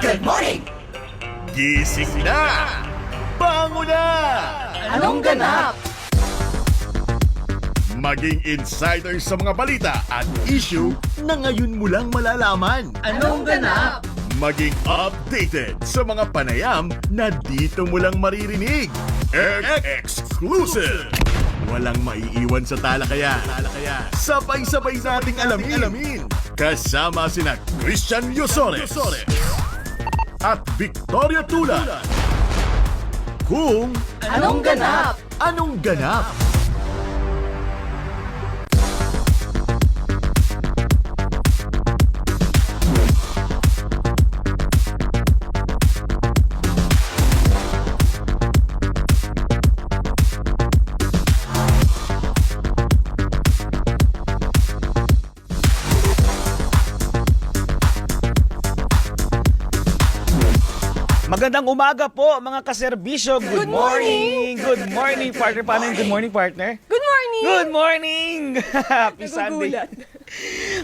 Good morning! Gising na! Bango na! Anong ganap? Maging insider sa mga balita at issue na ngayon mo lang malalaman. Anong ganap? Maging updated sa mga panayam na dito mo lang maririnig. Exclusive! Walang maiiwan sa talakayan. Sabay-sabay nating alamin. Kasama sina Christian Yosores at Victoria Tula. Kung Anong ganap? anong ganap? Magandang umaga po mga kaserbisyo. Good morning. Good morning, partner. Paano yung good morning, partner? Good morning! Good morning! Happy Sunday. Nagugulat.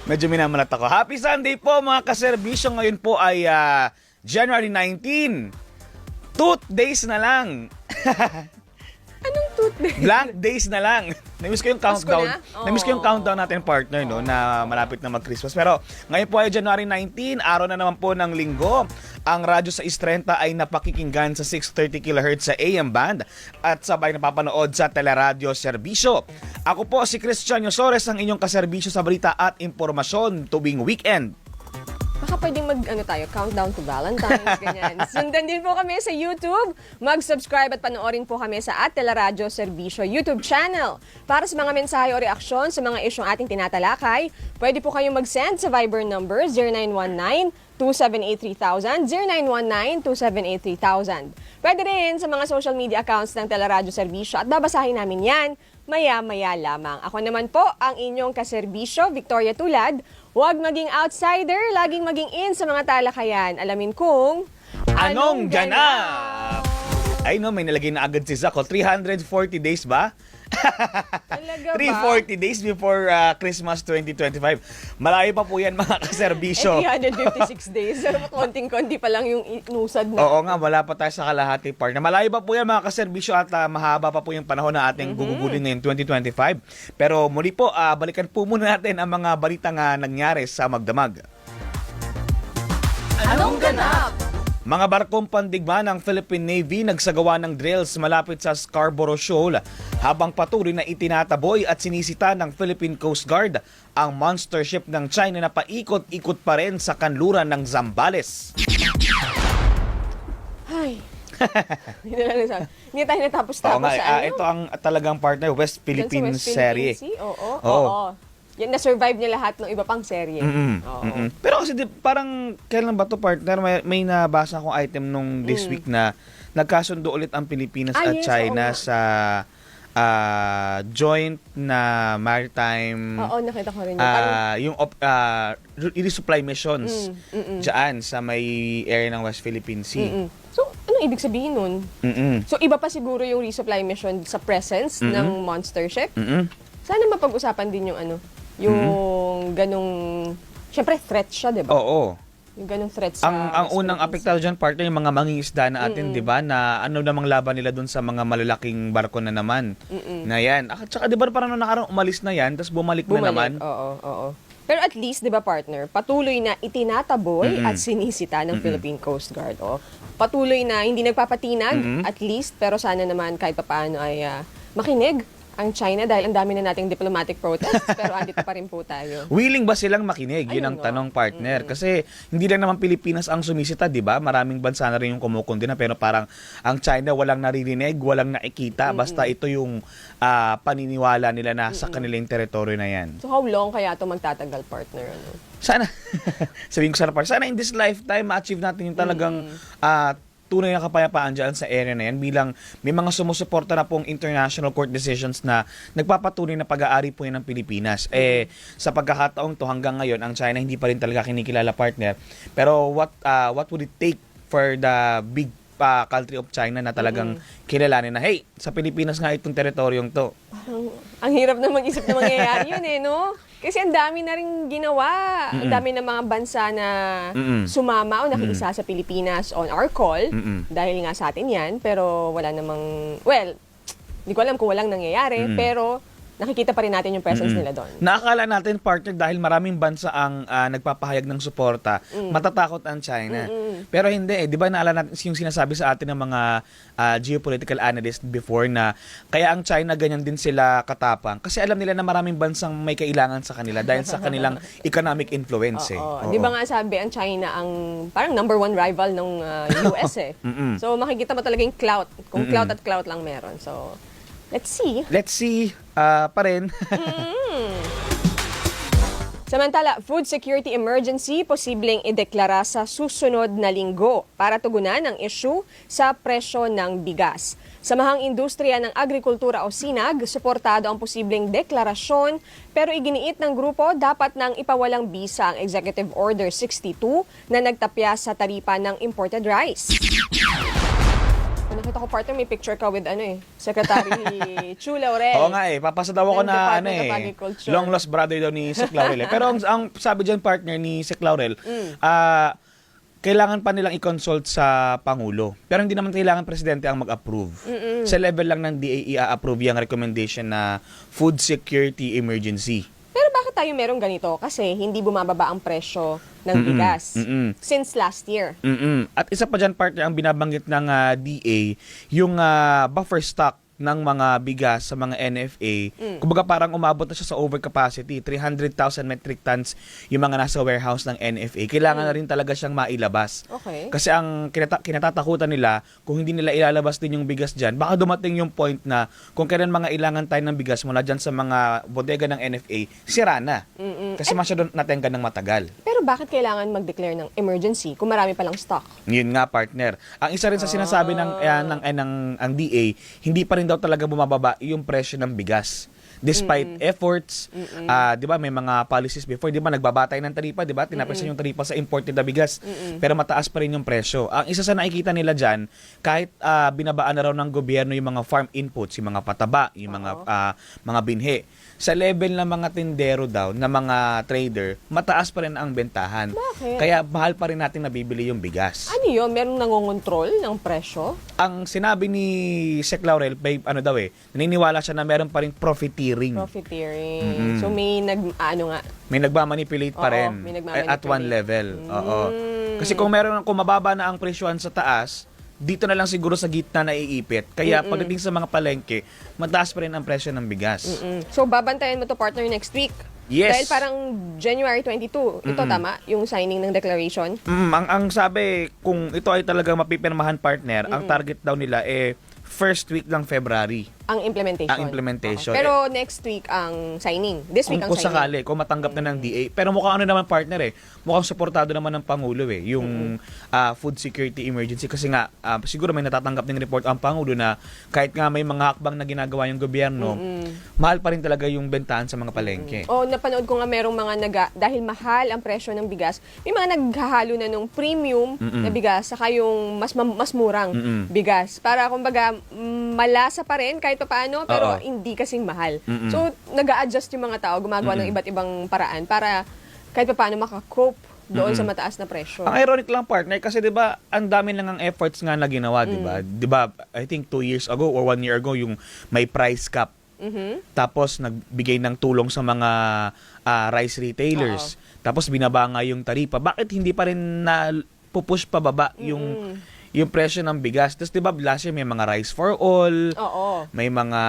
Medyo minamalat ako. Happy Sunday po mga kaserbisyo. Ngayon po ay January 19. Tooth days na lang. Anong toothpaste? Blank days na lang. Namiss ko yung Pasko countdown. na? Namiss ko yung Oh. countdown natin, partner, no, na malapit na mag-Christmas. Pero ngayon po ay January 19, araw na naman po ng linggo. Ang Radyo sa 630 ay napakikinggan sa 630 kHz sa AM band at sabay napapanood sa Teleradyo Serbisyo. Ako po si Christian Yosores, ang inyong kaserbisyo sa balita at impormasyon tuwing weekend. Baka pwedeng countdown to Valentine's, ganyan. Sundan din po kami sa YouTube. Mag-subscribe at panoorin po kami sa Teleradyo Serbisyo YouTube channel. Para sa mga mensahe o reaksyon sa mga isyong ating tinatalakay, pwede po kayong mag-send sa Viber number 0919-278-3000, 0919-278-3000. Pwede rin sa mga social media accounts ng Teleradyo Serbisyo at babasahin namin yan maya-maya lamang. Ako naman po ang inyong kaserbisyo, Victoria Tulad. Huwag maging outsider, laging maging in sa mga talakayan. Alamin kung... Anong ganap? Ay no, may nalagay na agad si Zach. 340 days ba? Talaga ba? 340 days before Christmas 2025. Malayo pa po yan mga kaserbisyo. 356 days. Pero konting-konti pa lang yung inusad na. Oo nga, wala pa tayo sa kalahati part. Na malayo pa po yan mga kaserbisyo at mahaba pa po yung panahon na ating gugugulin ngayon 2025. Pero muli po, balikan po muna natin ang mga balitang nangyari sa Magdamag. Anong ganap? Mga barkong pandigma ng Philippine Navy nagsagawa ng drills malapit sa Scarborough Shoal habang patuloy na itinataboy at sinisita ng Philippine Coast Guard ang monster ship ng China na paikot-ikot pa rin sa kanluran ng Zambales. Ay. Hindi na lang nasabi. Hindi tayo Oo natapos-tapos nga, sa ano? ito ang talagang partner, West Dyan sa Philippine West serie. Philippine Sea? Oo. Oo. Oo. Yan, na-survive niya lahat ng iba pang serye. Oo. Pero kasi parang kailan ba to partner? May nabasa akong item nung this week na nagkasundo ulit ang Pilipinas at Yes, China oo nga. sa joint na maritime Oo, nakita ko rin yun. Parang, yung resupply missions dyan sa may area ng West Philippine Sea. so, anong ibig sabihin nun? Mm-mm. So, iba pa siguro yung resupply mission sa presence ng monster ship? Mm-mm. Sana mapag-usapan din yung ano, yung ganong, syempre threat siya, di ba? Oo. Yung ganong threat sa Ang West unang Philippine apektado dyan, partner, yung mga mangingisda na atin, di ba? Na ano namang laban nila dun sa mga malalaking barko na naman. Na yan. At saka, di ba, parang nung nakarang umalis na yan, tapos bumalik na naman. Oo. Pero at least, di ba partner, patuloy na itinataboy at sinisita ng Philippine Coast Guard. Oh. Patuloy na hindi nagpapatinag, at least, pero sana naman kahit papaano ay makinig ang China dahil ang dami na nating diplomatic protests, pero andito pa rin po tayo. Willing ba silang makinig? Yun Ayun ang nga. tanong, partner. Kasi hindi lang naman Pilipinas ang sumisita, di ba? Maraming bansa na rin yung kumukundina, pero parang ang China walang naririnig, walang nakikita. Basta ito yung paniniwala nila na sa kanilang teritoryo na yan. So how long kaya ito magtatagal, partner? Ano? Sana, sabihin ko sana, partner, sana in this lifetime, ma-achieve natin yung talagang tunay na kapayapaan dyan sa area na yan bilang may mga sumusuporta na pong international court decisions na nagpapatunay na pag-aari po yan ng Pilipinas. Sa pagkakataong to hanggang ngayon, ang China hindi pa rin talaga kinikilala, partner. Pero what would it take for the big country of China na talagang kilalanin na, hey, sa Pilipinas nga itong teritoryong to. Ang hirap na mag-isip na mangyayari yun no? Kasi ang dami na rin ginawa. Ang dami na mga bansa na sumama o nakiisa sa Pilipinas on our call. Dahil nga sa atin yan. Pero wala namang, well, hindi ko alam kung walang nangyayari. Pero nakikita pa rin natin yung presence nila doon. Naakala natin, partner, dahil maraming bansa ang nagpapahayag ng suporta, matatakot ang China. Pero hindi, di ba naalala natin yung sinasabi sa atin ng mga geopolitical analyst before na kaya ang China ganyan din sila katapang kasi alam nila na maraming bansang may kailangan sa kanila dahil sa kanilang economic influence. Di ba nga sabi, ang China ang parang number one rival ng US eh. So makikita mo talaga yung clout. Kung clout at clout lang meron. So, let's see. Let's see pa rin. Samantala, food security emergency posibleng ideklara sa susunod na linggo para tugunan ang issue sa presyo ng bigas. Samahang Industriya ng Agrikultura o SINAG, suportado ang posibleng deklarasyon pero iginiit ng grupo dapat nang ipawalang bisa ang Executive Order 62 na nagtapya sa taripa ng imported rice. Nakita ko, partner, may picture ka with Secretary Chu Laurel. Oo nga papasa daw ako ng na Department of Agriculture. long lost brother daw ni Sec Laurel. Pero ang sabi diyan, partner ni Sec Laurel, kailangan pa nilang i-consult sa Pangulo. Pero hindi naman kailangan presidente ang mag-approve. Sa level lang ng DA i-approve yung recommendation na food security emergency. Pero bakit tayo merong ganito? Kasi hindi bumababa ang presyo ng bigas since last year. At isa pa dyan, partner, ang binabanggit ng DA, yung buffer stock ng mga bigas sa mga NFA, kumbaga parang umabot na siya sa overcapacity, 300,000 metric tons yung mga nasa warehouse ng NFA. Kailangan na rin talaga siyang mailabas. Okay. Kasi ang kinatatakutan nila, kung hindi nila ilalabas din yung bigas dyan, baka dumating yung point na kung kailan mga ilangan tayo ng bigas mula dyan sa mga bodega ng NFA, sira na. Kasi masyado natengan ng matagal. Pero bakit kailangan mag-declare ng emergency kung marami palang stock? Yun nga, partner. Ang isa rin sa sinasabi ng DA, hindi pa rin daw talaga bumababa yung presyo ng bigas. Despite efforts, 'di ba, may mga policies before, 'di ba, nagbabatay ng taripa, 'di ba? Tinapasan yung taripa sa imported na bigas. Pero mataas pa rin yung presyo. Ang isa sa nakikita nila diyan, kahit binabaan na raw ng gobyerno yung mga farm inputs, yung mga pataba, yung mga binhi, sa level ng mga tindero daw, na mga trader, mataas pa rin ang bentahan. Bakit? Kaya mahal pa rin natin nabibili yung bigas. Ano yun? Merong nangongontrol ng presyo? Ang sinabi ni Sec Laurel, naniniwala siya na meron pa rin profiteering. Profiteering. So may May nagmamanipulate pa rin may nagmamanipulate. at one level. Oo. Kasi kung mababa na ang presyohan sa taas, dito na lang siguro sa gitna na iipit. Kaya pagdating sa mga palengke, mataas pa rin ang presyo ng bigas. So babantayan mo to, partner, next week? Yes. Dahil parang January 22, ito tama, yung signing ng declaration? Ang sabi, kung ito ay talagang mapipirmahan, partner, ang target daw nila first week ng February. Ang implementation. Ang implementation. Okay. Pero next week ang signing. This week ang kung signing. sakali, kung matanggap na ng DA. Pero mukhang naman, partner, mukhang suportado naman ng Pangulo yung food security emergency. Kasi nga, siguro may natatanggap ng report ang Pangulo na kahit nga may mga hakbang na ginagawa yung gobyerno, mahal pa rin talaga yung bentahan sa mga palengke. Napanood ko nga merong mga dahil mahal ang presyo ng bigas, may mga naghahalo na nung premium na bigas saka yung mas murang bigas. Para kumbaga, malasa pa rin kahit paano, pero hindi kasing mahal. So, nag-a-adjust yung mga tao, gumagawa ng iba't ibang paraan para kahit paano makakope doon sa mataas na presyo. Ang ironic lang, partner, kasi 'di ba, ang dami lang ang efforts nga na ginawa, 'di ba? 'Di ba, I think 2 years ago or 1 year ago yung may price cap. Tapos nagbigay ng tulong sa mga rice retailers. Tapos binaba nga yung taripa. Bakit hindi pa rin na pupush pa baba yung presyo ng bigas? Tapos 'di ba, last year may mga rice for all. May mga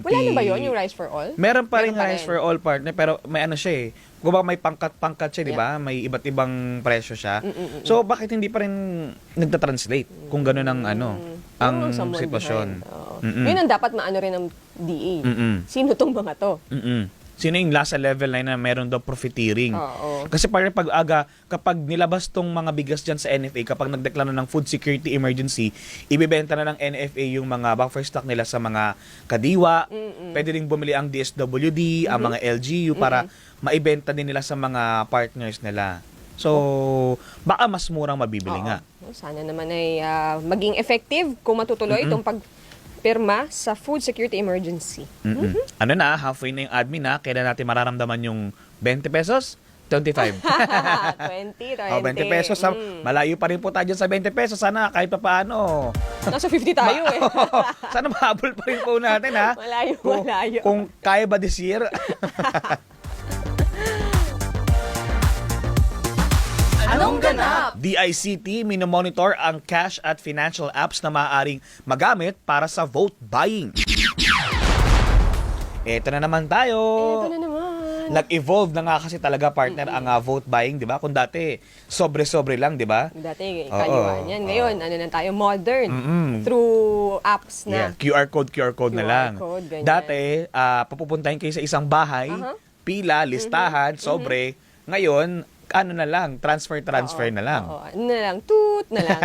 Wala na ba yun, yung rice for all? Meron pa rin rice for all, partner, pero may siya Kumbaga may pangkat siya, 'di ba? May iba't ibang presyo siya. So bakit hindi pa rin nagta-translate kung gano'n ang ang sitwasyon? Yun ang dapat maano rin ng DA. Sino tong mga to? Sino yung last level na meron daw profiteering? Kasi parang kapag nilabas tong mga bigas dyan sa NFA, kapag nagdeklara ng food security emergency, ibibenta na ng NFA yung mga buffer stock nila sa mga kadiwa. Pwede rin bumili ang DSWD, ang mga LGU para maibenta din nila sa mga partners nila. So, baka mas murang mabibili Oo. nga. Sana naman ay maging effective kung matutuloy itong pagpirma sa Food Security Emergency. Ano na, halfway na yung admin na, kailan natin mararamdaman yung 20 pesos? 25. 20, 20. 20 pesos. Malayo pa rin po tayo dyan sa 20 pesos. Sana kahit pa paano. Nasa 50 tayo eh. Sana mahabol pa rin po natin ha. Malayo, Kung- malayo. Kung kaya ba this year? Anong ganap? DICT minomonitor ang cash at financial apps na maaaring magamit para sa vote buying. Ito na naman tayo. Ito na naman. Nag-evolve na nga kasi talaga, partner, ang vote buying, di ba? Kung dati, sobre-sobre lang, di ba? Dati, Oo. kaliwan yan. Ngayon, ano na tayo, modern. Through apps Yeah, na. QR code na QR lang. code, ganyan. Dati, papupuntahin kayo sa isang bahay, pila, listahan, sobre. Ngayon, ano na lang, transfer na lang. Oo, ano na lang, toot na lang.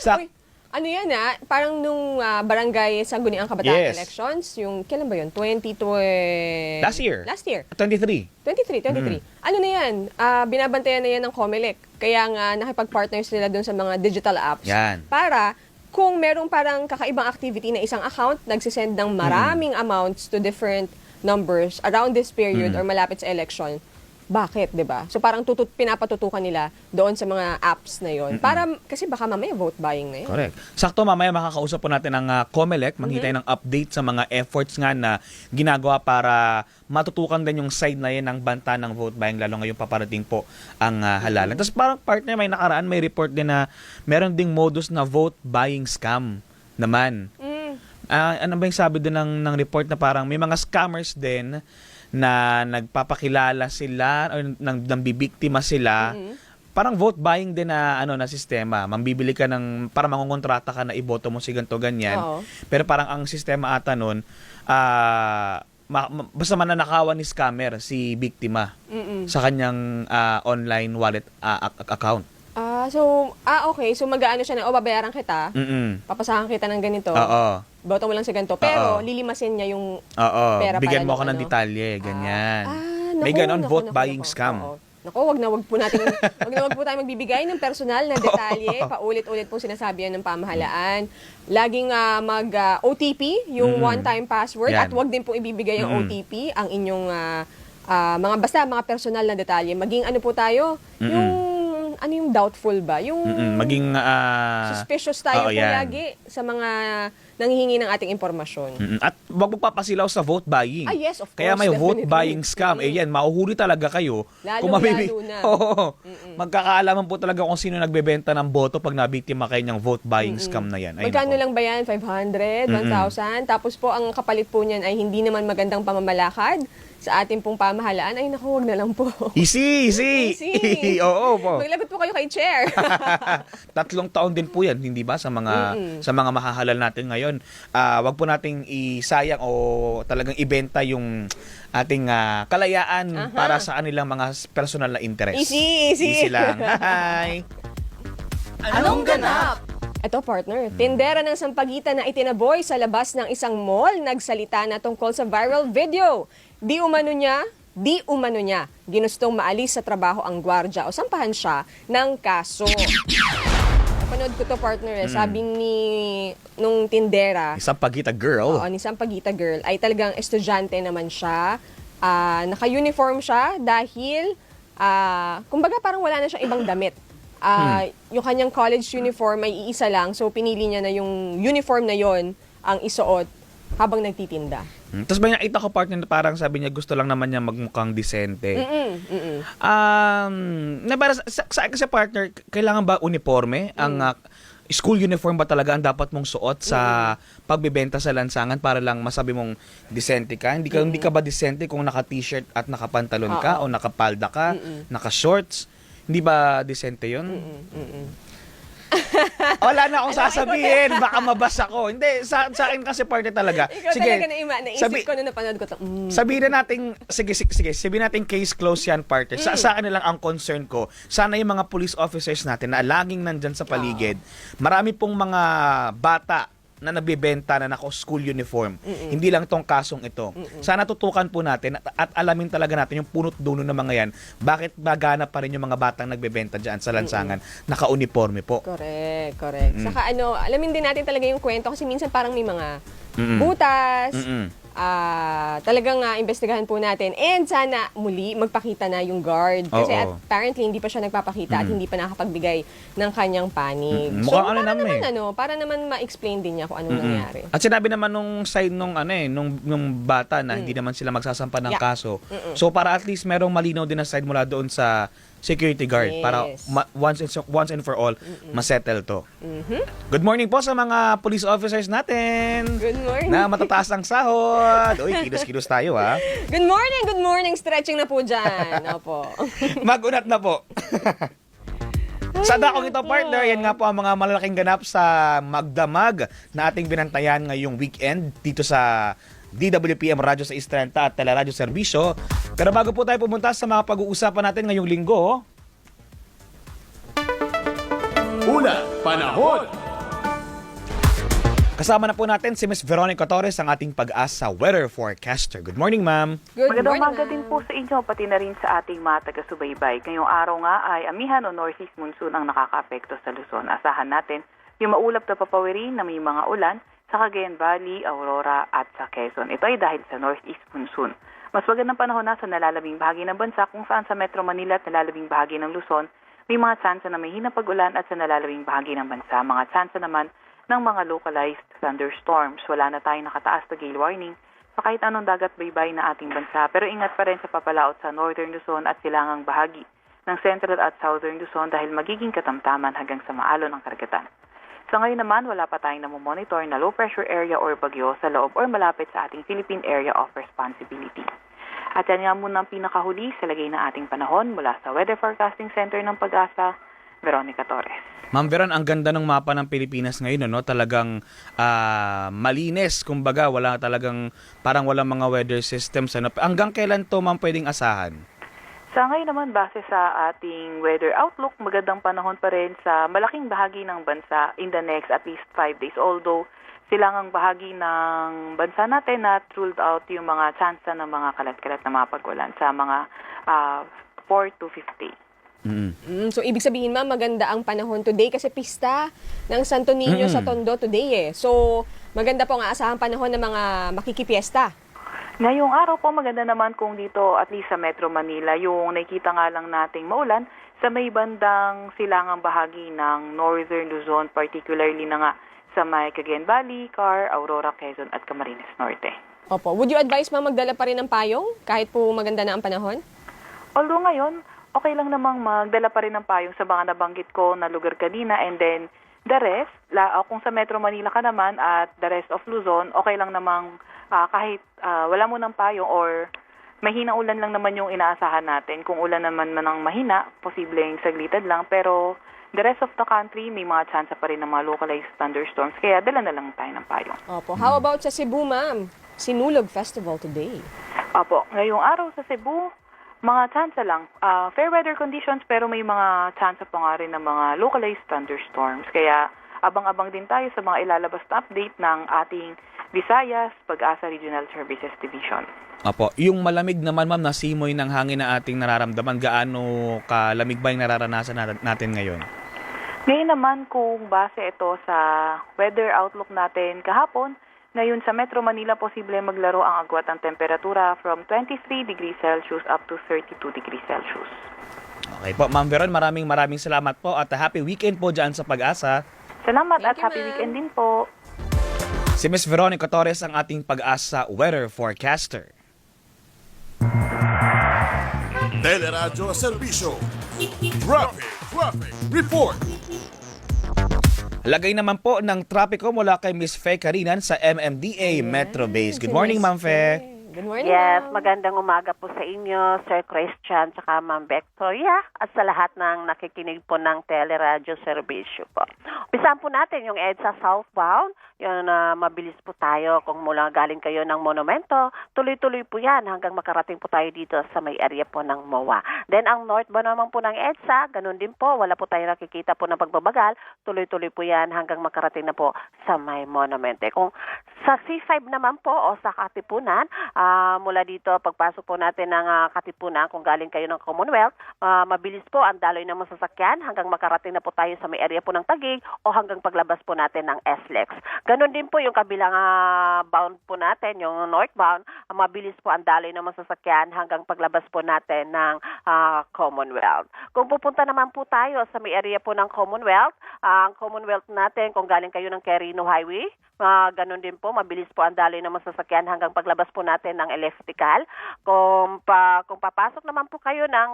Sa, Uy, ano yan parang nung barangay Sangguniang Kabataan Yes. Elections, yung, kailan ba yun? 2020... Last year. Last year. 23. 23. Ano na yan? Binabantayan na yan ng COMELEC. Kaya nga nakipag-partner sila dun sa mga digital apps. Yan. Para kung merong parang kakaibang activity na isang account, nagsisend ng maraming amounts to different numbers around this period or malapit sa election, bakit, 'di ba? So parang pinapatutukan nila doon sa mga apps na 'yon. Para kasi baka mamaya vote buying na 'yon. Correct. Sakto, mamaya makakausap po natin ang COMELEC, manghintay ng update sa mga efforts nga na ginagawa para matutukan din yung side na yan ng banta ng vote buying, lalo ngayong paparating po ang halalan. Tapos parang partner, may nakaraan, may report din na meron ding modus na vote buying scam naman. Ano ba yung sabi din ng report na parang may mga scammers din na nagpapakilala sila o nang bibiktima sila. Parang vote buying din na na sistema. Mambibili ka ng para mangongontrata ka na iboto mo si ganto ganyan. Oo. Pero parang ang sistema ata noon basta mananakawan ni scammer si biktima sa kanyang online wallet account. Okay. So mag-aano siya na, babayaran kita, papasahan kita ng ganito, Oo. boto mo lang sa ganito. Pero Oo. lilimasin niya yung Oo. pera Bigyan pala mo ako nung ng detalye, ganyan. May naku, ganon naku, vote naku, buying naku. scam. Oo. Naku, wag na wag po tayo magbibigay ng personal na detalye. Paulit-ulit po sinasabi yan ng pamahalaan. Laging OTP, yung one-time password, Yan. at wag din po ibibigay yung OTP, ang inyong mga personal na detalye. Maging ano po tayo, yung doubtful ba? Yung Maging suspicious tayo oo, po yan. lagi sa mga nanghihingi ng ating impormasyon. At wag magpapasilaw sa vote buying. Yes, of Kaya course, may vote definitely. buying scam. Yan, mauhuli talaga kayo. Lalo na. Oo. Magkakaalaman po talaga kung sino nagbebenta ng boto pag nabiktima kayo ng vote buying scam na yan. Ay, Magkano nako. lang ba yan? 500? 1,000? Tapos po, ang kapalit po niyan ay hindi naman magandang pamamalakad sa ating pong pamahalaan. Ay, naku, wag na lang po. Easy. Oo po. Maglagot po kayo kay Chair. 3 taon din po yan, hindi ba, sa mga mahahalal natin ngayon. Wag po nating isayang o talagang ibenta yung ating kalayaan para sa kanilang mga personal na interest. Easy. lang. Hi! Anong ganap? Ito, partner. Tindera ng Sampaguita na itinaboy sa labas ng isang mall nagsalita na tungkol sa viral video. Di umano niya ginustong maalis sa trabaho ang gwardya o sampahan siya ng kaso. Napanood ko to, partner. Sabi nung tindera, Isang pagita girl. ni Sampaguita girl, ay talagang estudyante naman siya. Naka-uniform siya dahil, kumbaga parang wala na siyang ibang damit. Yung kanyang college uniform ay iisa lang, so pinili niya na yung uniform na yon ang isuot habang nagtitinda. Tapos may nakita ko, partner, na parang sabi niya gusto lang naman niya magmukhang disente. Na para sa akin, sa partner, kailangan ba uniforme? Ang school uniform ba talaga ang dapat mong suot sa pagbebenta sa lansangan para lang masabi mong disente ka? Hindi ka ba disente kung naka-t-shirt at nakapantalon ka o nakapalda ka, naka-shorts? Hindi ba disente yun? Wala na akong sasabihin. Baka mabasa ko. Hindi, sa akin kasi parte talaga. Ikaw talaga naisip ko na napanood ko to. Sabihin na natin, sige, sabihin natin case close yan, partner. Sa akin na lang ang concern ko, sana yung mga police officers natin na laging nandyan sa paligid, marami pong mga bata na nabibenta na naka-school uniform. Hindi lang tong kasong ito. Sana tutukan po natin at alamin talaga natin yung punot dulo ng mga yan. Bakit magana pa rin yung mga batang nagbebenta dyan sa lansangan, naka-uniforme po. Correct. Saka alamin din natin talaga yung kwento kasi minsan parang may mga butas, talagang investigahan po natin and sana muli magpakita na yung guard kasi apparently hindi pa siya nagpapakita at hindi pa nakapagbigay ng kanyang panig. So Mukhang para naman ma-explain din niya kung anong nangyari. At sinabi naman nung side nung bata na hindi naman sila magsasampa ng kaso. So para at least merong malinaw din na side mula doon sa security guard para once and for all masettle to. Good morning po sa mga police officers natin. Good morning. Na matataas ang sahod. Uy, kilos-kilos tayo ha. Good morning. Stretching na po dyan. Opo. Magunat na po. Sa dakong ito, partner, yan nga po ang mga malalaking ganap sa magdamag na ating binantayan ngayong weekend dito sa DWPM Radyo sa Istrenta at Teleradyo Serbisyo. Pero bago po tayo pumunta sa mga pag-uusapan natin ngayong linggo, Una, panahon. kasama na po natin si Miss Veronica Torres, ang ating pag-asa weather forecaster. Good morning, ma'am. Good Magandang morning. umaga din po sa inyo, pati na rin sa ating mga taga-subaybay. Ngayong araw nga ay amihan o northeast monsoon ang nakaka-apekto sa Luzon. Asahan natin yung maulap na papawirin na may mga ulan sa Cagayan Valley, Aurora at sa Quezon. Ito ay dahil sa northeast monsoon. Mas magandang panahon na sa nalalabing bahagi ng bansa kung saan sa Metro Manila at nalalabing bahagi ng Luzon may mga tsansa na may hinang pag-ulan at sa nalalabing bahagi ng bansa mga tsansa naman ng mga localized thunderstorms. Wala na tayong nakataas na gale warning sa kahit anong dagat baybay na ating bansa. Pero ingat pa rin sa papalaot sa northern Luzon at silangang bahagi ng central at southern Luzon dahil magiging katamtaman hanggang sa maalon ang karagatan. Sa ngayon naman, wala pa tayong namomonitor na low pressure area or bagyo sa loob or malapit sa ating Philippine Area of Responsibility. At yan nga muna ang pinakahuli sa lagay ng ating panahon mula sa Weather Forecasting Center ng Pag-asa, Veronica Torres. Ma'am Veron, ang ganda ng mapa ng Pilipinas ngayon, no? Talagang malinis, kumbaga, wala talagang, parang walang mga weather systems. Ano? Hanggang kailan to, ma'am, pwedeng asahan? Sa ngayon naman, base sa ating weather outlook, magandang panahon pa rin sa malaking bahagi ng bansa in the next at least 5 days. Although, silangang bahagi ng bansa natin na ruled out yung mga tsansa ng mga kalat-kalat na mga pag-ulan sa mga 4 to 5 days. So, ibig sabihin, ma'am, maganda ang panahon today kasi pista ng Santo Niño sa Tondo today eh. So, maganda po ang aasahang panahon ng mga makikipiesta. Ngayong araw po, maganda naman kung dito, at least sa Metro Manila, yung nakikita nga lang nating maulan sa may bandang silangang bahagi ng Northern Luzon, particularly na nga sa may Cagayan Valley, Car, Aurora, Quezon at Camarines Norte. Opo. Would you advise, ma'am, magdala pa rin ng payong kahit po maganda na ang panahon? Although ngayon, okay lang namang magdala pa rin ng payong sa mga nabanggit ko na lugar kanina and then the rest, kung sa Metro Manila ka naman at the rest of Luzon, okay lang namang kahit wala mo ng payong or mahinang ulan lang naman yung inaasahan natin. Kung ulan naman ng mahina, posibleng saglitan lang. Pero the rest of the country, may mga chance pa rin ng mga localized thunderstorms. Kaya dala na lang tayo ng payong. Opo. How about sa Cebu, ma'am? Sinulog Festival today. Opo, ngayong araw sa Cebu, mga chance lang. Fair weather conditions pero may mga chance pa nga rin ng mga localized thunderstorms. Kaya abang-abang din tayo sa mga ilalabas na update ng ating Visayas Pag-asa Regional Services Division. Apo, yung malamig naman, ma'am, na simoy ng hangin na ating nararamdaman, gaano kalamig ba yung nararanasan natin ngayon? Ngayon naman kung base ito sa weather outlook natin kahapon, ngayon sa Metro Manila posible maglaro ang agwat ng temperatura from 23 degrees Celsius up to 32 degrees Celsius. Okay po, Ma'am Veron, maraming salamat po at happy weekend po dyan sa Pag-asa. Salamat Thank at you, happy ma'am. weekend din po. Si Miss Veronica Torres ang ating Pag-asa weather forecaster. Teleradyo Serbisyo. Traffic Report. Lagay naman po ng trapiko mula kay Miss Fe Carinan sa MMDA Metro Base. Good morning, Ma'am Fe. Good morning, Yes, ma'am. magandang umaga po sa inyo, Sir Christian, tsaka Ma'am Victoria, at sa lahat ng nakikinig po ng teleradyo serbisyo po. Umpisahan po natin yung EDSA southbound, yun mabilis po tayo kung mula galing kayo ng Monumento, tuloy-tuloy po yan hanggang makarating po tayo dito sa may area po ng MOA. Then ang northbound naman po ng EDSA, ganun din po, wala po tayo nakikita po ng pagbabagal, tuloy-tuloy po yan hanggang makarating na po sa may Monumente. Kung sa C5 naman po o sa Katipunan, mula dito pagpasok po natin ng Katipunan kung galing kayo ng Commonwealth, mabilis po ang daloy ng mga sasakyan hanggang makarating na po tayo sa may area po ng Taguig o hanggang paglabas po natin ng SLEX. Ganon din po yung kabilang bound po natin, yung northbound, mabilis po ang daloy ng mga sasakyan hanggang paglabas po natin ng Commonwealth. Kung pupunta naman po tayo sa may area po ng Commonwealth, ang Commonwealth natin kung galing kayo ng Quirino Highway, ganon din po, mabilis po ang daloy ng mga sasakyan hanggang paglabas po natin ng Electrical. Kung papasok naman po kayo ng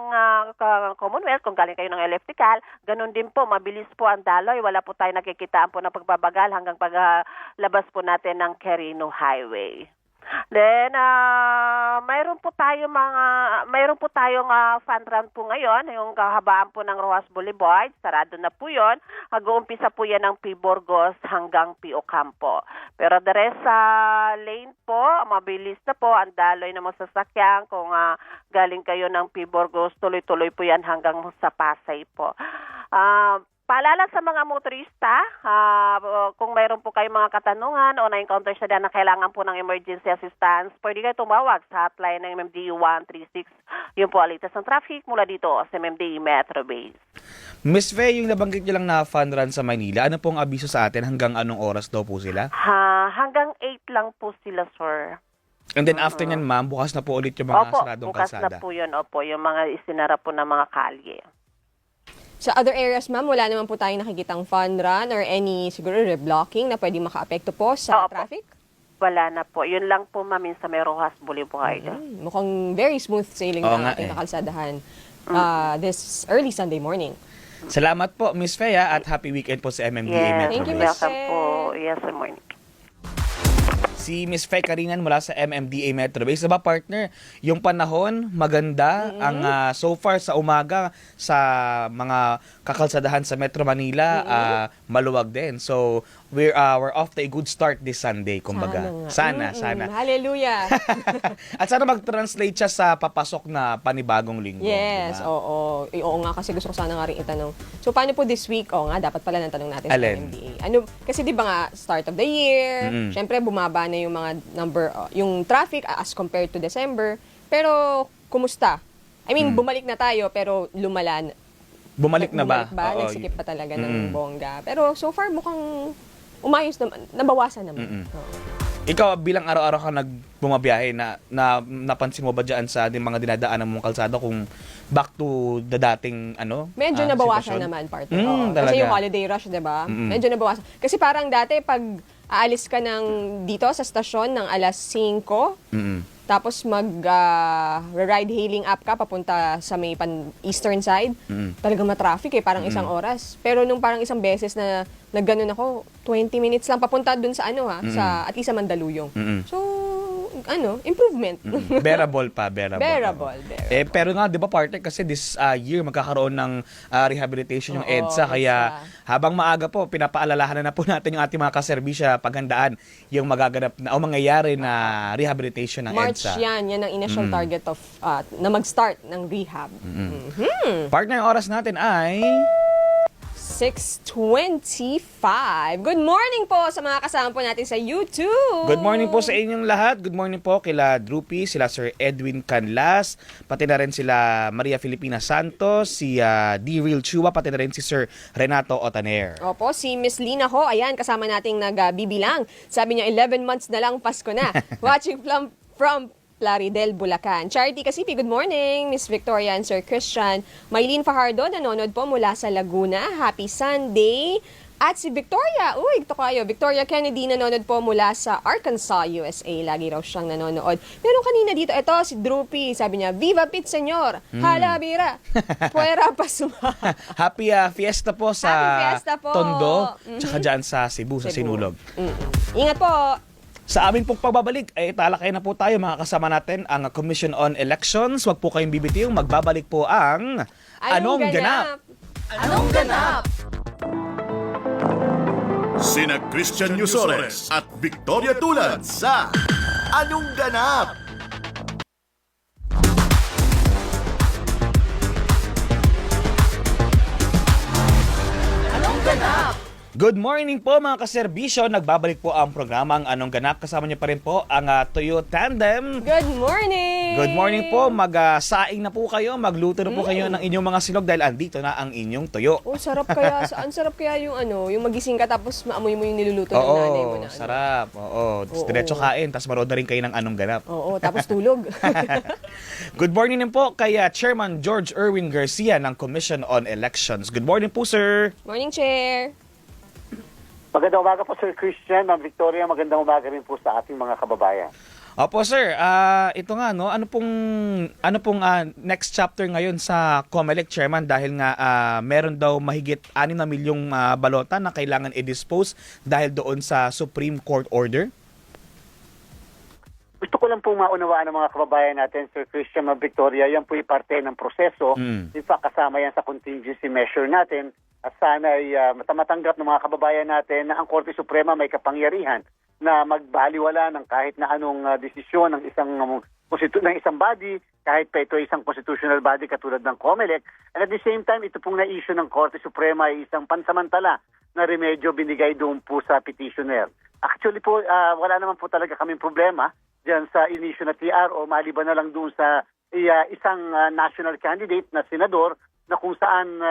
Commonwealth, kung galing kayo ng Electrical, ganon din po, mabilis po ang daloy. Wala po tayo nakikitaan po ng pagbabagal hanggang paglabas po natin ng Quirino Highway. Then, mayroon po tayong fun run po ngayon, yung kahabaan po ng Rojas Boulevard, sarado na po yun. Mag-uumpisa po yan ng P. Burgos hanggang P. Ocampo. Pero the rest sa lane po, mabilis na po, ang daloy ng mga sasakyan. Kung galing kayo ng P. Burgos, tuloy-tuloy po yan hanggang sa Pasay po. Paalala sa mga motorista, kung mayroon po kayong mga katanungan o na-encounter siya na kailangan po ng emergency assistance, pwede kayo tumawag sa hotline ng MMDA 136. Yun po ang latest ng traffic mula dito sa MMDA Metro Base. Miss Faye, yung nabanggit niyo lang na fun run sa Manila, ano pong abiso sa atin? Hanggang anong oras daw po sila? Hanggang 8 lang po sila, sir. And then after nyan, ma'am, bukas na po ulit yung mga Opo, saradong bukas kalsada. na po yun. Opo, yung mga isinara po ng mga kalye. Sa other areas, ma'am, wala naman po tayong nakikitang fun run or any siguro reblocking na pwede maka-apekto po sa Opo. traffic? Wala na po. Yun lang po, ma'am, sa may Rojas Boulevard. Mukhang very smooth sailing Oo ng nga ating eh. kakalsadahan this early Sunday morning. Salamat po, Miss Faye, at happy weekend po sa MMDA Yes, Metro Thank you, Base. Miss welcome Faye. po. Yes, good morning. Si Miss Faye Karinan mula sa MMDA Metro Base. Diba, partner, yung panahon maganda ang so far sa umaga sa mga kakalsadahan sa Metro Manila, maluwag din. So we're off to a good start this Sunday, kumbaga. Sana. Hallelujah. At sana mag-translate siya sa papasok na panibagong linggo. Yes, diba? oo. Oo nga, kasi gusto ko sana nga rin itanong. So, paano po this week? Oo nga, dapat pala nang tanong natin Alin? sa MMDA. Kasi di ba nga, start of the year, syempre bumaba na yung mga number, yung traffic as compared to December. Pero, kumusta? I mean, bumalik na tayo, pero lumala. Bumalik na ba? Oo. Nagsikip pa talaga ng bongga. Pero, so far, mukhang umayos naman, nabawasan naman. Oo. Ikaw, bilang araw-araw ka nagbumabiyahe, napansin mo ba dyan sa mga dinadaanan mong kalsada kung back to the dating Medyo nabawasan sitwasyon? naman, partner. Oo. Talaga. Kasi yung holiday rush, di ba? Medyo nabawasan. Kasi parang dati, pag aalis ka dito sa stasyon ng alas 5, tapos ride hailing app ka papunta sa may eastern side, talagang matraffic parang isang oras. Pero nung parang isang beses na nagganon ako, 20 minutes lang papunta dun sa sa at least sa Mandaluyong. So, improvement. Bearable pa, bearable. Bearable. Pero nga, di ba, partner, kasi this year magkakaroon ng rehabilitation yung Oo, EDSA. Kaya EDSA. habang maaga po, pinapaalalahanan na po natin yung ating mga kaserbisya paghandaan yung magaganap na o mangyayari na rehabilitation ng March EDSA. yan ang initial target of na mag-start ng rehab. Partner, yung oras natin ay 6:25. Good morning po sa mga kasama po natin sa YouTube. good morning po sa inyong lahat. Good morning po kila Drupi, sila Sir Edwin Canlas, pati na rin sila Maria Filipina Santos, si D. Real Chua, pati na rin si Sir Renato Otaner. Opo, si Miss Lina ho, ayan, kasama nating nagbibilang. Sabi niya, 11 months na lang, Pasko na. Watching from Plaridel, Bulacan. Charity Kasipi, good morning. Miss Victoria and Sir Christian. Maylene Fajardo, nanonood po mula sa Laguna. Happy Sunday. At si Victoria, ito kayo. Victoria Kennedy, nanonood po mula sa Arkansas, USA. Lagi raw siyang nanonood. Meron kanina dito, ito, si Drupi. Sabi niya, Viva Pit, senyor. Hala, bira. Puwera pa suma. Happy fiesta po sa Happy fiesta po. Tondo, tsaka dyan sa Cebu, sa Sinulog. Ingat po. Sa amin pong pagbabalik, ay talakay na po tayo mga kasama natin ang Commission on Elections. Huwag po kayong bibitiw, magbabalik po ang Anong Ganap? Anong ganap? Sina Christian Yusores at Victoria Tulad sa Anong Ganap? Anong ganap? Good morning po mga kaserbisyo. Nagbabalik po ang programang Anong Ganap. Kasama niyo pa rin po ang Tuyo Tandem. Good morning! Good morning po. Mag-saing na po kayo. Magluto na po kayo ng inyong mga silog dahil andito na ang inyong tuyo. Oh, sarap kaya. Ang sarap kaya yung yung magising ka tapos maamoy mo yung niluluto ng nanay mo Oo, na. sarap. Oo, Oo. diretso kain. Tapos maroon na rin kayo ng Anong Ganap. Oo, tapos tulog. Good morning din po kay Chairman George Erwin Garcia ng Commission on Elections. Good morning po, sir. Morning, Chair. Magandang umaga po, Sir Christian. Ma'am Victoria, magandang umaga rin po sa ating mga kababayan. Opo, sir. Ito nga, no, ano pong next chapter ngayon sa COMELEC, Chairman, dahil nga meron daw mahigit 6 na milyong balota na kailangan i-dispose dahil doon sa Supreme Court order? Gusto ko lang po maunawaan ng mga kababayan natin, Sir Christian, Ma'am Victoria, yan po parte ng proseso. In fact, kasama yan sa contingency measure natin. At sana ay matanggap ng mga kababayan natin na ang Korte Suprema may kapangyarihan na magbaliwala ng kahit na anong desisyon ng isang body, kahit pa ito isang constitutional body katulad ng COMELEC. And at the same time, ito pong na-issue ng Korte Suprema ay isang pansamantala na remedyo binigay doon po sa petitioner. Actually po, wala naman po talaga kaming problema dyan sa issue na TRO, maliban na lang doon sa isang national candidate na senador na kung saan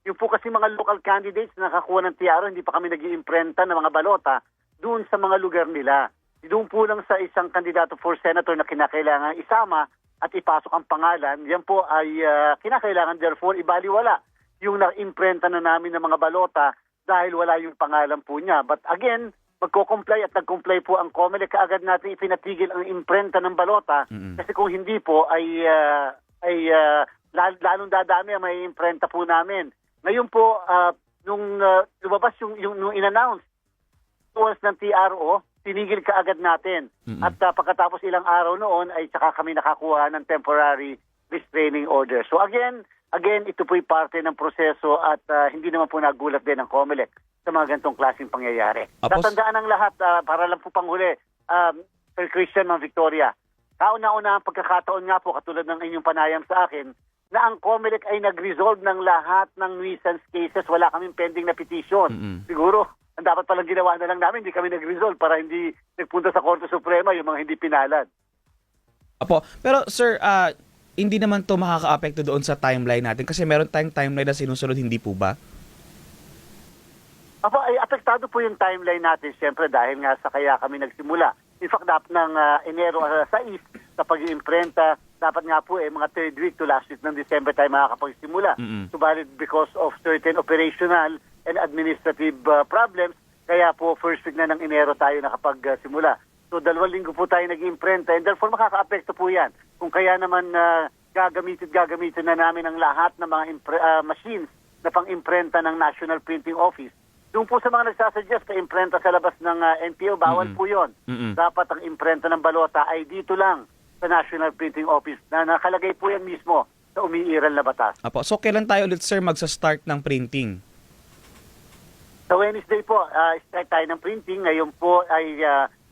yung po kasi mga local candidates na nakakuha ng TRO, hindi pa kami nag-iimprenta ng mga balota doon sa mga lugar nila. Doon po lang sa isang kandidato for senator na kinakailangan isama at ipasok ang pangalan, yan po ay kinakailangan therefore ibaliwala yung na-imprenta na namin ng mga balota dahil wala yung pangalan po niya. But again, magko-comply at nag-comply po ang COMELEC, kaagad natin ipinatigil ang imprenta ng balota kasi kung hindi po ay lalong dadami ang may imprenta po namin. Ngayon po, nung lumabas nung in-announce towards ng TRO, tinigil kaagad natin. At pagkatapos ilang araw noon ay saka kami nakakuha ng temporary restraining order. So again, ito po'y parte ng proseso at hindi naman po nagulat din ang COMELEC sa mga ganitong klaseng pangyayari. Tatandaan ng lahat, para lang po panghuli, Sir Christian, Ma'am Victoria, kauna-una ang pagkakataon nga po, katulad ng inyong panayam sa akin, na ang COMELEC ay nag-resolve ng lahat ng nuisance cases. Wala kaming pending na petition. Siguro, ang dapat palang ginawa na lang namin, hindi kami nag-resolve para hindi nagpunta sa Korte Suprema yung mga hindi pinalad. Apo, pero sir, hindi naman to makaka-apekto doon sa timeline natin kasi meron tayong timeline na sinusunod, hindi po ba? Apo, ay apektado po yung timeline natin siyempre dahil nga sa kaya kami nagsimula. In fact, dapat ng Enero 6 sa pag-iimprenta, dapat nga po mga third week to last week ng December tayo makakapagsimula. Subalit because of certain operational and administrative problems, kaya po first week na ng Enero tayo nakapagsimula. So 2 linggo po tayo nag-iimprenta and therefore makaka-apekto po yan. Kung kaya naman gagamitin na namin ang lahat ng mga machines na pang-imprenta ng National Printing Office. Doon po sa mga nagsasuggest na imprenta sa labas ng NPO, bawal po yun. Dapat ang imprenta ng balota ay dito lang sa National Printing Office na nakalagay po yan mismo sa umiiral na batas. Apo, so kailan tayo ulit sir magsa-start ng printing? Sa Wednesday po, start tayo ng printing. Ngayon po ay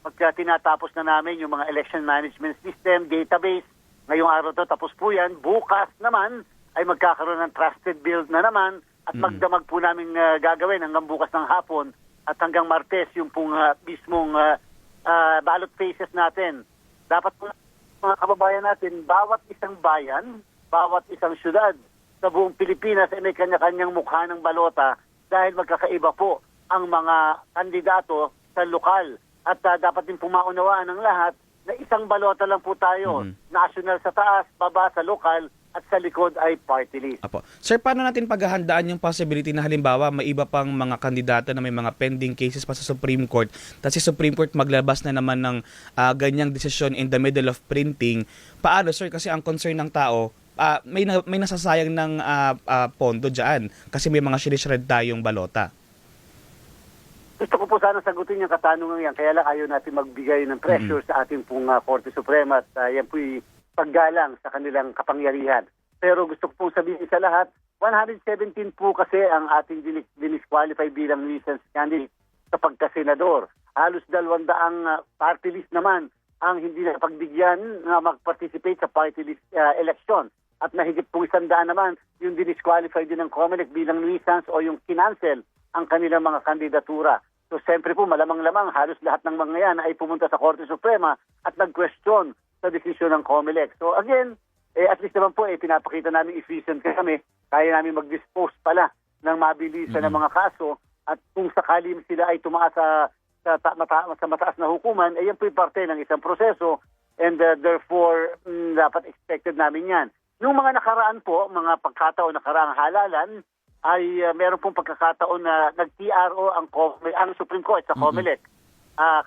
pagka tinatapos na namin yung mga election management system, database. Ngayong araw to tapos po yan. Bukas naman ay magkakaroon ng trusted build na naman at magdamag po namin gagawin hanggang bukas ng hapon at hanggang Martes yung pong mismong ballot phases natin. Dapat po mga kababayan natin, bawat isang bayan, bawat isang syudad sa buong Pilipinas ay may kanya-kanyang mukha ng balota dahil magkakaiba po ang mga kandidato sa lokal. At dapat din pumaunawaan ng lahat na isang balota lang po tayo. National sa taas, baba sa lokal, at sa likod ay party list. Apo. Sir, paano natin paghahandaan yung possibility na halimbawa may iba pang mga kandidato na may mga pending cases pa sa Supreme Court tapos si Supreme Court maglabas na naman ng ganyang desisyon in the middle of printing? Paano, sir? Kasi ang concern ng tao, may nasasayang ng pondo dyan kasi may mga shred tayong balota. Gusto ko po sana sagutin yung katanungan yan, kaya lang ayaw natin magbigay ng pressure sa ating pong Korte Suprema at yan po'y paggalang sa kanilang kapangyarihan. Pero gusto ko pong sabihin sa lahat, 117 po kasi ang ating dinisqualify bilang licensed candidate sa pagkasenador. Halos 200 party list naman ang hindi napagbigyan na mag-participate sa party list election. At mahigit po 100 naman yung dinisqualify din ng COMELEC bilang license o yung kinancel ang kanilang mga kandidatura. So siyempre po malamang-lamang halos lahat ng mga yan ay pumunta sa Korte Suprema at nag-question sa desisyon ng COMELEC. So again, at least naman po pinapakita namin efficient kami, kaya namin mag-dispose pala ng mabilisan ng mga kaso at kung sakali sila ay tumaas sa mataas na hukuman, yan po parte ng isang proseso and therefore dapat expected namin yan. Nung mga nakaraan po, mga pagkataon nakaraang halalan, ay meron pong pagkakataon na nag-TRO ang Supreme Court sa COMELEC.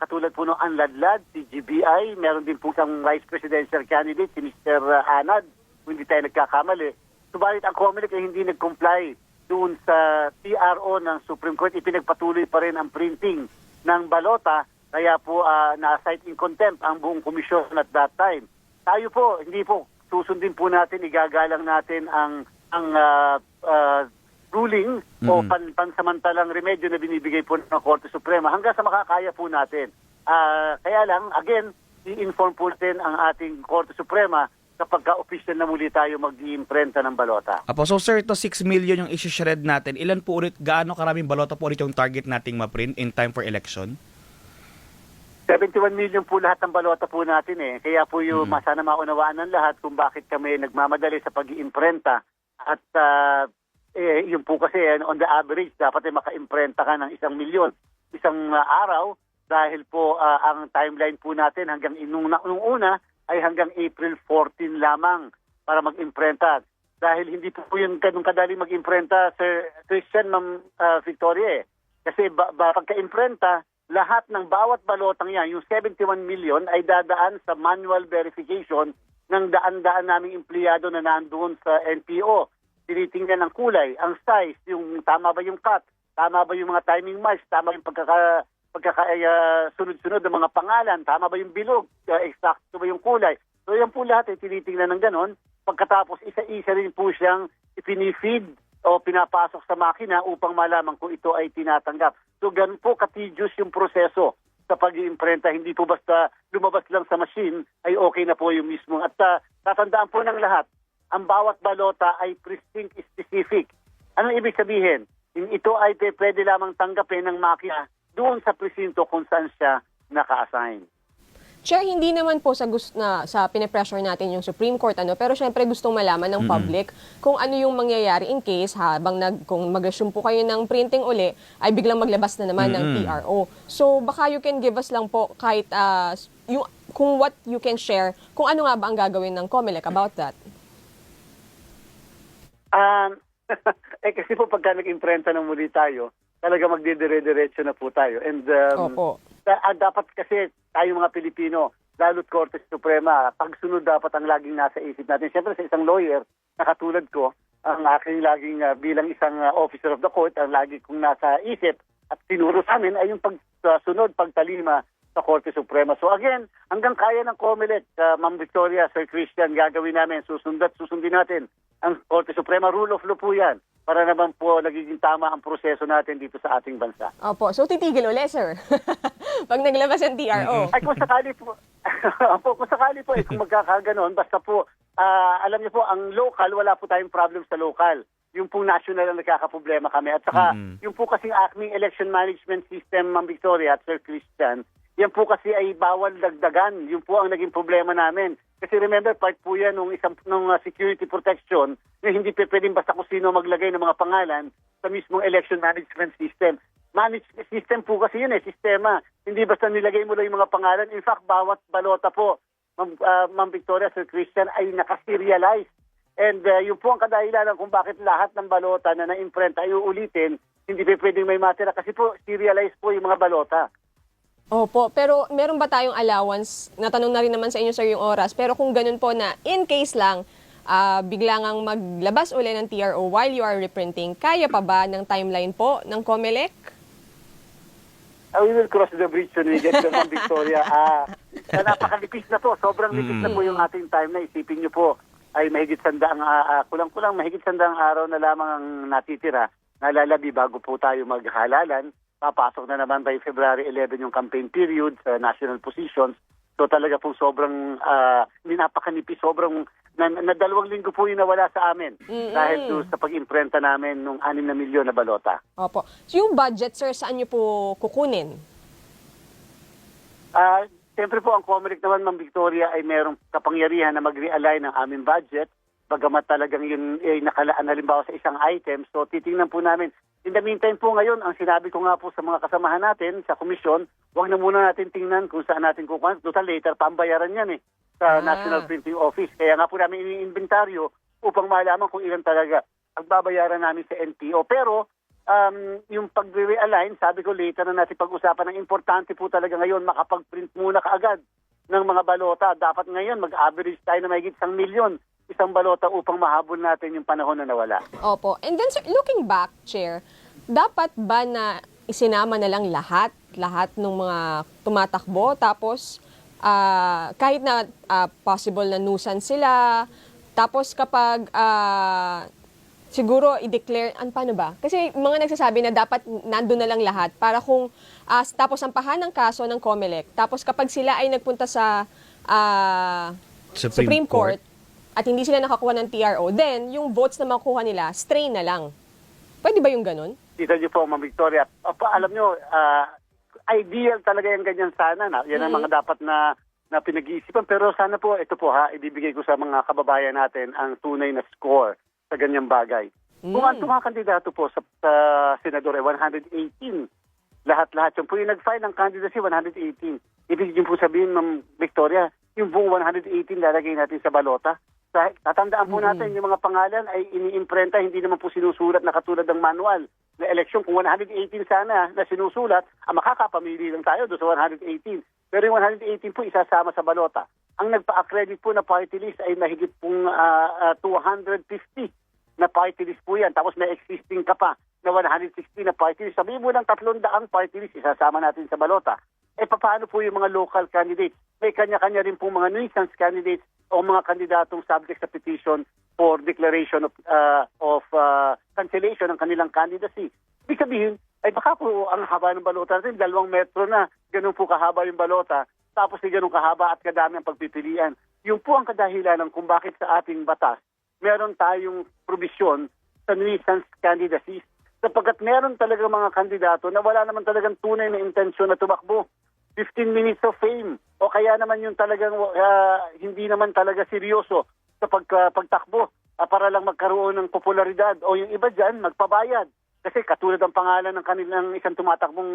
Katulad po ng Anladlad, si GBI, meron din po isang vice presidential candidate, si Mr. Anad, kung hindi tayo nagkakamali. Subalit ang COMELEC ay hindi nag-comply doon sa TRO ng Supreme Court. Ipinagpatuloy pa rin ang printing ng balota, kaya po na-cite in contempt ang buong komisyon at that time. Tayo po, hindi po, susundin po natin, igagalang natin ang ruling o pansamantalang remedyo na binibigay po ng Korte Suprema hanggang sa makakaya po natin. Kaya lang, again, i-inform po natin ang ating Korte Suprema kapag ka-official na muli tayo mag-iimprenta ng balota. Apo, so sir, ito 6 million yung isi-shred natin. Ilan po ulit, gaano karaming balota po ulit yung target nating ma-print in time for election? 71 million po lahat ng balota po natin eh. Kaya po yung sana maunawaan ng lahat kung bakit kami nagmamadali sa pag-iimprenta. At yun po kasi on the average dapat ay maka-imprenta ka ng 1 milyon isang araw dahil po ang timeline po natin hanggang nung una ay hanggang April 14 lamang para mag-imprenta. Dahil hindi po yun ganun kadali mag-imprenta, Sir Christian, Ma'am Victoria eh. Kasi pagka-imprenta, lahat ng bawat balotang yan, yung 71 million ay dadaan sa manual verification ng daan-daan naming empleyado na nandoon sa NPO. Tinitingnan ang kulay, ang size, yung tama ba yung cut, tama ba yung mga timing marks, tama yung sunod-sunod ng mga pangalan, tama ba yung bilog, exacto ba yung kulay. So yan po lahat ay tinitingnan ng ganon. Pagkatapos isa-isa rin po siyang ipinifeed o pinapasok sa makina upang malaman kung ito ay tinatanggap. So ganun po ka-tedious yung proseso sa pag-iimprenta. Hindi po basta lumabas lang sa machine ay okay na po yung mismo. At tatandaan po ng lahat, ang bawat balota ay precinct specific. Anong ibig sabihin? Ito ay pwede lamang tanggapin ng makina doon sa presinto kung saan siya naka-assign. Chair, hindi naman po sa pinipressure natin yung Supreme Court, pero syempre gustong malaman ng public kung ano yung mangyayari in case kung mag-assume po kayo ng printing uli, ay biglang maglabas na naman ng TRO. So baka you can give us lang po kahit kung what you can share, kung ano nga ba ang gagawin ng COMELEC about that? Kasi po pagka nag-imprenta ng muli tayo, talaga magdidire-diretso na po tayo. And Opo. Dapat kasi tayo mga Pilipino, lalo't Korte Suprema, pagsunod dapat ang laging nasa isip natin. Siyempre sa isang lawyer, na katulad ko, ang aking laging bilang isang officer of the court, ang lagi kong nasa isip at tinuro sa amin ay yung pagsunod, pagtalima sa Korte Suprema. So again, hanggang kaya ng COMELEC, Ma'am Victoria, Sir Christian, gagawin namin, susundin natin ang Korte Suprema. Rule of law po yan para naman po nagiging tama ang proseso natin dito sa ating bansa. Opo. So titigil uli, sir? Pag naglabas ang TRO. Ay kung sakali po, kung magkakaganon, basta po, alam niyo po, ang local, wala po tayong problem sa local. Yung pong national ang nagkakaproblema kami. At saka, yung po kasing acting election management system, Ma'am Victoria at Sir Christian, yan po kasi ay bawal dagdagan. Yung po ang naging problema namin. Kasi remember, part po yan nung security protection na hindi pwedeng basta kung sino maglagay ng mga pangalan sa mismong election management system. Management system po kasi yun sistema. Hindi basta nilagay mo lang yung mga pangalan. In fact, bawat balota po, Ma'am Victoria, Sir Christian, ay nakaserialize. And yun po ang kadahilanan kung bakit lahat ng balota na na-imprint ay uulitin, hindi pwedeng may matira kasi po, serialize po yung mga balota. Opo, pero meron ba tayong allowance? Natanong na rin naman sa inyo, sir, yung oras. Pero kung ganun po na, in case lang, bigla ngang maglabas uli ng TRO while you are reprinting, kaya pa ba ng timeline po ng COMELEC? We will cross the bridge when we get to Ma'am Victoria. Napakalipis na po. Sobrang lipis na po yung ating time na. Isipin niyo po, ay mahigit sandaang, kulang-kulang mahigit sandaang araw na lamang ang natitira na lalabi bago po tayo maghalalan. Papasok na naman by February 11 yung campaign period sa national positions. So talaga po sobrang napakanipis, sobrang na 2 linggo po yung nawala sa amin dahil sa pag-imprenta namin nung 6 na milyon na balota. Opo. So yung budget, sir, saan niyo po kukunin? Siyempre po ang COMELEC naman, Ma'am Victoria, ay merong kapangyarihan na mag-realign ng aming budget. Bagamat talagang yun ay nakalaan halimbawa sa isang item. So titingnan po namin. In the meantime po ngayon, ang sinabi ko nga po sa mga kasamahan natin sa komisyon, huwag na muna natin tingnan kung saan natin kukuha. Total later, pambayaran yan sa National Printing Office. Kaya nga po namin ini-inventaryo upang malaman kung ilan talaga ang babayaran namin sa NPO. Pero yung pag-realign, sabi ko later na natin pag-usapan, ang importante po talaga ngayon, makapag-print muna kaagad ng mga balota. Dapat ngayon mag-average tayo na mahigit 1 milyon isang balota upang mahabol natin yung panahon na nawala. Opo. And then, sir, looking back, Chair, dapat ba na isinama na lang lahat ng mga tumatakbo, tapos kahit na possible na nuisance sila, tapos kapag siguro i-declare, paano ba? Kasi mga nagsasabi na dapat nandun na lang lahat para kung tapos sampahan ng kaso ng COMELEC, tapos kapag sila ay nagpunta sa Supreme Court at hindi sila nakakuha ng TRO, then yung votes na makuha nila, strain na lang. Pwede ba yung ganun? Kita niyo po, Ma'am Victoria. Alam niyo, ideal talaga yung ganyan sana. Yan ang mga dapat na pinag-iisipan. Pero sana po, ito po ibibigay ko sa mga kababayan natin ang tunay na score sa ganyang bagay. Kung ang mga kandidato po sa senador ay 118, lahat-lahat. Yung po yung nag-file ng candidacy, 118. Ibig po sabihin, Ma'am Victoria, yung buong 118 lalagay natin sa balota. Tatandaan po natin, yung mga pangalan ay ini-imprenta, hindi naman po sinusulat na katulad ng manual na eleksyon. Kung 118 sana na sinusulat, makakapamili lang tayo doon sa 118. Pero yung 118 po isasama sa balota. Ang nagpa-accredit po na party list ay mahigit pong 250 na party list po yan. Tapos may existing ka pa na 160 na party list. Sabihin mo lang 300 party list isasama natin sa balota. Paano po yung mga local candidates? May kanya-kanya rin po mga nuisance candidates o mga kandidatong subject sa petition for declaration of cancellation ng kanilang candidacy. Ibig sabihin, baka po ang haba ng balota natin, 2 metro na, ganun po kahaba yung balota, tapos ganun kahaba at kadami ang pagpipilian. Yung po ang kadahilan kung bakit sa ating batas, meron tayong probisyon sa nuisance candidacies, sapagkat meron talaga mga kandidato na wala naman talagang tunay na intensyon na tumakbo. 15 minutes of fame o kaya naman yung talagang hindi naman talaga seryoso sa pagtakbo para lang magkaroon ng popularidad o yung iba dyan magpabayad kasi katulad ang pangalan ng kanilang isang tumatakbong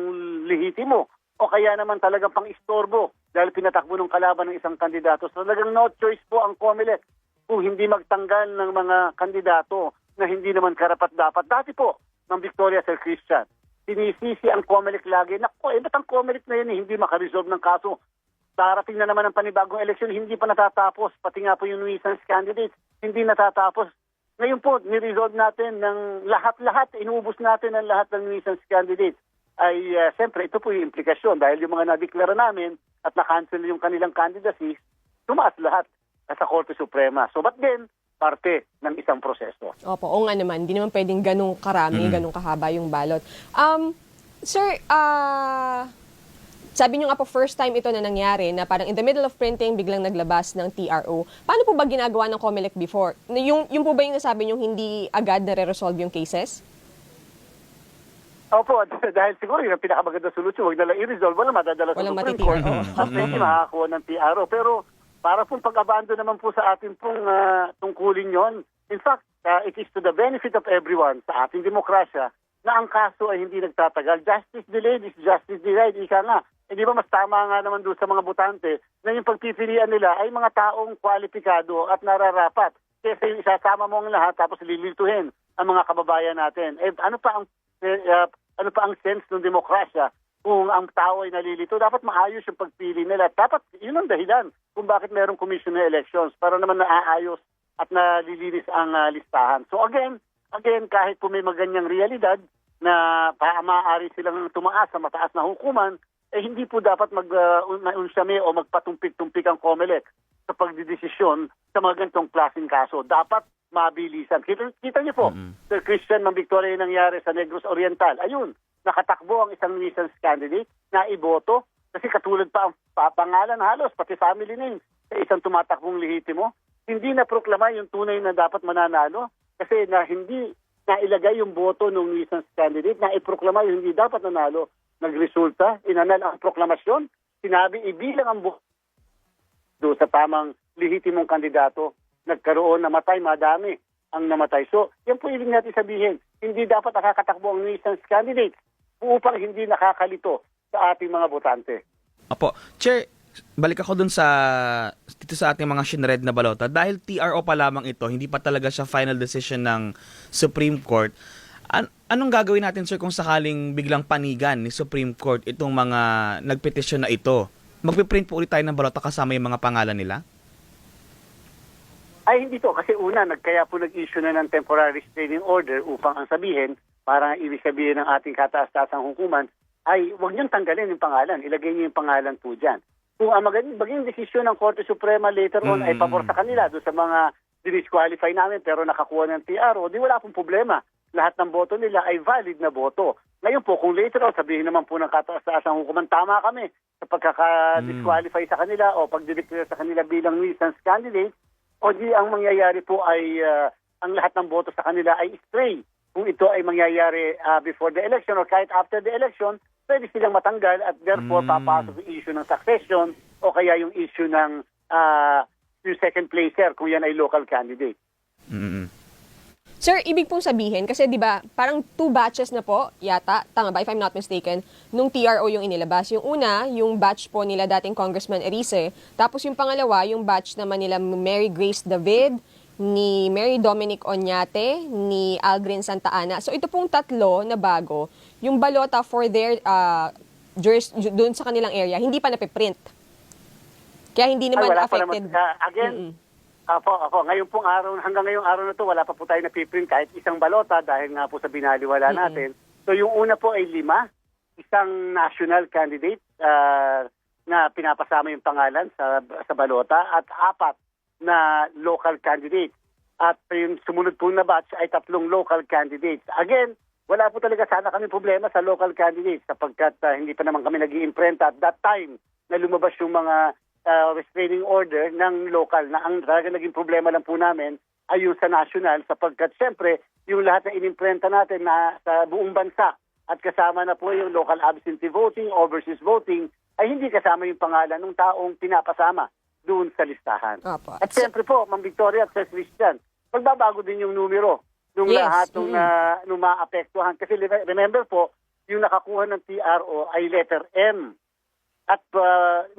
lehitimo o kaya naman talagang pang-istorbo dahil pinatakbo ng kalaban ng isang kandidato. So talagang no choice po ang COMELEC kung hindi magtanggal ng mga kandidato na hindi naman karapat-dapat. Dati po, ng Victoria, Sir Christian, sinisisi ang COMELEC lagi. Naku, ba't ang COMELEC na yun hindi makaresolve ng kaso? Darating na naman ang panibagong eleksyon, hindi pa natatapos. Pati nga po yung nuisance candidates, hindi natatapos. Ngayon po, niresolve natin ng lahat-lahat, inubos natin ang lahat ng nuisance candidates. Ay, siyempre, ito po yung implikasyon. Dahil yung mga nadeklara namin at na-cancel yung kanilang candidacy, tumaas lahat sa Korte Suprema. So, but then, parte ng isang proseso. Opo, o nga naman, hindi naman pwedeng ganong karami, ganong kahaba yung balot. Sir, sabi niyo nga po, first time ito na nangyari, na parang in the middle of printing, biglang naglabas ng TRO. Paano po ba ginagawa ng COMELEC before? Yung po ba yung nasabi niyo hindi agad na-resolve yung cases? Opo, dahil siguro yung pinakamaganda solusyon, huwag nalang i-resolve, wala madadala sa Supreme Court. At hindi makakakuha ng TRO. Pero para pong pag-abando naman po sa ating pong tungkulin yon. In fact, it is to the benefit of everyone sa ating demokrasya na ang kaso ay hindi nagtatagal. Justice delayed is justice denied. Ika nga. Di ba mas tama nga naman doon sa mga botante na yung pagpipilian nila ay mga taong kwalipikado at nararapat. Kasi isasama mo ang lahat tapos lilituhin ang mga kababayan natin. Ano pa ang sense ng demokrasya? Kung ang tao ay nalilito, dapat maayos yung pagpili nila. Dapat, yun ang dahilan kung bakit mayroong commission na elections para naman naaayos at nalilinis ang listahan. So again, kahit po may maganyang realidad na maaari silang tumaas sa mataas na hukuman, hindi po dapat mag-unsyame o magpatumpik-tumpik ang COMELEC sa pagdidesisyon sa mga ganitong klaseng kaso. Dapat mabilisan. Kita niyo po, Sir Christian, Ma'am Victoria, yung nangyari sa Negros Oriental. Ayun, nakatakbo ang isang nuisance candidate na iboto kasi katulad pa ang pangalan halos, pati family name sa isang tumatakbong lehitimo. Hindi na proklama yung tunay na dapat mananalo kasi na hindi nailagay yung boto ng nuisance candidate na iproklama yung hindi dapat nanalo. Nagresulta, inanal ang proklamasyon, sinabi ibilang ang boto do sa tamang lehitimong kandidato. Nagkaroon, namatay, madami ang namatay. So, yan po ibig natin sabihin, hindi dapat nakakatakbo ang nuisance candidate upang hindi nakakalito sa ating mga botante. Apo. Chair, balik ako dun dito sa ating mga shinred na balota. Dahil TRO pa lamang ito, hindi pa talaga siya final decision ng Supreme Court. Anong gagawin natin, sir, kung sakaling biglang panigan ni Supreme Court itong mga nagpetisyon na ito? Magpiprint po ulit tayo ng balota kasama yung mga pangalan nila? Ay, hindi to. Kasi una, kaya po nag-issue na ng temporary restraining order upang ang sabihin, parang ibig sabihin ng ating kataas-taasang hukuman, ay huwag niyong tanggalin yung pangalan. Ilagay niyo yung pangalan po dyan. Kung ang maging desisyon ng Korte Suprema later on ay pabor sa kanila doon sa mga disqualify namin pero nakakuha ng TRO, di wala pong problema. Lahat ng boto nila ay valid na boto. Ngayon po, kung later on, sabihin naman po ng kataas-taasang hukuman, tama kami sa pagkaka-disqualify sa kanila o pagdideclare sa kanila bilang nuisance candidate, o di ang mangyayari po ay ang lahat ng boto sa kanila ay stray. Kung ito ay mangyayari before the election or kahit after the election, pwede silang matanggal at therefore papasok yung issue ng succession o kaya yung issue ng yung second placer kung yan ay local candidate. Sir, ibig pong sabihin, kasi di ba parang 2 batches na po, yata, tama ba if I'm not mistaken, nung TRO yung inilabas. Yung una, yung batch po nila dating Congressman Erice. Tapos yung pangalawa, yung batch naman nila Mary Grace David, ni Mary Dominic Oñate, ni Algrin Santa Ana. So ito pong tatlo na bago, yung balota for their doon sa kanilang area, hindi pa napiprint. Kaya hindi naman wala affected. Ako, ngayon pong araw, hanggang ngayong araw na to, wala pa po tayo napiprint kahit isang balota dahil nga po sa binaliwala natin. So yung una po ay 5, isang national candidate na pinapasama yung pangalan sa balota at 4 na local candidate. At yung sumunod po na batch ay 3 local candidates. Again, wala po talaga sana kami problema sa local candidates sapagkat hindi pa naman kami nag-iimprenta at that time na lumabas yung mga restraining order ng local na ang talaga naging problema lang po namin ay yung sa national sapagkat siyempre yung lahat na inimprenta natin na sa buong bansa at kasama na po yung local absentee voting, overseas voting ay hindi kasama yung pangalan ng taong pinapasama doon sa listahan. Opo. At siyempre po, Ma'am Victoria at Sir Christian, magbabago din yung numero nung lahat nung maapektuhan. Kasi remember po, yung nakakuha ng TRO ay letter M. At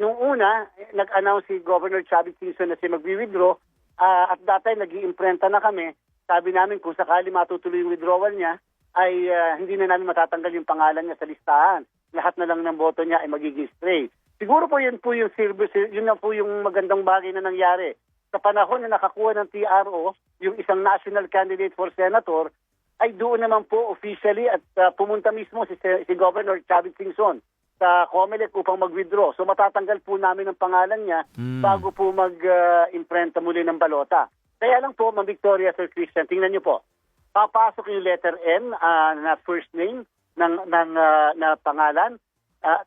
nung una, nag-announce si Governor Chavit Singson na siya magwi-withdraw. At that time, nag-iimprenta na kami. Sabi namin kung sakali matutuloy yung withdrawal niya, ay hindi na namin matatanggal yung pangalan niya sa listahan. Lahat na lang ng boto niya ay magiging stray. Siguro po yun po yung service, yun na po yung magandang bagay na nangyari. Sa panahon na nakakuha ng TRO, yung isang national candidate for senator, ay doon naman po officially at pumunta mismo si Governor Chavit Singson sa COMELEC upang mag-withdraw. So matatanggal po namin ang pangalan niya bago po mag-imprenta muli ng balota. Kaya lang po, Ma'am Victoria, Sir Christian, tingnan niyo po. Papasok yung letter N na first name na pangalan.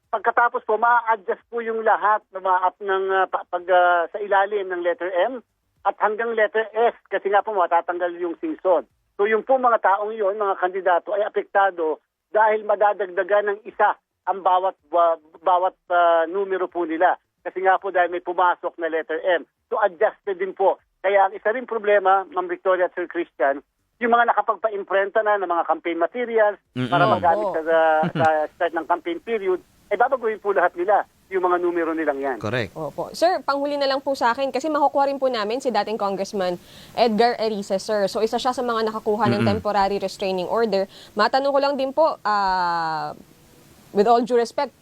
Pagkatapos po, ma-adjust po yung lahat sa ilalim ng letter M at hanggang letter S kasi nga po matatanggal yung Singson. So yung po mga taong yun, mga kandidato ay apektado dahil madadagdagan ng isa ang bawat numero po nila. Kasi nga po dahil may pumasok na letter M. So adjusted din po. Kaya ang isa rin problema, Ma'am Victoria at Sir Christian, yung mga nakapagpa-imprenta na ng mga campaign materials para magamit sa start ng campaign period, ay babaguhin po lahat nila yung mga numero nilang yan. Correct. Opo. Sir, panghuli na lang po sa akin kasi makukuha rin po namin si dating Congressman Edgar Erice, sir. So isa siya sa mga nakakuha ng temporary restraining order. Matanong ko lang din po, with all due respect,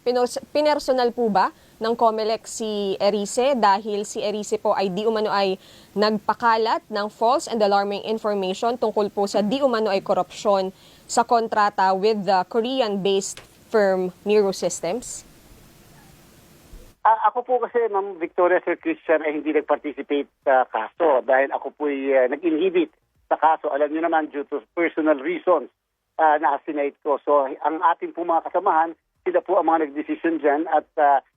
pinersonal po ba ng COMELEC si Erice dahil si Erice po ay di umano ay nagpakalat ng false and alarming information tungkol po sa di umano ay korupsyon sa kontrata with the Korean-based firm Miro Systems? Ako po kasi, Ma'am Victoria, Sir Christian, ay hindi nag-participate sa kaso dahil ako po nag-inhibit sa kaso. Alam niyo naman, due to personal reasons na asinate ko. So, ang ating po mga kasamahan, sila po ang mga nag-decision dyan at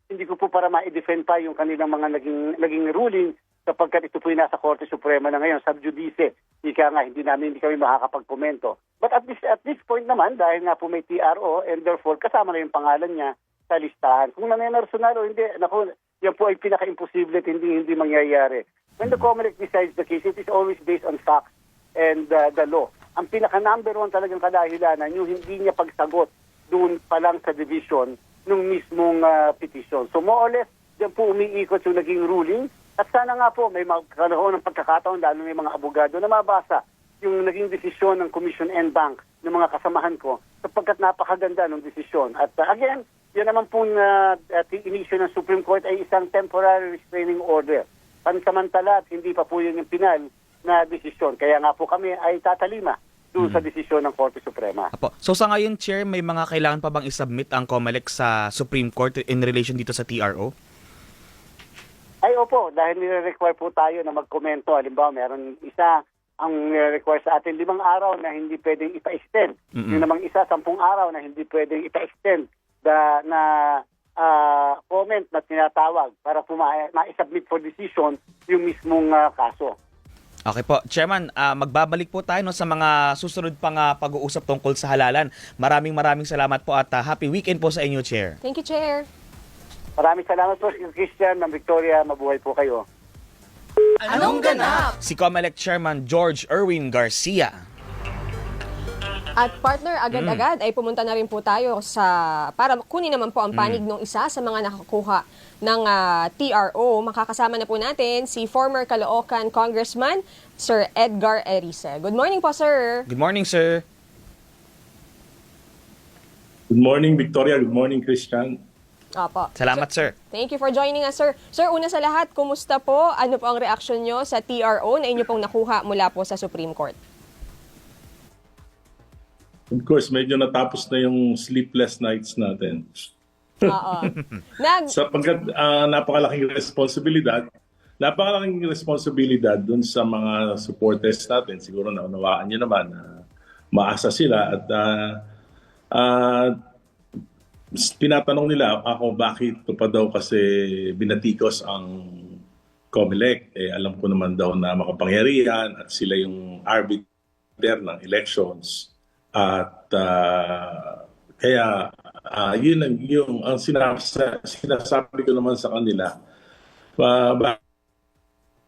hindi ko po para ma-defend pa yung kanilang mga naging ruling sapagkat ito po yung nasa Korte Suprema na ngayon, sub judice. Ika nga, hindi kami makakapag-komento. But at this point naman, dahil nga po may TRO and therefore kasama na yung pangalan niya sa listahan. Kung nanay-personal o hindi, naku, yan po ay pinaka-imposible at hindi mangyayari. When the COMELEC decides the case, it is always based on facts and the law. Ang pinaka-number one talagang kadahilanan, yung hindi niya pagsagot doon pa lang sa division nung mismong petition. So more or less, yan po umiikot yung naging ruling. At sana nga po may magkaroon ng pagkakataon, lalo may mga abogado na mabasa yung naging desisyon ng Commission and Bank ng mga kasamahan ko sapagkat napakaganda ng desisyon. At again, yan naman po na inisyu ng Supreme Court ay isang temporary restraining order. Pansamantala at hindi pa po yun yung final na desisyon. Kaya nga po kami ay tatalima doon sa desisyon ng Korte Suprema. Apo. So sa ngayon, Chair, may mga kailangan pa bang isubmit ang COMELEC sa Supreme Court in relation dito sa TRO? Ay opo, dahil nire-require po tayo na magkomento. Halimbawa, meron isa ang nire-require sa atin 5 araw na hindi pwedeng ipa-extend. Yung namang isa, 10 araw na hindi pwedeng ipa-extend na comment na tinatawag para po ma-submit for decision yung mismong kaso. Okay po. Chairman, magbabalik po tayo sa mga susunod pang pag-uusap tungkol sa halalan. Maraming salamat po at happy weekend po sa inyo, Chair. Thank you, Chair. Maraming salamat po, Christian, Ma'am Victoria. Mabuhay po kayo. Anong ganap? Si COMELEC Chairman George Erwin Garcia. At partner, agad-agad ay pumunta na rin po tayo para kunin naman po ang panig ng isa sa mga nakakuha ng TRO. Makakasama na po natin si former Caloocan Congressman, Sir Edgar Erice. Good morning po, sir. Good morning, sir. Good morning, Victoria. Good morning, Christian. Opo. Salamat, sir. Thank you for joining us, sir. Sir, una sa lahat, kumusta po? Ano po ang reaksyon nyo sa TRO na inyo pong nakuha mula po sa Supreme Court? Of course, medyo natapos na yung sleepless nights natin. Oo. Sapagkat napakalaking responsibilidad dun sa mga supporters natin. Siguro naunawaan nyo naman na maasa sila at tinatanong nila ako bakit pa daw kasi binatikos ang COMELEC. Alam ko naman daw na makapangyarihan at sila yung arbiter ng elections. At kaya yun ang sinasabi ko naman sa kanila.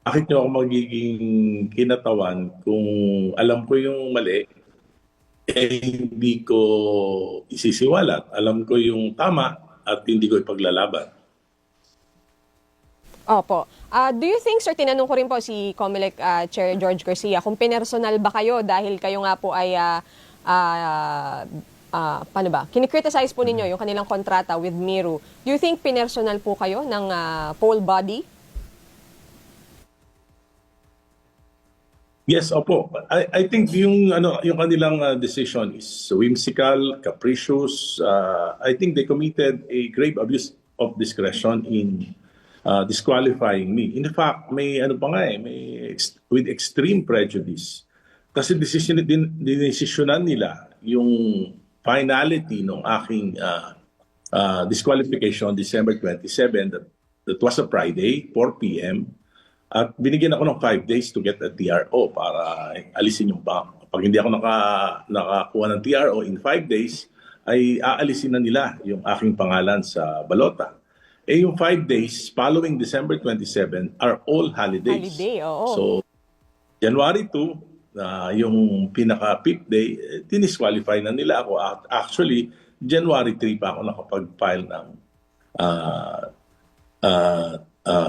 Bakit nyo ako magiging kinatawan kung alam ko yung mali, hindi ko isisiwalat. Alam ko yung tama at hindi ko ipaglalaban. Opo. Do you think, sir, tinanong ko rin po si COMELEC Chair George Garcia, kung pinersonal ba kayo dahil kayo nga po ay paano ba? Kinikriticize po ninyo yung kanilang kontrata with Miro. Do you think pinersonal po kayo ng poll body? Yes, opo. I think yung kanilang decision is whimsical, capricious. I think they committed a grave abuse of discretion in disqualifying me. In fact, may with extreme prejudice. Kasi decisionan nila yung finality ng aking disqualification December 27. That was a Friday, 4 p.m. At binigyan ako ng 5 days to get a TRO para alisin yung bank. Pag hindi ako nakakuha ng TRO in 5 days, ay aalisin na nila yung aking pangalan sa balota. Yung 5 days following December 27 are all holidays. Holiday, oo. So, January 2, yung pinaka-5th day, dinisqualify na nila ako. Actually, January 3 pa ako nakapag-file ng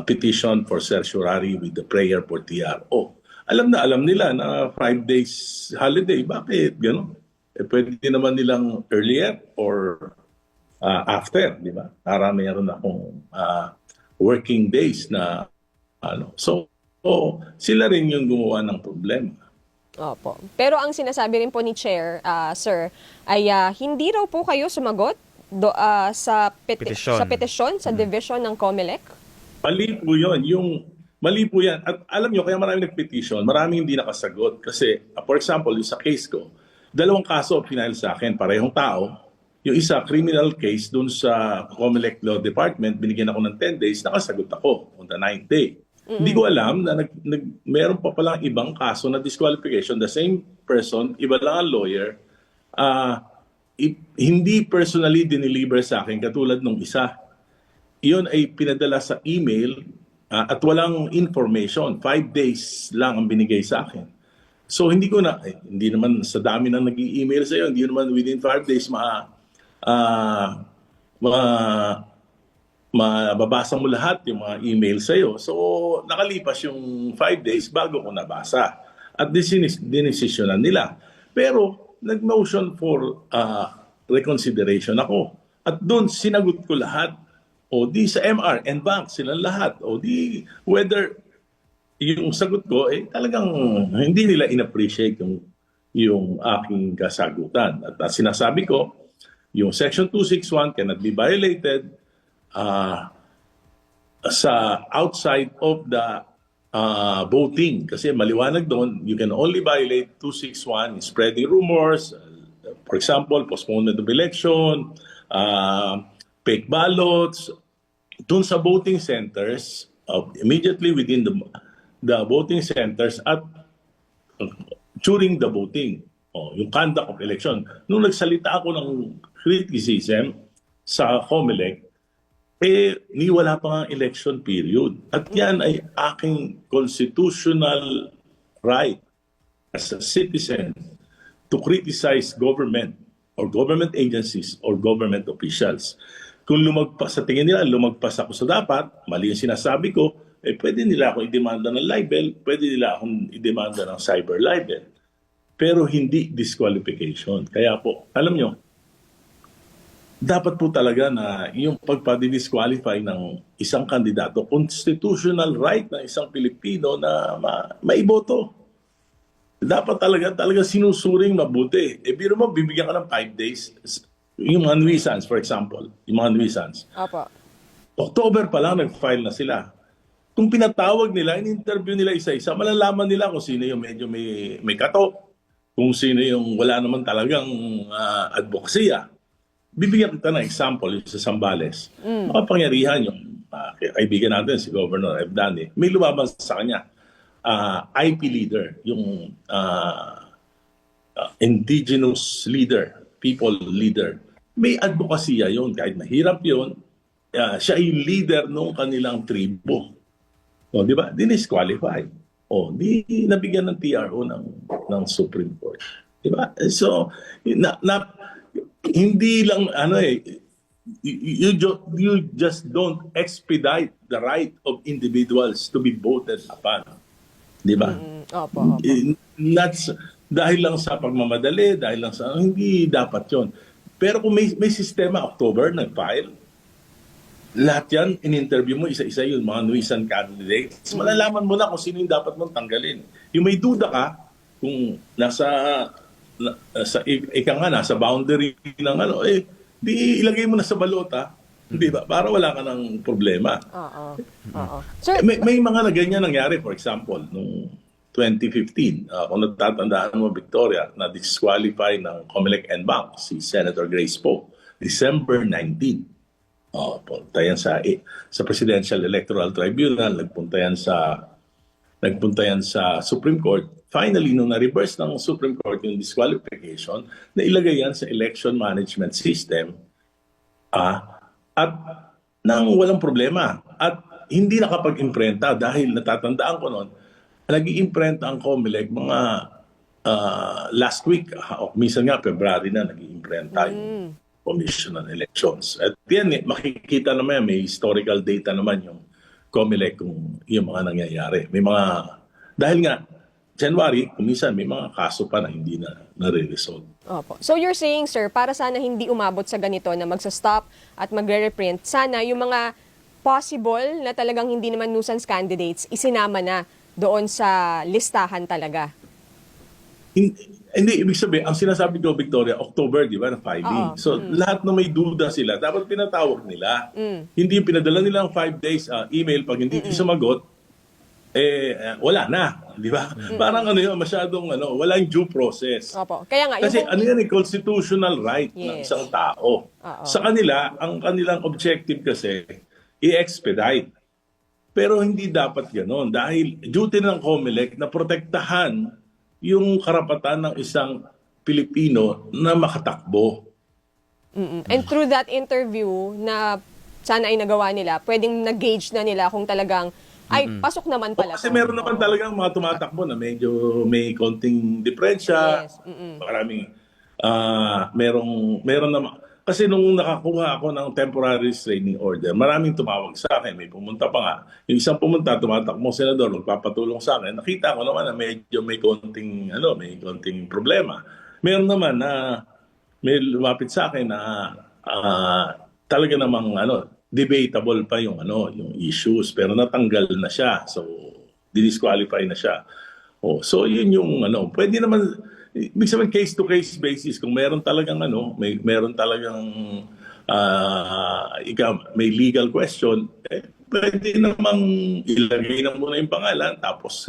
petition for certiorari with the prayer for TRO. Alam nila na 5 days holiday. Bakit gano'n? Pwede naman nilang earlier or after, di ba? Para mayroon akong working days na So, sila rin yung gumawa ng problema. Opo. Pero ang sinasabi rin po ni Chair, sir, ay hindi raw po kayo sumagot sa Petisyon. sa petisyon sa division ng COMELEC? Mali po yan. At alam nyo, kaya maraming nag-petition, maraming hindi nakasagot. Kasi, for example, yung sa case ko, 2 kaso final sa akin, parehong tao. Yung isa, criminal case dun sa COMELEC Law Department, binigyan ako ng 10 days, nakasagot ako on the 9th day. Hindi ko alam na meron pa palang ibang kaso na disqualification. The same person, iba lang ang lawyer, hindi personally dineliver sa akin katulad nung isa. Iyon ay pinadala sa email at walang information. 5 days lang ang binigay sa akin. So hindi naman sa dami na nag-i-email sa iyo, hindi naman within 5 days mababasa mo lahat yung mga email sa iyo. So nakalipas yung 5 days bago ko nabasa. At dinesisyonan nila. Pero nag-motion for reconsideration ako. At doon sinagot ko lahat. O di sa MR and bank sila lahat. O di whether yung sagot ko talagang hindi nila in-appreciate yung aking kasagutan. At sinasabi ko, yung Section 261 cannot be violated sa outside of the voting. Kasi maliwanag doon, you can only violate 261 spreading rumors, for example, postponement of election, fake ballots, doon sa voting centers, immediately within the voting centers at during the voting, yung conduct of election. Nung nagsalita ako ng criticism sa COMELEC, wala pa nga election period. At yan ay aking constitutional right as a citizen to criticize government or government agencies or government officials. Kung sa tingin nila, lumagpas ako sa dapat, mali yung sinasabi ko, pwede nila akong idemanda ng libel, pwede nila akong idemanda ng cyber libel. Pero hindi disqualification. Kaya po, alam nyo, dapat po talaga na yung pagpa-disqualify ng isang kandidato, constitutional right ng isang Pilipino na maiboto. Dapat talaga sinusuring mabuti. Biro mo, bibigyan ka ng 5 days. Yung mga nuisance, for example. Yung mga nuisance. Opo. October pa lang, nag-file na sila. Kung pinatawag nila, in-interview nila isa-isa, malalaman nila kung sino yung medyo may katok, kung sino yung wala naman talagang advokasya. Bibigyan kita ng example sa Zambales. Makapangyarihan yung kaibigan natin, si Governor Evdani. May lumabang sa kanya. IP leader, yung indigenous leader, people leader. May advokasya yun. Kahit mahirap yun, siya ay leader ng kanilang tribo. O, di ba? Dinisqualify. O, di nabigyan ng TRO ng Supreme Court. Di ba? So, hindi lang, you just don't expedite the right of individuals to be voted upon. Di ba? Opo. Dahil lang sa pagmamadali, dahil lang sa, hindi dapat yon. Pero kung may sistema, October, nag-file, lahat yan, in-interview mo, isa-isa yung mga nuisance candidates. Malalaman mo na kung sino yung dapat mong tanggalin. Yung may duda ka, kung nasa boundary ng di ilagay mo na sa balota, di ba? Para wala ka ng problema. Oo. Sir, May mga na ganyan nangyari, for example, nung 2015, kung natatandaan mo, Victoria, na disqualify ng COMELEC and Bank si Senator Grace Poe, December 19. Punta yan sa Presidential Electoral Tribunal, nagpunta yan sa Supreme Court. Finally, nung na-reverse ng Supreme Court yung disqualification, na ilagay yan sa election management system at nang walang problema. At hindi nakapag-imprenta dahil natatandaan ko noon, nag-i-imprenta ang COMELEC mga last week, minsan nga February na nag-i-imprenta yung Commission on Elections. At yan, makikita naman, may historical data naman yung COMELEC kung yung mga nangyayari. May mga, dahil nga, January, kuminsan may mga kaso pa na hindi na nare-resolve. Opo. So you're saying, sir, para sana hindi umabot sa ganito na magsa-stop at magre-reprint, sana yung mga possible na talagang hindi naman nuisance candidates, isinama na doon sa listahan talaga. Hindi, ibig sabihin, ang sinasabi ko, Victoria, October, di ba, na filing. So, lahat na may duda sila, dapat pinatawag nila. Hindi pinadala nila ang 5 days email, pag hindi sumagot, wala na, di ba? Parang yun, masyadong, wala yung due process. Opo. Kaya nga, Kasi yung yan, constitutional right ng Yes. isang tao. Oo. Sa kanila, ang kanilang objective kasi, i-expedite. Pero hindi dapat gano'n dahil duty ng COMELEC na protektahan yung karapatan ng isang Pilipino na makatakbo. And through that interview na sana ay nagawa nila, pwedeng nag-gauge na nila kung talagang, ay, pasok naman pala. Kasi to. meron naman talagang mga tumatakbo na medyo may konting diferensya. Yes. Maraming, meron naman. Kasi nung nakakuha ako ng temporary restraining order, maraming tumawag sa akin. May pumunta pa nga. Yung isang pumunta, tumatakbong senador, magpapatulong sa akin. Nakita ko naman na medyo may konting problema. Meron naman na may lumapit sa akin na talaga namang debatable pa yung issues, pero natanggal na siya. So disqualify na siya. So yun yung pwede naman, ibig sabihin case to case basis, kung meron talagang meron talagang may legal question, pwede namang ilagay na muna yung pangalan, tapos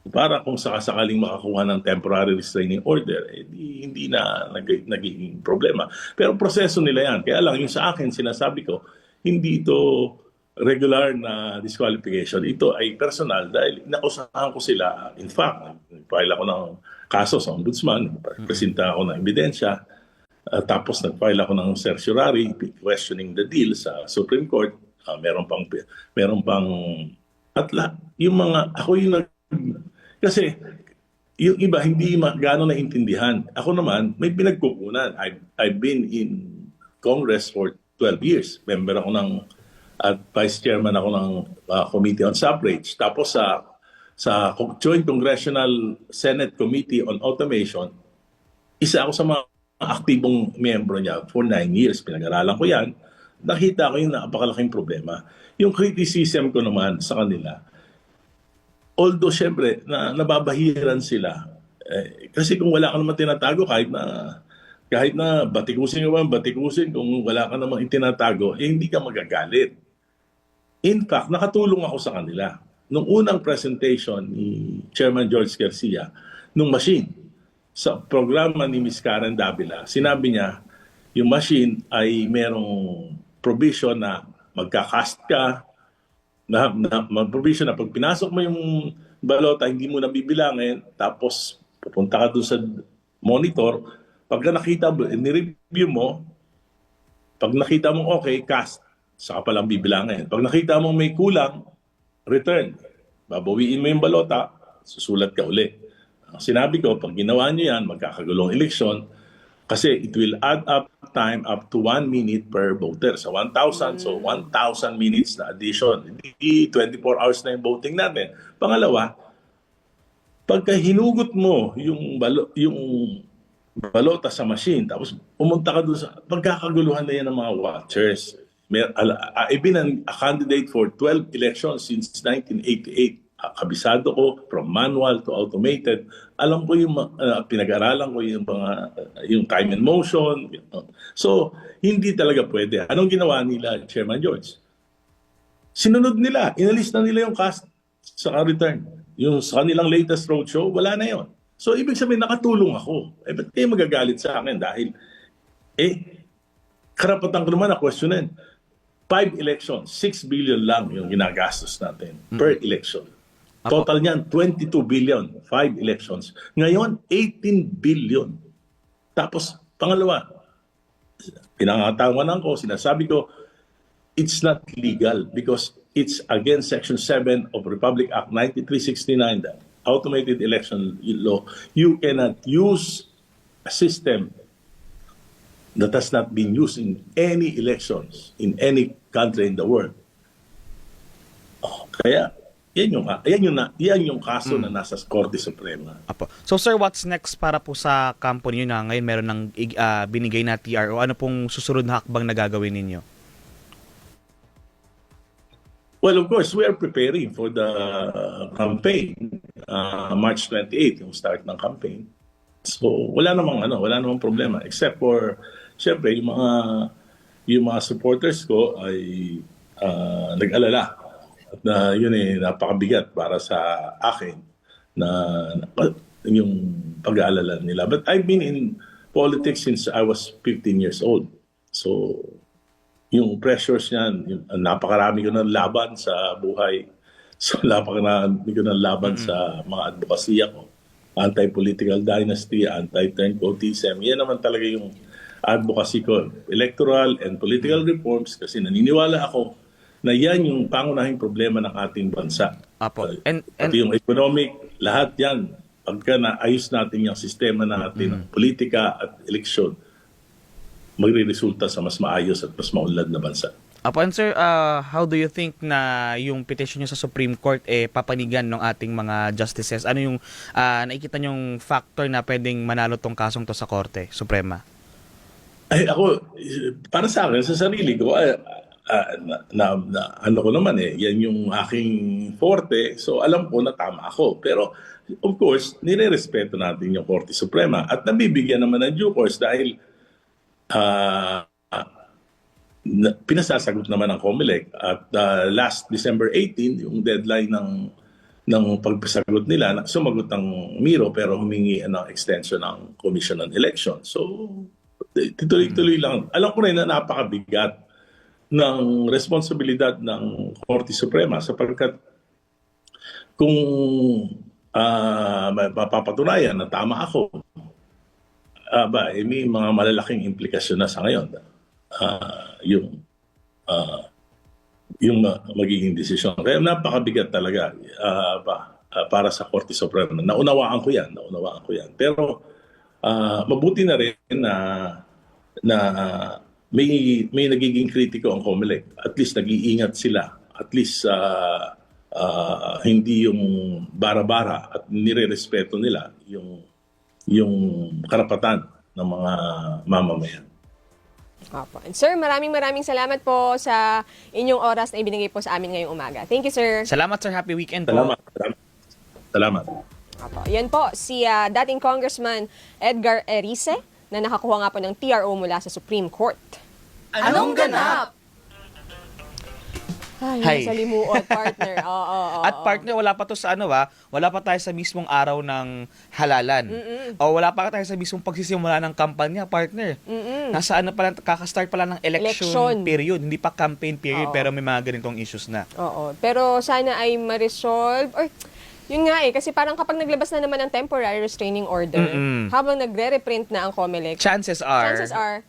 para kung sakasakaling makakuha ng temporary restraining order, hindi na nagiging problema. Pero proseso nila yan. Kaya lang, yung sa akin, sinasabi ko, hindi ito regular na disqualification. Ito ay personal dahil inakusahan ko sila. In fact, nag-file ako ng kaso sa ombudsman, presenta ako ng ebidensya, tapos nag-file ako ng certiorari questioning the deal sa Supreme Court. Meron pang yung mga, ako yung kasi yung iba hindi gano'ng naintindihan. Ako naman, may pinagkukunan. I've been in Congress for 12 years. Member ako at vice chairman ako ng Committee on Suffrage. Tapos sa Joint Congressional Senate Committee on Automation, isa ako sa mga aktibong miyembro niya for 9 years. Pinag-aralan ko yan. Nakita ko yung napakalaking problema. Yung criticism ko naman sa kanila, although, syempre, nababahiran sila. Kasi kung wala ka naman tinatago, kahit na batikusin kung wala ka naman itinatago, hindi ka magagalit. In fact, nakatulong ako sa kanila. Nung unang presentation ni Chairman George Garcia, nung machine, sa programa ni Ms. Karen Davila, sinabi niya, yung machine ay merong provision na magka-cast ka, na provision na pag pinasok mo yung balota, hindi mo na bibilangin, tapos pupunta ka doon sa monitor, pagka nakita mo, ni-review mo, pag nakita mo okay, cast, saka palang bibilangin. Pag nakita mo may kulang, return. Babawiin mo yung balota, susulat ka uli. Sinabi ko, pag ginawa nyo yan, magkakagulong eleksyon, kasi it will add up time up to 1 minute per voter. So 1,000, so 1,000 minutes na addition. Hindi 24 hours na yung voting natin. Pangalawa, pagka hinugot mo yung balota sa machine, tapos pumunta ka doon sa pagkakaguluhan na yan ng mga watchers. I've been a candidate for 12 elections since 1988. Kabisado ko from manual to automated. Alam ko yung pinag-aralan ko yung time and motion. So, hindi talaga pwede. Anong ginawa nila, Chairman George? Sinunod nila. Inalis na nila yung cast sa return. Yung sa kanilang latest roadshow, wala na yon. So, ibig sabihin, nakatulong ako. Ba't kayo magagalit sa akin? Dahil, karapatan ko naman na questionin. 5 elections, 6 billion lang yung ginagastos natin per election. Total niyan, 22 billion, 5 elections. Ngayon, 18 billion. Tapos, pangalawa, pinangatawanan ko, sinasabi ko, it's not legal because it's against Section 7 of Republic Act 9369, the automated election law. You cannot use a system that has not been used in any elections in any country in the world. Kaya, yan yung kaso na nasa Korte Suprema. Apo. So sir, what's next para po sa kampo niyo na ngayon meron ng binigay na TRO? Ano pong susunod na hakbang na gagawin ninyo? Well, of course, we are preparing for the campaign. March 28, yung start ng campaign. So, wala namang problema except for syempre yung mga supporters ko ay nag-alala. At yun napakabigat para sa akin na yung pag-aalala nila. But I've been in politics since I was 15 years old. So, yung pressures niyan, napakarami ko ng laban sa buhay. So, napakarami ko ng laban sa mga advokasya ko. Anti-political dynasty, anti-turncoatism. Yan naman talaga yung advocacy ko. Electoral and political reforms kasi naniniwala ako na yan yung pangunahing problema ng ating bansa. Apo. Pati yung economic, lahat yan. Pagka naayos natin yung sistema natin ng politika at eleksyon, magre-resulta sa mas maayos at mas maunlad na bansa. Apo, and sir, how do you think na yung petition nyo sa Supreme Court papanigan ng ating mga justices? Ano yung nakikita nyong factor na pwedeng manalo tong kasong to sa Korte Suprema? Ay, ako, para sa akin, sa sarili ko, ano ko naman yan yung aking forte, so alam ko na tama ako. Pero, of course, nire-respeto natin yung Korte Suprema at nabibigyan naman ng due course dahil pinasasagot naman ng COMELEC at last December 18, yung deadline ng pagpasagot nila, sumagot ng Miro pero humingi ng extension ng Commission on Election. So, tuloy-tuloy lang. Alam ko rin na napakabigat ng responsibilidad ng Korte Suprema sapagkat kung mapapatunayan na tama ako, may mga malalaking implikasyon na sa ngayon. Yung magiging desisyon. Kaya napakabigat talaga para sa Korte Suprema. Naunawaan ko yan. Pero mabuti na rin na may nagiging kritiko ang COMELEC. At least nag-iingat sila. At least hindi yung bara-bara at nire-respeto nila yung karapatan ng mga mamamayan. Opo. And sir, maraming salamat po sa inyong oras na ibinigay po sa amin ngayong umaga. Thank you, sir. Salamat, sir. Happy weekend po. Salamat. Opo. Yan po, si dating Congressman Edgar Erice na nakakuha nga po ng TRO mula sa Supreme Court. Anong ganap? Ay, sa limuot, partner. Oo. At partner, wala pa to sa wala pa tayo sa mismong araw ng halalan. O wala pa tayo sa mismong pagsisimula ng kampanya, partner. Nasa kakastart pa lang ng election period, hindi pa campaign period, pero may mga ganitong issues na. Oo. Pero sana ay ma-resolve, or yun nga kasi parang kapag naglabas na naman ng temporary restraining order, habang nagre-reprint na ang COMELEC, chances are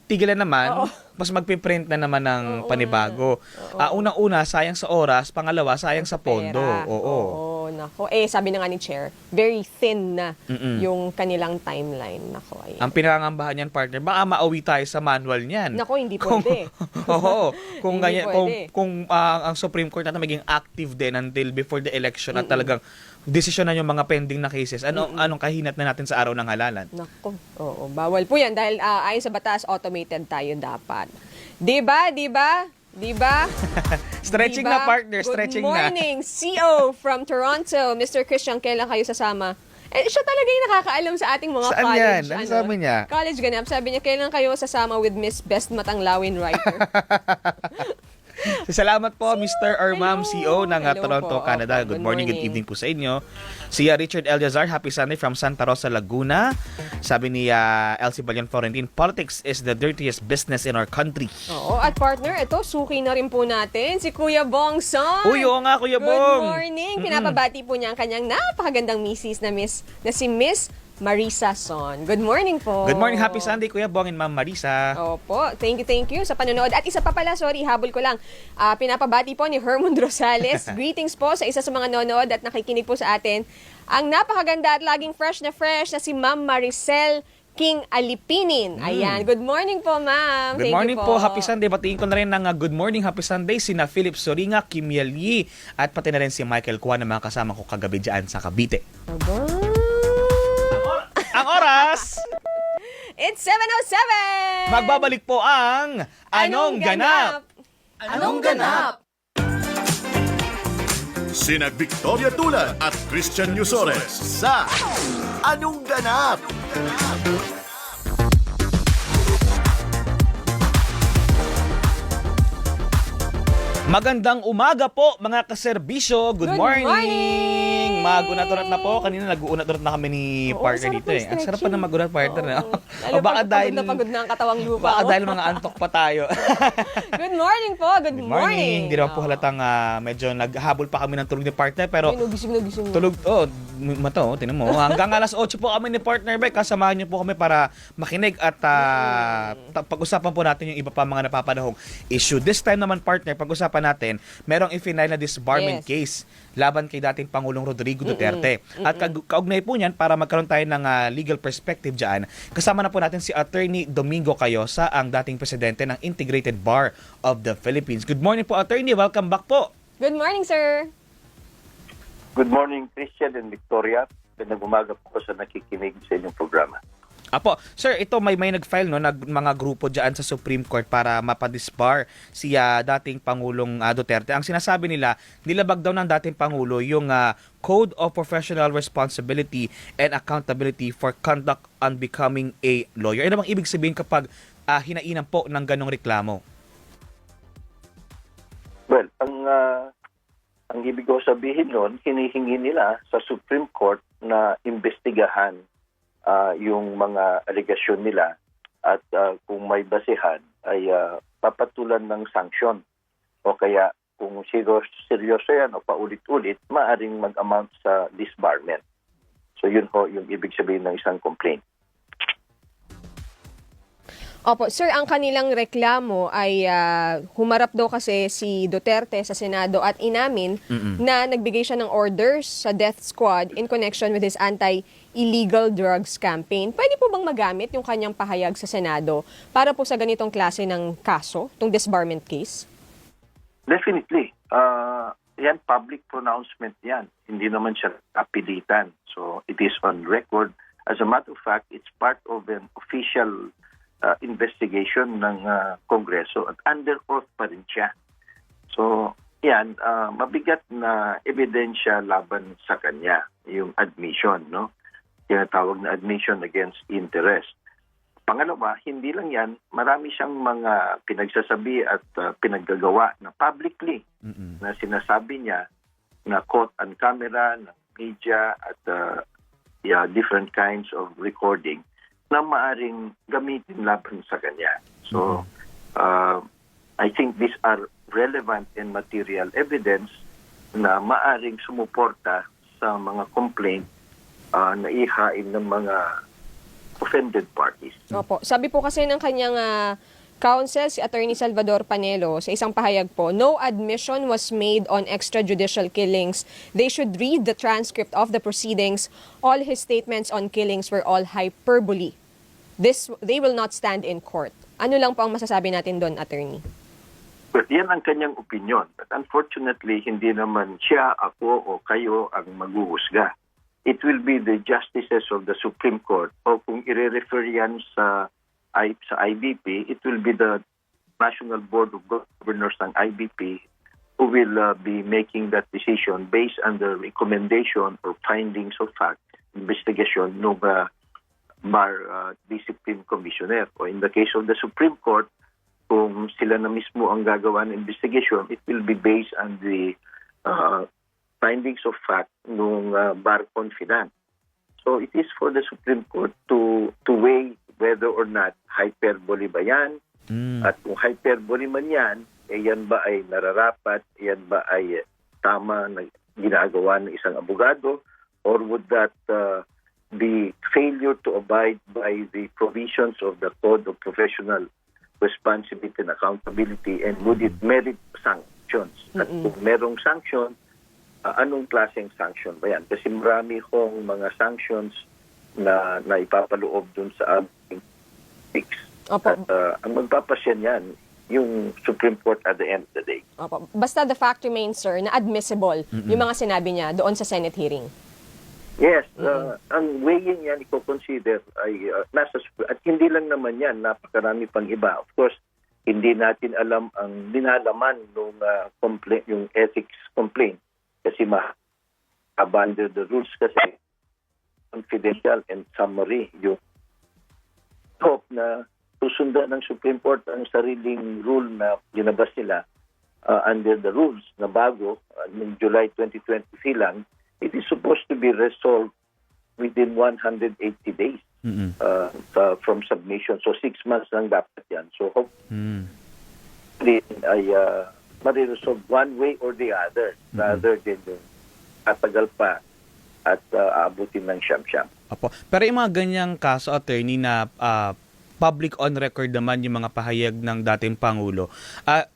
tigilan naman, mas magpiprint na naman ng panibago. Unang-una, sayang sa oras. Pangalawa, sayang sa pondo. Oo, nako. Sabi na nga ni Chair, very thin na yung kanilang timeline. Nako, ayan. Ang pinangangambahan niyan, partner, baka mauwi tayo sa manual niyan. Nako, hindi pwede. Kung ang Supreme Court natin maging active din until before the election at talagang desisyon na yung mga pending na cases. Anong kahinat na natin sa araw ng halalan? Nako, bawal po yan dahil ayon sa batas, automated tayo dapat. Diba? Stretching na, partner. Stretching na. Good morning, CO from Toronto. Mr. Christian, kailan kayo sasama? Siya talaga yung nakakaalam sa ating mga Saan college. yan? Ano sabi niya? College ganap. Sabi niya, kailan kayo sasama with Miss Best Matanglawin Writer? Salamat po, Mr. or Ma'am CEO ng Toronto, po. Canada. Good morning, good evening po sa inyo. Si Richard Eliazar, happy Sunday from Santa Rosa, Laguna. Sabi ni Elsie Balion Florentine, politics is the dirtiest business in our country. Oo, at partner, ito, suki na rin po natin, si Kuya Bong Son. Uy, oo nga, Kuya Bong. Good morning. Pinapabati po niya ang kanyang napakagandang misis na si Miss Marisa Son. Good morning po. Good morning. Happy Sunday, Kuya Bong and Ma'am Marisa. Opo. Thank you sa panonood. At isa pa pala, sorry, habol ko lang. Pinapabati po ni Hermon Rosales. Greetings po sa isa sa mga nanonood at nakikinig po sa atin. Ang napakaganda at laging fresh na si Ma'am Maricel King Alipinin. Ayan. Good morning po, ma'am. Good Thank morning you po. Happy Sunday. Batiin ko na rin ng good morning, happy Sunday sina Philip Soringa, Kim Yali, at pati na rin si Michael Kwan na mga kasama ko kagabi dyan sa Cavite. Aba. Ang oras! It's 7:07! Magbabalik po ang Anong Ganap? Anong ganap? Sina Victoria Tulan at Christian Yusores sa Anong Ganap? Magandang umaga po mga kaserbisyo. Good Good morning! morning! Mag-unat-unat na po. Kanina nag-uunat-unat na kami ni Oo, partner sarap dito eh. ng Ang sarap pa na mag-unat partner. Oo. O baka dahil pagod na ang katawang lupa. baka dahil mga antok pa tayo. Good morning po. Good morning. Hindi naman po halatang medyo naghabol pa kami ng tulog ni partner pero Ay, nagising. tulog, mato, tinan mo. Hanggang alas 8 po kami ni partner Beck. Kasamahan niyo po kami para makinig at pag-usapan po natin yung iba pa mga napapanahong issue. This time naman partner, pag-usapan natin, merong i-final na disbarment case laban kay dating Pangulong Rodrigo Duterte. At kaugnay po niyan, para magkaroon tayo ng legal perspective dyan, kasama na po natin si Attorney Domingo Cayosa, ang dating presidente ng Integrated Bar of the Philippines. Good morning po, Attorney. Welcome back po. Good morning, sir. Good morning, Christian and Victoria. Magandang umaga po sa nakikinig sa inyong programa. Apo, sir, ito may nag-file no, mga grupo diyan sa Supreme Court para mapadisbar si dating Pangulong Duterte. Ang sinasabi nila, nilabag daw ng dating Pangulo yung Code of Professional Responsibility and Accountability for Conduct on Becoming a Lawyer. Ano bang ibig sabihin kapag hinainan po ng ganong reklamo? Well, ang ibig ko sabihin nun, hinihingi nila sa Supreme Court na imbestigahan yung mga aligasyon nila at kung may basehan ay papatulan ng sanksyon. O kaya kung seryoso yan o paulit-ulit, maaring mag-amount sa disbarment. So yun ho yung ibig sabihin ng isang complaint. Opo, sir, ang kanilang reklamo ay humarap daw kasi si Duterte sa Senado at inamin na nagbigay siya ng orders sa death squad in connection with his anti-illegal drugs campaign. Pwede po bang magamit yung kanyang pahayag sa Senado para po sa ganitong klase ng kaso, itong disbarment case? Definitely. Yan, public pronouncement yan. Hindi naman siya kapilitan. So it is on record. As a matter of fact, it's part of an official investigation ng Kongreso at under oath pa rin siya. So, yan, mabigat na ebidensya laban sa kanya, yung admission, no? Tinatawag na admission against interest. Pangalawa, hindi lang yan, marami siyang mga pinagsasabi at pinaggagawa na publicly na sinasabi niya na caught on camera, ng media at different kinds of recording na maaring gamitin laban sa kanya. So, I think these are relevant and material evidence na maaring sumuporta sa mga complaint na ihain ng mga offended parties. Opo. Sabi po kasi ng kanyang counsel, si Attorney Salvador Panelo, sa isang pahayag po, no admission was made on extrajudicial killings. They should read the transcript of the proceedings. All his statements on killings were all hyperbole. They will not stand in court. Ano lang po ang masasabi natin doon, Attorney? But yan ang kanyang opinion. But unfortunately, hindi naman siya, ako o kayo ang maghuhusga. It will be the justices of the Supreme Court o kung i-refer yan sa IBP, it will be the National Board of Governors ng IBP who will be making that decision based on the recommendation or findings of fact, investigation ng Bar Discipline Commissioner. O in the case of the Supreme Court, kung sila na mismo ang gagawa ng investigation, it will be based on the findings of fact ng Bar Confidant. So it is for the Supreme Court to weigh whether or not hyperbole ba yan, at kung hyperbole man yan, yan ba ay nararapat, yan ba ay tama na ginagawa ng isang abogado, or would that the failure to abide by the provisions of the Code of Professional Responsibility and Accountability, and would it merit sanctions? At kung merong sanction, anong klaseng sanction ba yan? Kasi marami hong mga sanctions na ipapaloob dun sa aming fix. Opo. At ang magpapasya niyan, yung Supreme Court at the end of the day. Opo. Basta the fact remains, sir, na admissible yung mga sinabi niya doon sa Senate hearing. Yes, ang weighing yan i-consider ay nasa at hindi lang naman yan, napakarami pang iba. Of course, hindi natin alam ang dinalaman ng complaint, yung ethics complaint kasi under the rules kasi confidential and summary yung hope na susundan ng Supreme Court ang sariling rule na ginabas nila under the rules na bago noong July 2023 lang. It is supposed to be resolved within 180 days from submission. So 6 months lang dapat yan. So hopefully ay mariresolve one way or the other rather than tatagal pa at aabutin ng siyam-siyam. Apo. Pero yung mga ganyang kaso, attorney, na public on record naman yung mga pahayag ng dating Pangulo,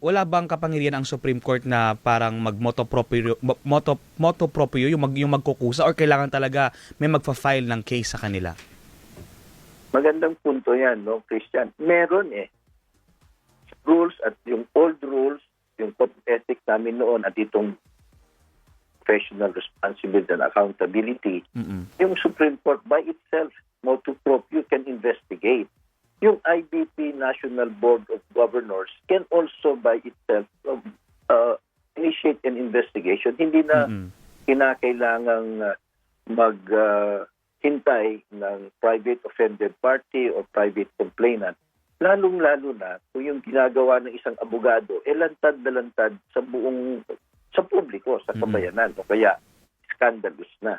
wala bang kapangyarihan ang Supreme Court na parang mag-moto proprio yung magkukusa or kailangan talaga may magfa-file ng case sa kanila? Magandang punto yan, no, Christian? Meron rules at yung old rules, yung code of ethics namin noon at itong professional responsibility and accountability, yung Supreme Court by itself, motu proprio, can investigate. Yung IBP, National Board of Governors, can also by itself initiate an investigation. Hindi na kinakailangang maghintay ng private offended party o private complainant. Lalong-lalo na kung yung ginagawa ng isang abogado, lantad na lantad sa publiko, sa kabayanan, o kaya scandalous na.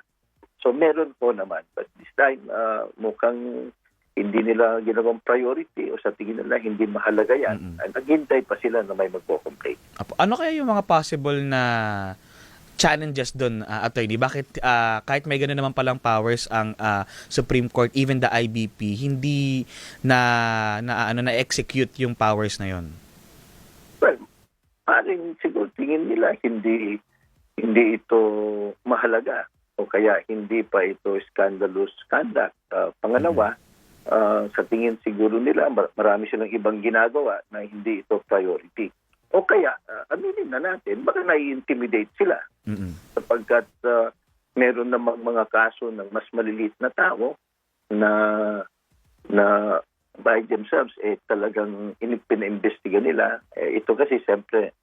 So meron po naman. But this time, mukhang hindi nila ginawang priority o sa tingin nila hindi mahalaga yan. Naghintay pa sila na may magpo-complain. Ano kaya yung mga possible na challenges doon, attorney? Bakit kahit may gano'n naman palang powers ang Supreme Court, even the IBP, hindi na-execute yung powers na yon? Well, paring siguro tingin nila hindi ito mahalaga o kaya hindi pa ito scandalous conduct. Pangalawa, sa tingin siguro nila, marami silang ibang ginagawa na hindi ito priority. O kaya, aminin na natin, baka nai-intimidate sila. Sapagkat meron namang mga kaso ng mas maliliit na tao na by themselves, talagang pina-imbestiga nila. Ito kasi siyempre,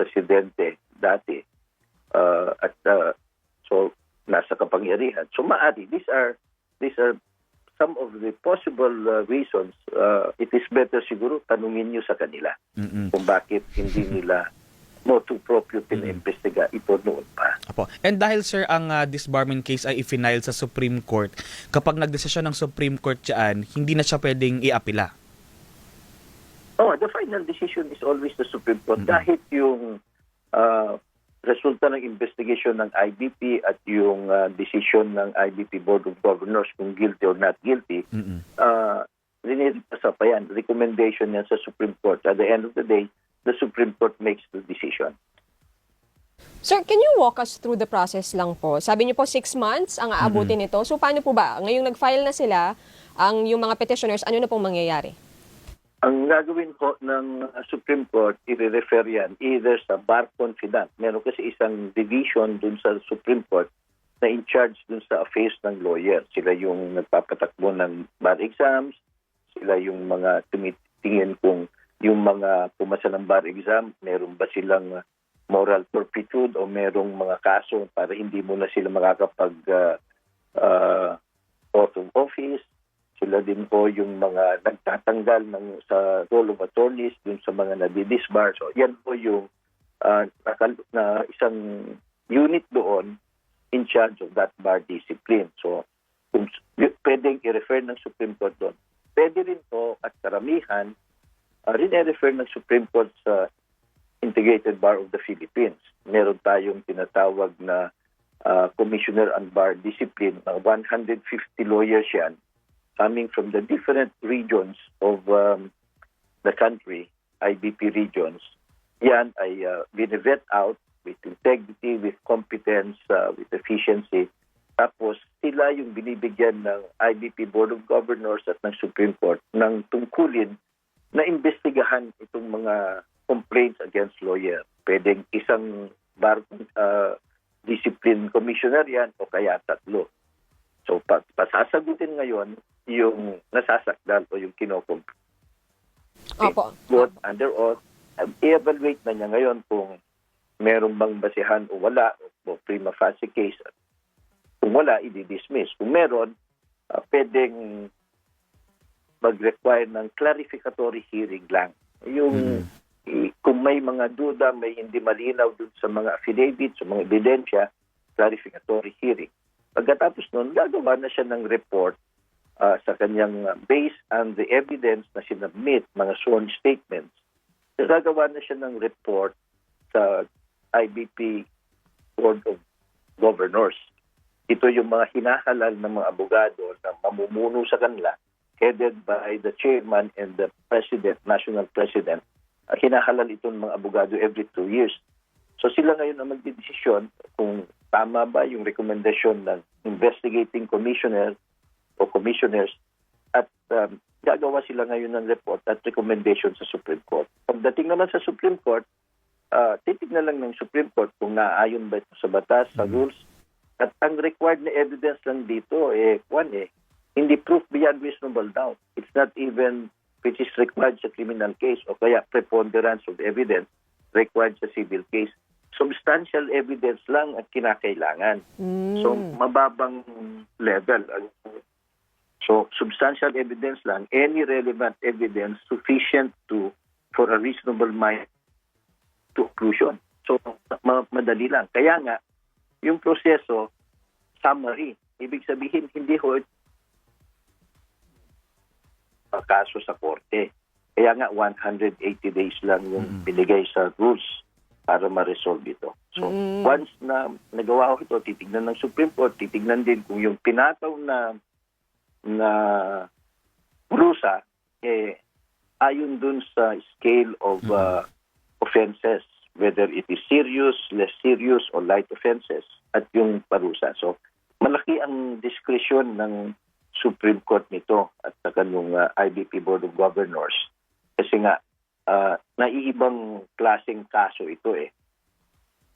presidente dati. So, nasa kapangyarihan. So, maari, these are some of the possible reasons. It is better siguro tanungin nyo sa kanila kung bakit hindi nila motu proprio pina-imbestiga ito noon pa. Apo. And dahil, sir, ang disbarment case ay i-file sa Supreme Court, kapag nagdesisyon ng Supreme Court dyan, hindi na siya pwedeng i-apila? The final decision is always the Supreme Court. Kahit yung resulta ng investigation ng IBP at yung decision ng IBP Board of Governors kung guilty or not guilty, rinipasa pa yan. Recommendation yan sa Supreme Court. At the end of the day, the Supreme Court makes the decision. Sir, can you walk us through the process lang po? Sabi niyo po 6 months ang aabutin nito. So paano po ba? Ngayong nag-file na sila, yung mga petitioners, ano na pong mangyayari? Ang gagawin po ng Supreme Court, i-refer yan either sa bar confidant. Meron kasi isang division dun sa Supreme Court na in charge dun sa affairs ng lawyer. Sila yung nagpapatakbo ng bar exams, sila yung mga tumitingin kung yung mga pumasa ng bar exam, meron ba silang moral turpitude o merong mga kaso para hindi mo na sila makakapag oath of office. Sila din po yung mga nagtatanggal sa role of attorneys dun sa mga nadidisbar. So yan po yung isang unit doon in charge of that bar discipline. So kung pwedeng i-refer ng Supreme Court doon, pwede rin po at karamihan rin-refer ng Supreme Court sa Integrated Bar of the Philippines. Meron tayong tinatawag na Commissioner on Bar Discipline. 150 lawyers yan coming from the different regions of the country, IBP regions. Yan ay bine-vet out with integrity, with competence, with efficiency. Tapos sila yung binibigyan ng IBP Board of Governors at ng Supreme Court ng tungkulin na imbestigahan itong mga complaints against lawyer. Pwedeng isang discipline commissioner yan o kaya 3. So pasasagutin ngayon yung nasasakdal o yung kinokomplain. Opo. Both under oath, i-evaluate na niya ngayon kung meron bang basihan o wala o prima facie case. Kung wala, i-dismiss. Kung meron, pwedeng mag-require ng clarificatory hearing lang. Yung kung may mga duda, may hindi malinaw dun sa mga affidavits, sa mga ebidensya, clarificatory hearing. Pagkatapos nun, gagawa na siya ng report sa kanyang based on the evidence na sinabmit, mga sworn statements. Gagawa na siya ng report sa IBP Board of Governors. Ito yung mga hinahalal ng mga abogado na mamumuno sa kanila, headed by the chairman and the president, national president. Hinahalal itong mga abogado every 2 years. So sila ngayon ang magdidesisyon kung tama ba yung recommendation ng investigating commissioner o commissioners at gagawa sila ngayon ng report at recommendation sa Supreme Court. Pagdating naman sa Supreme Court, titignan lang ng Supreme Court kung naaayon ba ito sa batas, sa rules. At ang required na evidence lang dito, hindi proof beyond reasonable doubt. It's not even which is required sa criminal case o kaya preponderance of evidence required sa civil case. Substantial evidence lang ang kinakailangan. So, mababang level. So, substantial evidence lang, any relevant evidence sufficient for a reasonable mind to conclusion. So, madali lang. Kaya nga, yung proseso, summary. Ibig sabihin, hindi ho kaso sa korte. Kaya nga, 180 days lang yung binigay sa rules para ma-resolve ito. So, once na nagawa ko ito, titignan ng Supreme Court, titignan din kung yung pinataw na rusa, ayon dun sa scale of offenses, whether it is serious, less serious, or light offenses, at yung parusa. So, malaki ang discretion ng Supreme Court nito at saka ng IBP Board of Governors. Kasi nga, naiibang klaseng kaso ito eh.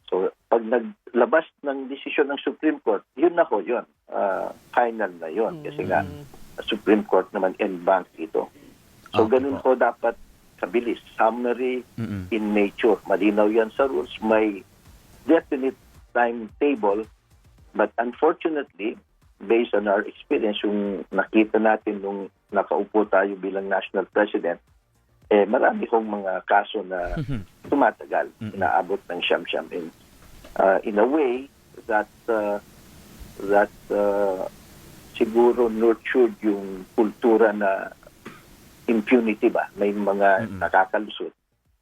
So, pag naglabas ng desisyon ng Supreme Court, yun na ho, yun. Final na yun. Kasi nga, Supreme Court naman en-bank ito. So, ganun ho dapat kabilis. Summary in nature. Malinaw yan sa rules. May definite timetable. But unfortunately, based on our experience, yung nakita natin nung nakaupo tayo bilang national president, marami kong mga kaso na tumatagal, inaabot ng siyam-siyam. In a way that siguro nurtured yung kultura na impunity ba? May mga nakakalusot.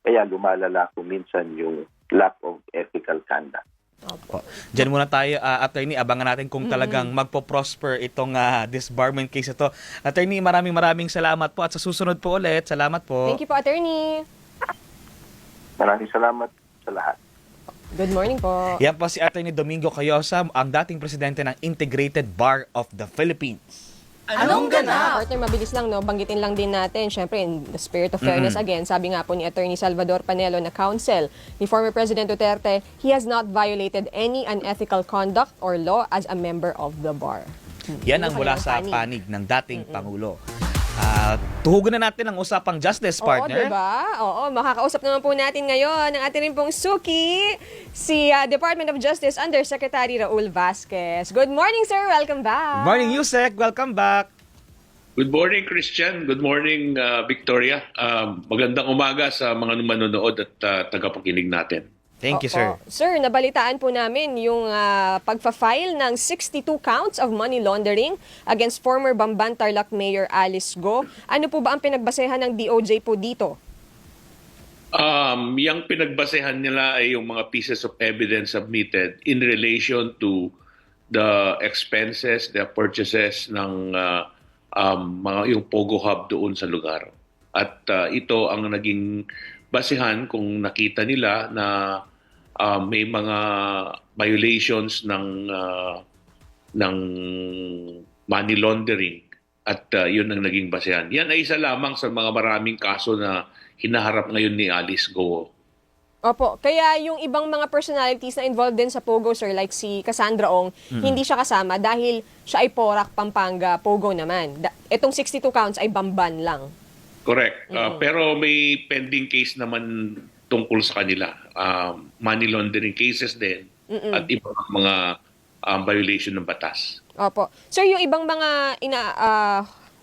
Kaya lumalala ko minsan yung lack of ethical conduct. Opo. Diyan muna tayo, attorney. Abangan natin kung talagang magpo-prosper itong disbarment case ito. Attorney, maraming salamat po at sa susunod po ulit. Salamat po. Thank you po, attorney. Maraming salamat sa lahat. Good morning po. Yan po si Attorney Domingo Cayosa, ang dating presidente ng Integrated Bar of the Philippines. Anong ganap? Partner, mabilis lang, no? Banggitin lang din natin, syempre, in the spirit of fairness again, sabi nga po ni Attorney Salvador Panelo na counsel ni former President Duterte, he has not violated any unethical conduct or law as a member of the bar. Yan ang mula sa panig ng dating Pangulo. Tuhugan na natin ang usapang justice, partner. Oo, diba? Oo, makakausap naman po natin ngayon ang ating rin pong suki, si Department of Justice Undersecretary Raul Vasquez. Good morning, sir. Welcome back. Morning, Yusek. Welcome back. Good morning, Christian. Good morning, Victoria. Magandang umaga sa mga manonood at tagapakinig natin. Thank you, sir. Sir, nabalitaan po namin yung pagfa-file ng 62 counts of money laundering against former Bamban Tarlac Mayor Alice Go. Ano po ba ang pinagbasehan ng DOJ po dito? Yung pinagbasehan nila ay yung mga pieces of evidence submitted in relation to the expenses, the purchases ng mga yung Pogo Hub doon sa lugar. At ito ang naging basehan kung nakita nila na may mga violations ng ng money laundering at yun ang naging basehan. Yan ay isa lamang sa mga maraming kaso na hinaharap ngayon ni Alice Go. Opo, kaya yung ibang mga personalities na involved din sa Pogo, sir, like si Cassandra Ong, hindi siya kasama dahil siya ay Porac, Pampanga, Pogo naman. Itong 62 counts ay Bamban lang. Correct. Pero may pending case naman tungkol sa kanila. Money laundering cases din at ibang mga violation ng batas. Opo. Sir, yung ibang mga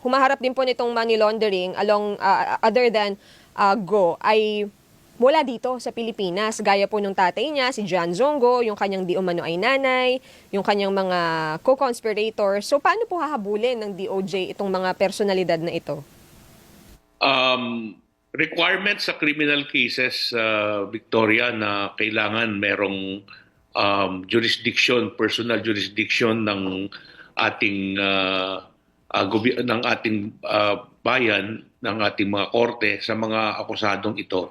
humaharap din po nitong money laundering along other than Go ay wala dito sa Pilipinas. Gaya po nung tatay niya, si John Zongo, yung kanyang di umano ay nanay, yung kanyang mga co-conspirators. So, paano po hahabulin ng DOJ itong mga personalidad na ito? Requirement sa criminal cases, Victoria, na kailangan merong jurisdiction, personal jurisdiction ng ating bayan, ng ating mga korte sa mga akusadong ito.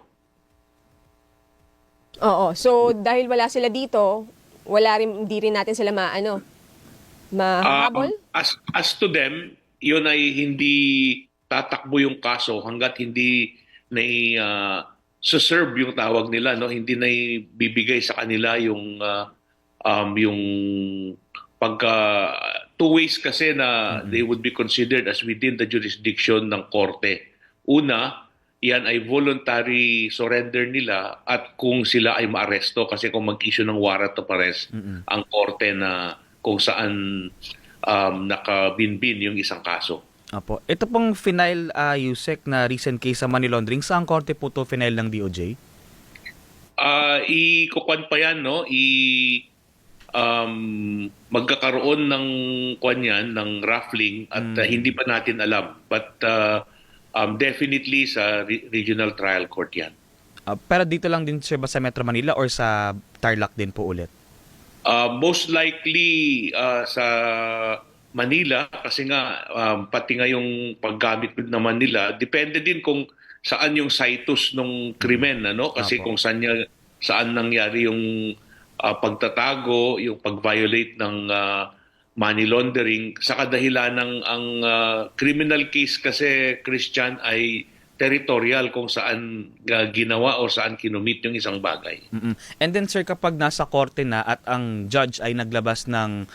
Oo. So, dahil wala sila dito, hindi rin natin sila mahabol? As to them, yun ay hindi tatakbo yung kaso hanggat hindi serve yung tawag nila, no? Hindi na bibigay sa kanila yung pagka two ways kasi na they would be considered as within the jurisdiction ng korte. Una, yan ay voluntary surrender nila at kung sila ay maaresto kasi kung mag-issue ng warrant of arrest ang korte na kung saan nakabinbin yung isang kaso. Apo. Ito pong final Yusek na recent case sa money laundering, saan korte po to final ng DOJ? Ikukuan pa yan, no? Magkakaroon ng ng raffling at hindi pa natin alam. But definitely sa regional trial court yan. Pero dito lang din, sir, ba sa Metro Manila or sa Tarlac din po ulit? Most likely sa Manila kasi nga pati nga yung paggamit naman nila, depende din kung saan yung situs ng krimen, ano? Kasi kung saan nangyari yung pagtatago, yung pag-violate ng money laundering sa kadahilan ng ang criminal case kasi, Christian, ay territorial kung saan ginawa o saan kinumit yung isang bagay. And then, sir, kapag nasa korte na at ang judge ay naglabas ng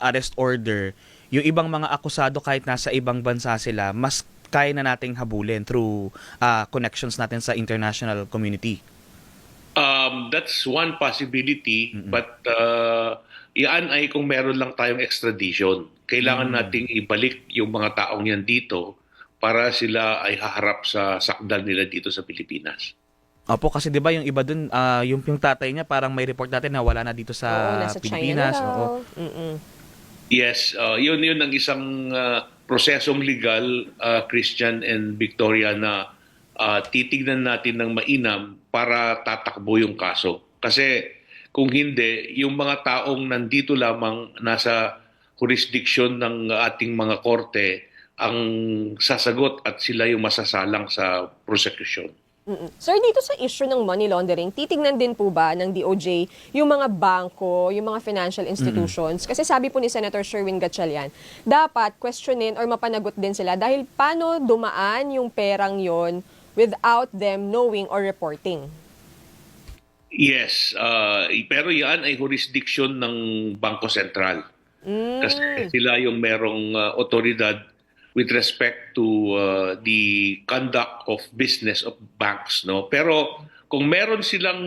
arrest order, yung ibang mga akusado kahit nasa ibang bansa sila, mas kaya na nating habulin through connections natin sa international community. That's one possibility, but yan ay kung meron lang tayong extradition. Kailangan nating ibalik yung mga taong yan dito para sila ay haharap sa sakdal nila dito sa Pilipinas. Opo, kasi 'di ba yung iba dun, yung tatay niya parang may report natin na wala na dito sa Pilipinas. Oo. Yes, yun ang isang prosesong legal, Christian and Victoria, na titignan natin ng mainam para tatakbo yung kaso. Kasi kung hindi, yung mga taong nandito lamang nasa jurisdiction ng ating mga korte ang sasagot at sila yung masasalang sa prosecution. Sir, dito sa issue ng money laundering, titignan din po ba ng DOJ yung mga bangko, yung mga financial institutions? Kasi sabi po ni Senator Sherwin Gatchalian, dapat questionin or mapanagot din sila dahil paano dumaan yung perang yon without them knowing or reporting? Yes, pero yan ay jurisdiction ng Bangko Sentral. Kasi sila yung merong otoridad with respect to the conduct of business of banks, no? Pero kung meron silang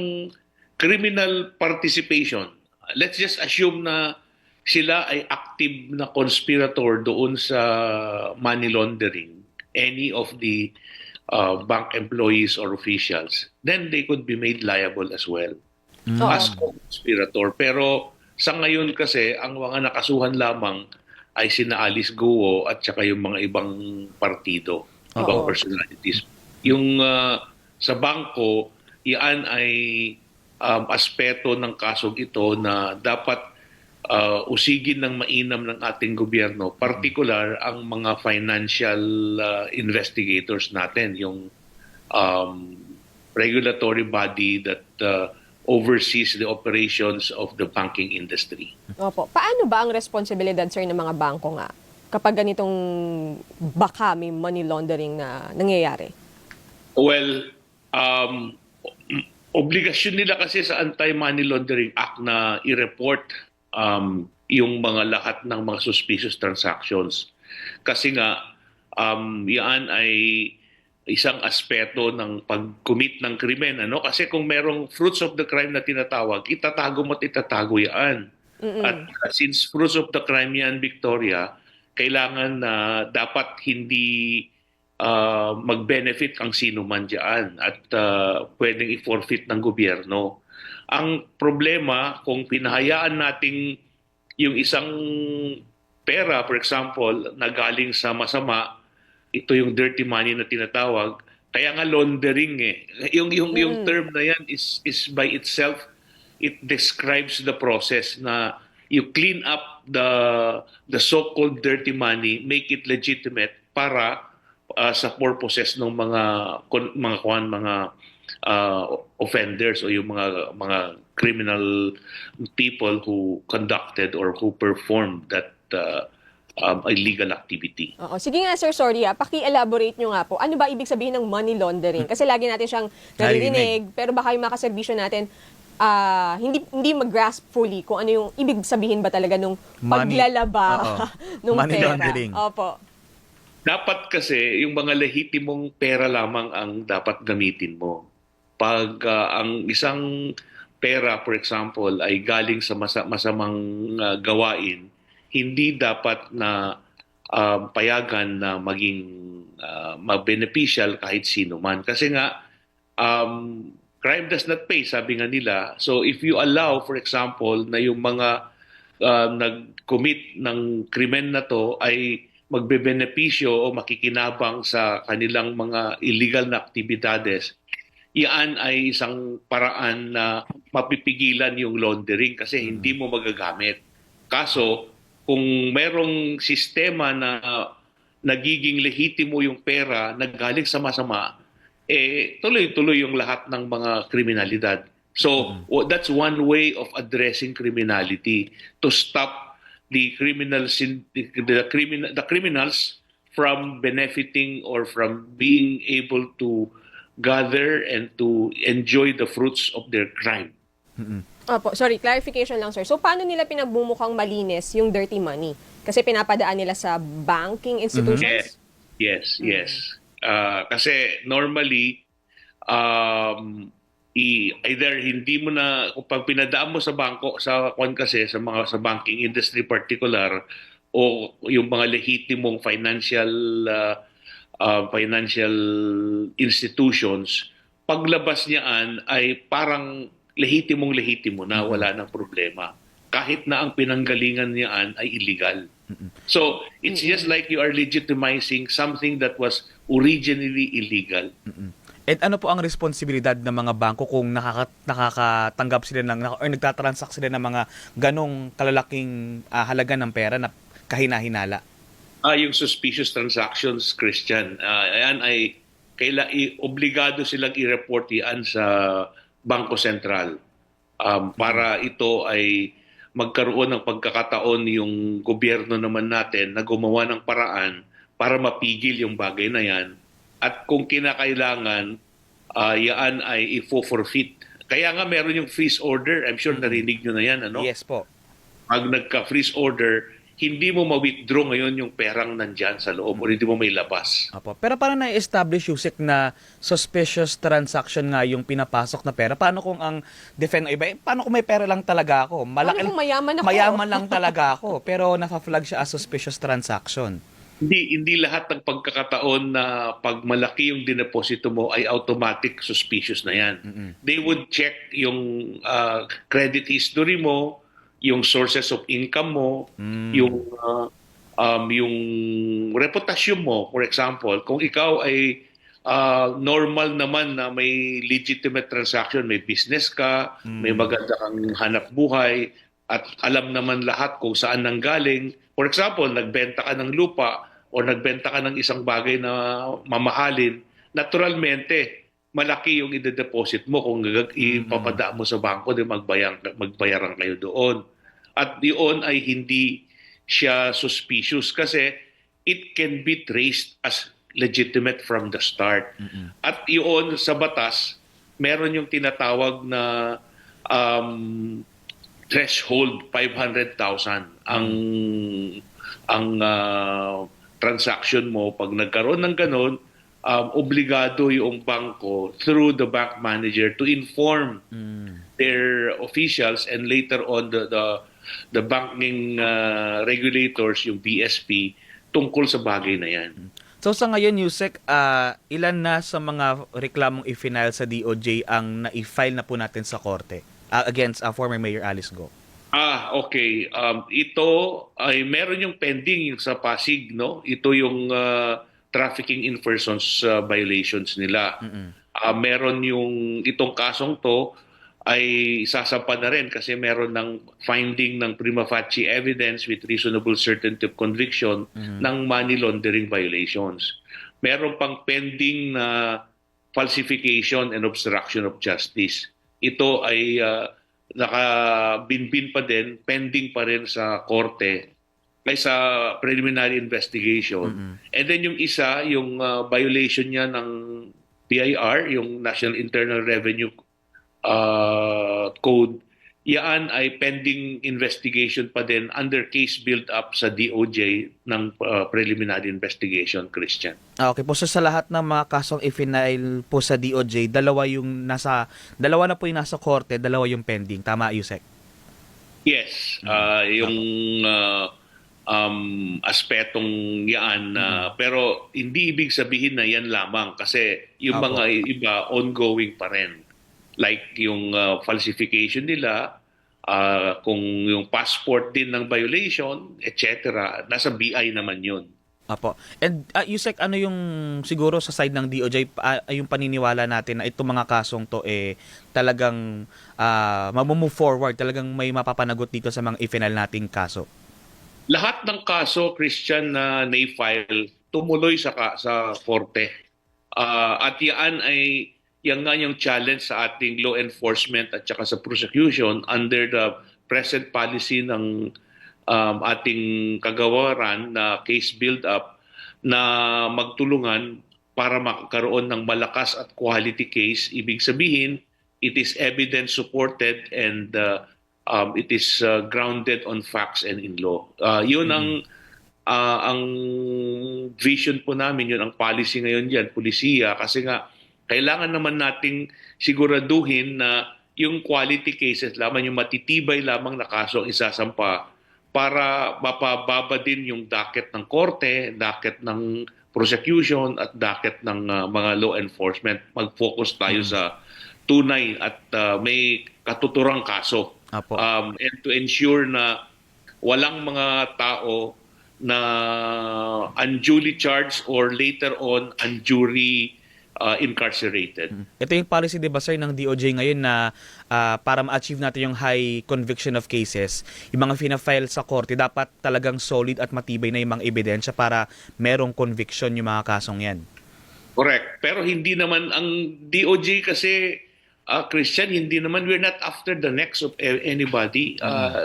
criminal participation, let's just assume na sila ay active na conspirator doon sa money laundering, any of the bank employees or officials, then they could be made liable as well as conspirator. Pero sa ngayon kasi, ang mga nakasuhan lamang ay sina Alice Go at saka yung mga ibang partido, ibang personalities. Yung sa bangko, iyan ay aspeto ng kasong ito na dapat usigin ng mainam ng ating gobyerno, particular ang mga financial investigators natin, yung regulatory body that oversees the operations of the banking industry. Opo. Paano ba ang responsibilidad, sir, ng mga bangko nga kapag ganitong baka may money laundering na nangyayari? Well, obligasyon nila kasi sa Anti-Money Laundering Act na i-report yung mga lahat ng mga suspicious transactions. Kasi nga, yan ay isang aspeto ng pag-commit ng krimen. Ano? Kasi kung merong fruits of the crime na tinatawag, itatago mo at itatago yan. At since fruits of the crime yan, Victoria, kailangan na dapat hindi mag-benefit ang sino man dyan at pwedeng i-forfeit ng gobyerno. Ang problema, kung pinahayaan nating yung isang pera, for example, na galing sa masama, ito yung dirty money na tinatawag, kaya nga laundering eh. Yung term na yan is by itself, it describes the process na you clean up the so-called dirty money, make it legitimate para sa purposes ng mga offenders o yung mga criminal people who conducted or who performed that illegal activity. Oo. Sige nga, sir, sorry paki-elaborate nyo nga po. Ano ba ibig sabihin ng money laundering? Kasi lagi natin siyang naririnig, pero baka yung mga kaserbisyo natin hindi mag-grasp fully kung ano yung ibig sabihin ba talaga nung paglalaba nung money pera. laundering. Opo. Dapat kasi yung mga lehitimong pera lamang ang dapat gamitin mo. Pag ang isang pera, for example, ay galing sa masamang gawain, hindi dapat na payagan na maging ma-beneficial kahit sino man. Kasi nga, crime does not pay, sabi nga nila. So if you allow, for example, na yung mga nag-commit ng krimen na to ay magbebenepisyo o makikinabang sa kanilang mga illegal na aktibidades, iyan ay isang paraan na mapipigilan yung laundering kasi hindi mo magagamit. Kaso, kung merong sistema na nagiging lehitimo yung pera na galing sa masama, tuloy-tuloy yung lahat ng mga kriminalidad. So, that's one way of addressing criminality, to stop the criminals from benefiting or from being able to gather and to enjoy the fruits of their crime. Opo, sorry, clarification lang, sir. So, paano nila pinagbumukhang malinis yung dirty money? Kasi pinapadaan nila sa banking institutions? Yes. Kasi normally, either hindi mo na, kung pinadaan mo sa bangko, sa banking industry particular, o yung mga lehitimong financial institutions, paglabas niyaan ay parang lehitimo na wala ng problema. Kahit na ang pinanggalingan niyaan ay illegal. So, it's just like you are legitimizing something that was originally illegal. At ano po ang responsibilidad ng mga bangko kung nakakatanggap sila or nagtatransact sila ng mga ganong kalalaking halaga ng pera na kahina-hinala? Yung suspicious transactions, Christian, ayan ay obligado silang i-report yan sa Bangko Sentral para ito ay magkaroon ng pagkakataon yung gobyerno naman natin na gumawa ng paraan para mapigil yung bagay na yan. At kung kinakailangan, yan ay i-forfeit. Kaya nga meron yung freeze order. I'm sure narinig nyo na yan. Ano? Yes po. Pag nagka-freeze order, hindi mo ma-withdraw ngayon yung perang nandyan sa loob o hindi mo may labas. Apo. Pero paano na-establish, Yusek, na suspicious transaction nga yung pinapasok na pera? Paano kung ang iba, paano kung may pera lang talaga ako? Paano kung mayaman ako? Mayaman lang talaga ako, pero nafa-flag siya as suspicious transaction. Hindi lahat ng pagkakataon na pag malaki yung dineposito mo ay automatic suspicious na yan. They would check yung credit history mo, yung sources of income mo, yung reputasyon mo. For example, kung ikaw ay normal naman na may legitimate transaction, may business ka, may maganda kang hanap buhay, at alam naman lahat kung saan nanggaling. For example, nagbenta ka ng lupa o nagbenta ka ng isang bagay na mamahalin, naturalmente, malaki yung ide-deposit mo kung ipapadaan mo sa bangko, di magbayaran kayo doon. At yun ay hindi siya suspicious kasi it can be traced as legitimate from the start. At yun sa batas, meron yung tinatawag na threshold 500,000 ang transaction mo. Pag nagkaroon ng ganun, obligado yung bangko through the bank manager to inform their officials, and later on the banking regulators, yung BSP, tungkol sa bagay na yan. So sa ngayon, Yusek, ilan na sa mga reklamong i-file sa DOJ ang na-i-file na po natin sa korte against former Mayor Alice Go? Okay. Ito ay meron yung pending yung sa Pasig, no? Ito yung trafficking in persons violations nila. Meron yung itong kasong to ay sasampa na rin kasi meron ng finding ng prima facie evidence with reasonable certainty of conviction ng money laundering violations. Meron pang pending na falsification and obstruction of justice. Ito ay nakabinbin pa din, pending pa rin sa korte ay sa preliminary investigation. And then yung isa, yung violation niya ng PIR, yung National Internal Revenue Code, yan ay pending investigation pa din under case build-up sa DOJ ng preliminary investigation, Christian. Okay po, so sa lahat ng mga kasong i-file po sa DOJ, dalawa na po yung nasa korte, dalawa yung pending. Tama, Yusek? Yes. Yung aspetong yan. Pero hindi ibig sabihin na yan lamang kasi yung mga iba ongoing pa rin. Like yung falsification nila, kung yung passport din ng violation, etc. Nasa BI naman yun. Apo. And Yusek, ano yung siguro sa side ng DOJ, yung paniniwala natin na itong mga kasong to talagang mamumove forward, talagang may mapapanagot dito sa mga i-final nating kaso? Lahat ng kaso, Christian, na na-file, tumuloy sa korte. At yan nga yung challenge sa ating law enforcement at saka sa prosecution under the present policy ng ating kagawaran na case build-up na magtulungan para magkaroon ng malakas at quality case. Ibig sabihin, it is evidence-supported and it is grounded on facts and in law. Yun ang vision po namin, yun ang policy ngayon dyan, pulisiya, kasi nga kailangan naman nating siguraduhin na yung quality cases lamang, yung matitibay lamang na kaso ang isasampa para mapababa din yung docket ng korte, docket ng prosecution at docket ng mga law enforcement. Mag-focus tayo sa tunay at may katuturang kaso. And to ensure na walang mga tao na unduly charged or later on unduly incarcerated. Ito yung policy, di ba, sir, ng DOJ ngayon na para ma-achieve natin yung high conviction of cases, yung mga fina-file sa korte, dapat talagang solid at matibay na yung mga ebidensya para merong conviction yung mga kasong yan. Correct. Pero hindi naman ang DOJ kasi, Christian, hindi naman, we're not after the necks of anybody.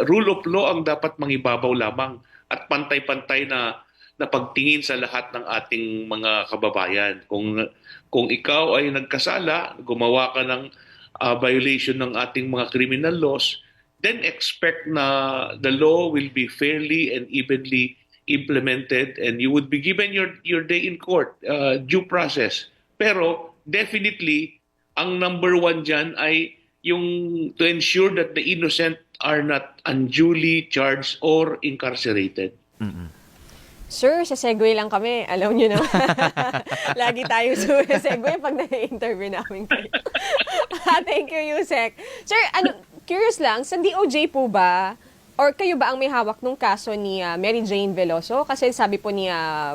Rule of law ang dapat mangibabaw lamang at pantay-pantay na pagtingin sa lahat ng ating mga kababayan. Kung ikaw ay nagkasala, gumawa ka ng violation ng ating mga criminal laws, then expect na the law will be fairly and evenly implemented and you would be given your day in court, due process. Pero definitely, ang number one dyan ay yung to ensure that the innocent are not unduly charged or incarcerated. Sir, sa segue lang kami. Alam nyo na. Lagi tayo sa segue pag na-interview namin kayo. Thank you, Yusek. Sir, curious lang, sa DOJ po ba, or kayo ba ang may hawak nung kaso ni Mary Jane Veloso? Kasi sabi po ni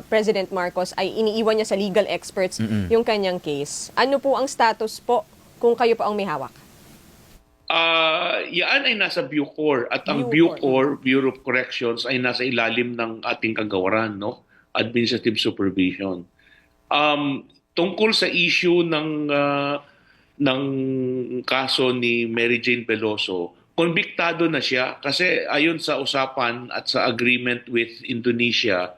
President Marcos ay iniiwan niya sa legal experts yung kanyang case. Ano po ang status po kung kayo po ang may hawak? Yan ay nasa Bucor at ang Bucor, Bureau of Corrections, ay nasa ilalim ng ating kagawaran, no? Administrative supervision. tungkol sa issue ng kaso ni Mary Jane Veloso, konbiktado na siya kasi ayon sa usapan at sa agreement with Indonesia,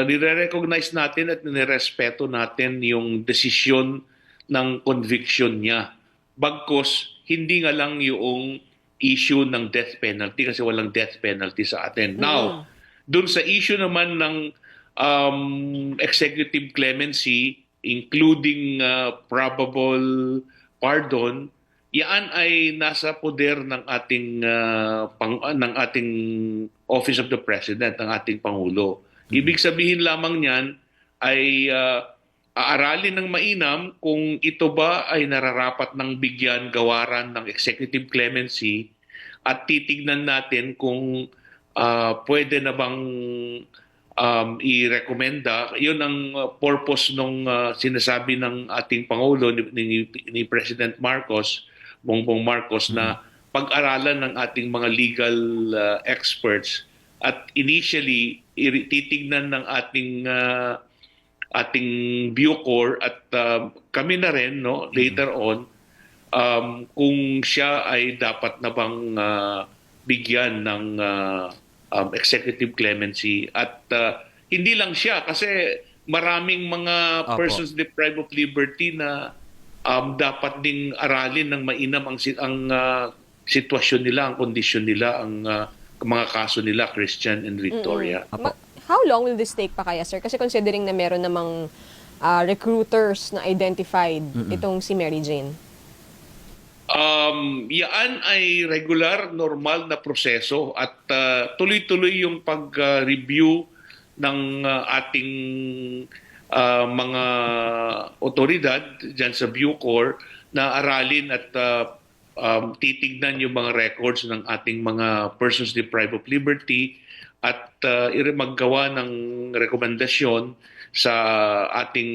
nire-recognize natin at nirespeto natin yung desisyon ng conviction niya. Bagkus, hindi nga lang yung issue ng death penalty kasi walang death penalty sa atin. Now, dun sa issue naman ng executive clemency, including probable pardon, yan ay nasa poder ng ating Office of the President, ng ating Pangulo. Ibig sabihin lamang niyan ay aaralin ng mainam kung ito ba ay nararapat ng bigyan gawaran ng executive clemency at titignan natin kung pwede na bang i-recommenda. Yun ang purpose nung sinasabi ng ating Pangulo ni President Marcos, Bongbong Marcos, na pag-aralan ng ating mga legal experts at initially titignan ng ating Bucor at kami na rin later on kung siya ay dapat na bang bigyan ng executive clemency at hindi lang siya kasi maraming mga persons deprived of liberty na dapat ding aralin ng mainam ang sitwasyon nila, ang kondisyon nila, ang mga kaso nila, Christian and Victoria. How long will this take pa kaya, sir? Kasi considering na meron namang recruiters na identified itong si Mary Jane. Yan ay regular, normal na proseso at tuloy-tuloy yung pag-review ng ating mga otoridad dyan sa Bucor na aralin at titignan yung mga records ng ating mga persons deprived of liberty at maggawa ng rekomendasyon sa ating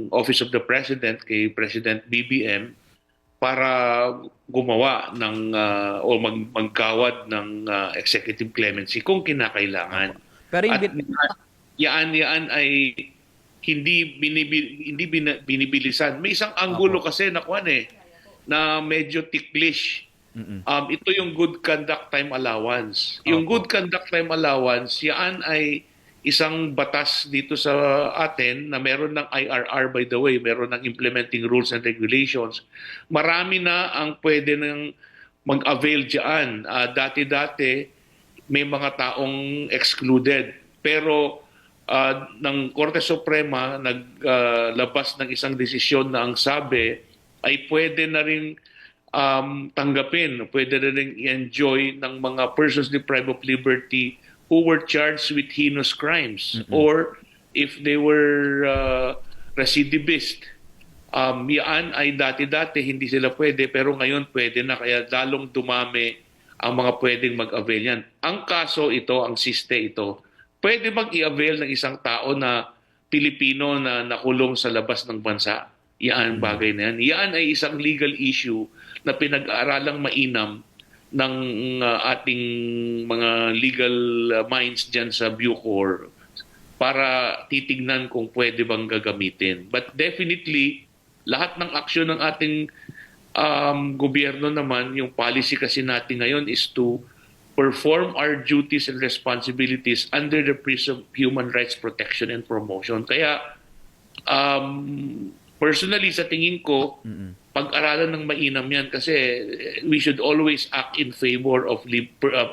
Office of the President kay President BBM para gumawa ng o maggawad ng executive clemency kung kinakailangan. Pero at yan ay hindi binibilisan. May isang anggulo kasi na medyo ticklish. Ito yung good conduct time allowance. Yung good conduct time allowance, yan ay isang batas dito sa atin na meron ng IRR, by the way, meron ng implementing rules and regulations. Marami na ang pwede nang mag-avail dyan. Dati-dati may mga taong excluded. Pero ng Korte Suprema naglabas ng isang desisyon na ang sabi ay pwede na rin tanggapin, pwede na rin i-enjoy ng mga persons deprived of liberty who were charged with heinous crimes or if they were recidivist. Yan ay dati-dati hindi sila pwede pero ngayon pwede na kaya lalong dumami ang mga pwedeng mag-avail yan. Ang kaso ito, ang siste ito, pwede mag-i-avail ng isang tao na Pilipino na nakulong sa labas ng bansa. Yan bagay na yan. Yan ay isang legal issue na pinag-aaralang mainam ng ating mga legal minds dyan sa Bucor para titignan kung pwede bang gagamitin. But definitely, lahat ng aksyon ng ating gobyerno naman, yung policy kasi natin ngayon is to perform our duties and responsibilities under the prism of human rights protection and promotion. Kaya, personally, sa tingin ko, pag-aralan ng mainam yan kasi we should always act in favor of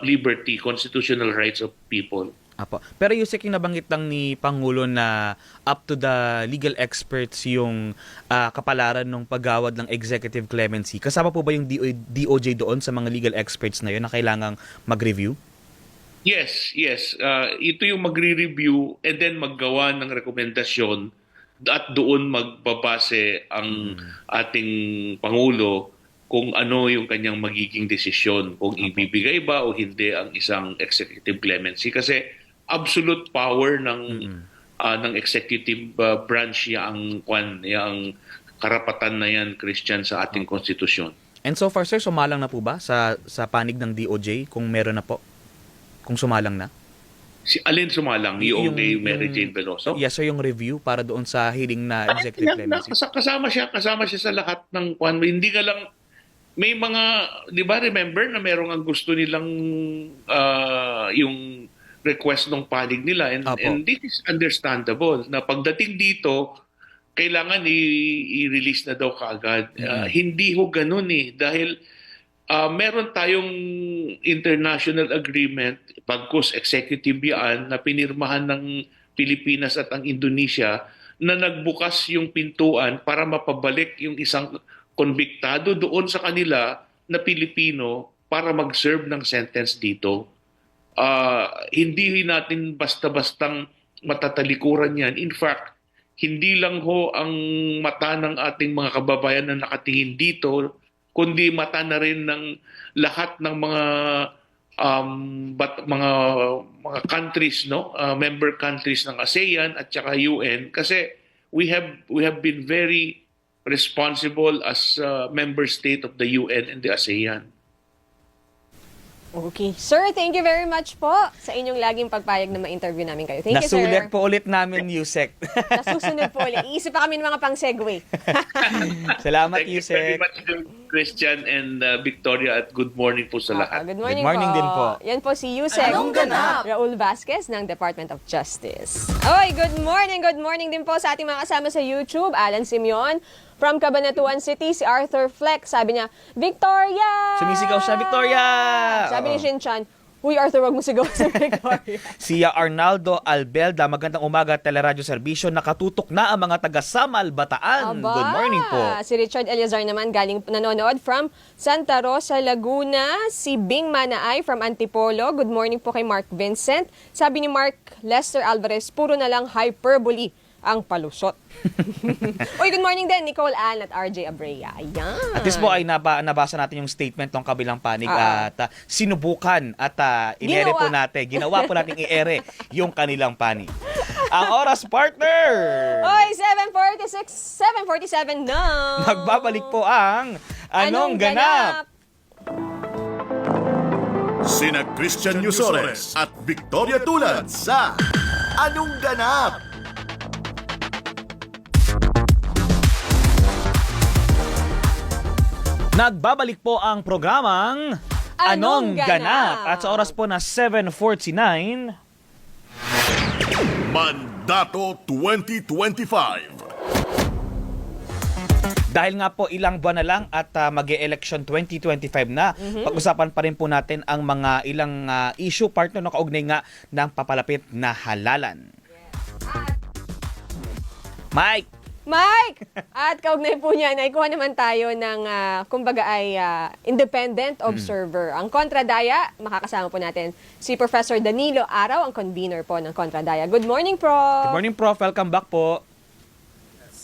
liberty, constitutional rights of people. Apo. Pero Yusek, yung nabanggit lang ni Pangulo na up to the legal experts yung kapalaran ng paggawad ng executive clemency. Kasama po ba yung DOJ doon sa mga legal experts na yun na kailangang mag-review? Yes. Ito yung magre-review and then maggawa ng rekomendasyon at doon magbabase ang ating Pangulo kung ano yung kanyang magiging desisyon, kung ibibigay ba o hindi ang isang executive clemency. Kasi absolute power ng executive branch yung karapatan na yan, Christian, sa ating konstitusyon. And so far, sir, sumalang na po ba sa panig ng DOJ kung meron na po? Kung sumalang na? Alin sumalang? Yung kay Mary Jane Veloso? Yes, sir, yung review para doon sa hiling na executive clemency. Kasama siya sa lahat ng kwan. Hindi ka lang, may mga, di ba, remember na merong ang gusto nilang yung request ng panig nila. And this is understandable na pagdating dito, kailangan i-release na daw kaagad. Hindi ho ganun dahil meron tayong international agreement, pagkus executive yan, na pinirmahan ng Pilipinas at ang Indonesia na nagbukas yung pintuan para mapabalik yung isang konbiktado doon sa kanila na Pilipino para mag-serve ng sentence dito. Hindi natin basta-bastang matatalikuran yan. In fact, hindi lang ho ang mata ng ating mga kababayan na nakatingin dito, kundi mata na rin ng lahat ng mga countries, member countries ng ASEAN at saka UN, kasi we have been very responsible as member state of the UN and the ASEAN. Okay. Sir, thank you very much po sa inyong laging pagpayag na ma-interview namin kayo. Thank you, sir. Nasulit po ulit namin, Yusek. Nasusunod po ulit. Iisip pa kami ng mga pang-segue. Salamat, Thank you very Yusek. much, Christian and Victoria, at good morning po sa lahat. Good morning, Good morning po. din po. Yan po si Yusek Anong ganap? Raul Vasquez ng Department of Justice. Oy, good morning. Good morning din po sa ating mga kasama sa YouTube. Alan Simeon from Cabanatuan City, si Arthur Fleck. Sabi niya, Victoria! Sumisigaw siya, Victoria! Sabi ni Shinchan, Uy, Arthur, wag mo sigaw sa Victoria. Si Arnaldo Albelda, magandang umaga, Teleradyo Serbisyo. Nakatutok na ang mga taga Samal, Bataan. Aba! Good morning po. Si Richard Eliazar naman galing nanonood from Santa Rosa, Laguna. Si Bing Manaay from Antipolo. Good morning po kay Mark Vincent. Sabi ni Mark Lester Alvarez, puro na lang hyperbole ang palusot. Uy, good morning din, Nicole Ann at RJ Abrea. Ayan. At least po ay nabasa natin yung statement ng kabilang panig at sinubukan at inere po natin. Ginawa po natin i-ere yung kanilang panig. Ang oras, partner! Oy, 7:47 na. Magbabalik po ang Anong Ganap? Sina Christian Yusores at Victoria Tulad sa Anong Ganap? Nagbabalik po ang programang Anong Ganap? At sa oras po na 7:49, Mandato 2025. dahil nga po ilang buwan na lang at mag-e-election 2025 na, pag-usapan pa rin po natin ang mga ilang issue, partner, na kaugnay nga ng papalapit na halalan. Mike! At kaugnay po niya, naikuha naman tayo ng, kumbaga ay independent observer. Ang Kontradaya, makakasama po natin si Professor Danilo Araw, ang convener po ng Kontradaya. Good morning, Prof! Good morning, Prof. Welcome back po.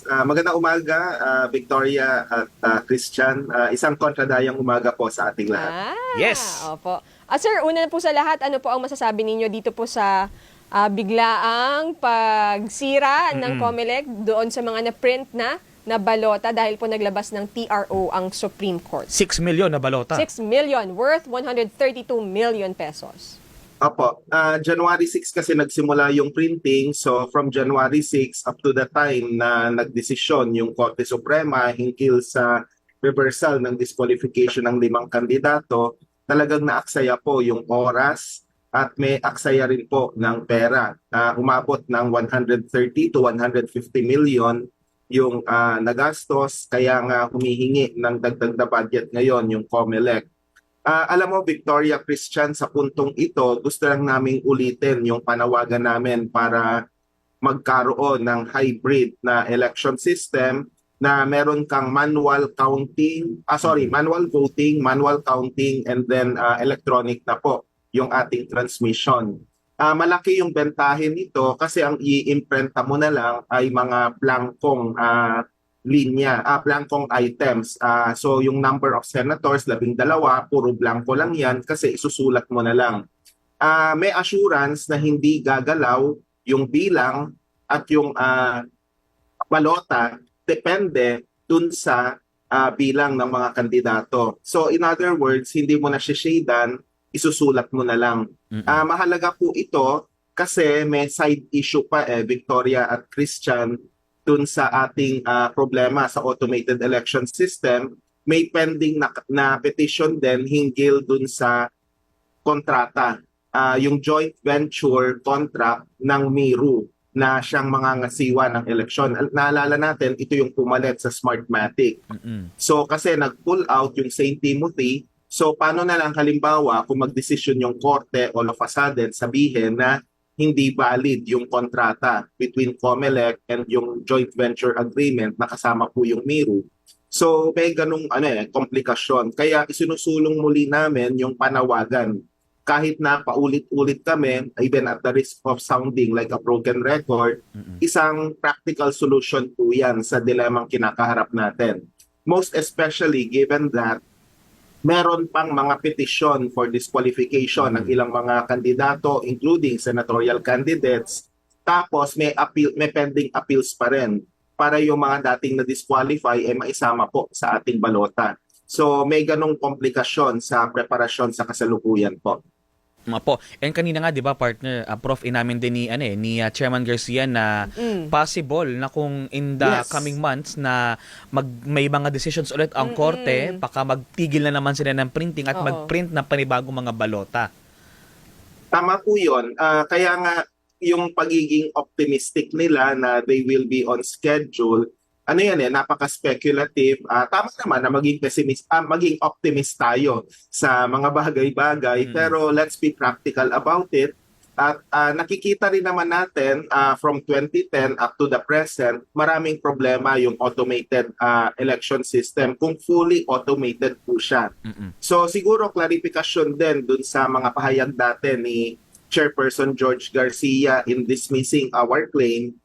Magandang umaga, Victoria at Christian. Isang kontradayang umaga po sa ating lahat. Yes! Opo. Sir, una na po sa lahat, ano po ang masasabi ninyo dito po sa biglaang pagsira ng COMELEC doon sa mga na-print na balota dahil po naglabas ng TRO ang Supreme Court? 6 million na balota. 6 million, worth 132 million pesos. Opo, January 6 kasi nagsimula yung printing. So from January 6 up to the time na nagdesisyon yung Korte Suprema hinggil sa reversal ng disqualification ng 5 kandidato, talagang naaksaya po yung oras at may aksaya rin po ng pera. Umabot ng 130 to 150 million yung nagastos, kaya nga humihingi ng dagdag na budget ngayon yung COMELEC. Alam mo, Victoria, Christian, sa puntong ito, gusto lang naming ulitin yung panawagan namin para magkaroon ng hybrid na election system na meron kang manual voting, manual counting, and then electronic na po yung ating transmission. Malaki yung bentahin nito kasi ang i-imprenta mo na lang ay mga blankong blankong items. So yung number of senators, 12, puro blanko lang yan kasi isusulat mo na lang. May assurance na hindi gagalaw yung bilang at yung balota, depende dun sa bilang ng mga kandidato. So in other words, hindi mo na shadan, isusulat mo na lang. Mahalaga po ito kasi may side issue pa Victoria at Christian, dun sa ating problema sa automated election system. May pending na petition din hinggil dun sa kontrata, yung joint venture contract ng Miru na siyang mangangasiwa ng eleksyon. Naalala natin, ito yung pumalit sa Smartmatic. So kasi nag-pull out yung St. Timothy, so paano na lang halimbawa kung magdesisyon yung korte all of a sudden sabihin na hindi valid yung kontrata between COMELEC and yung joint venture agreement na kasama po yung Miru. So may ganung komplikasyon. Kaya isinusulong muli namin yung panawagan. Kahit na paulit-ulit kami, even at the risk of sounding like a broken record, isang practical solution po yan sa dilemang kinakaharap natin. Most especially given that meron pang mga petition for disqualification ng ilang mga kandidato, including senatorial candidates, tapos may pending appeals pa rin para yung mga dating na-disqualify maisama po sa ating balota. So may ganong komplikasyon sa preparasyon sa kasalukuyan po. Po. And kanina nga 'di ba partner, Prof, inamin din ni Chairman Garcia na possible na kung in the coming months na may mga decisions ulit ang korte, baka magtigil na naman sila ng printing at magprint ng panibagong mga balota. Tama po 'yon. Kaya nga yung pagiging optimistic nila na they will be on schedule, napaka-speculative. Tama naman na maging optimist tayo sa mga bagay-bagay, pero let's be practical about it. At nakikita rin naman natin from 2010 up to the present, maraming problema yung automated election system kung fully automated po siya. So siguro clarification din dun sa mga pahayag dati ni Chairperson George Garcia in dismissing our claim.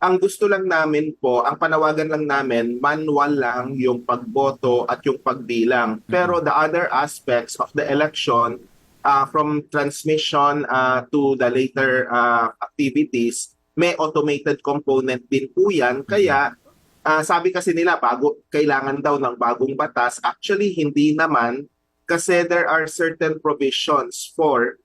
Ang gusto lang namin po, ang panawagan lang namin, manual lang yung pagboto at yung pagbilang. Pero the other aspects of the election, from transmission to the later activities, may automated component din po yan. Kaya sabi kasi nila, kailangan daw ng bagong batas. Actually, hindi naman, kasi there are certain provisions for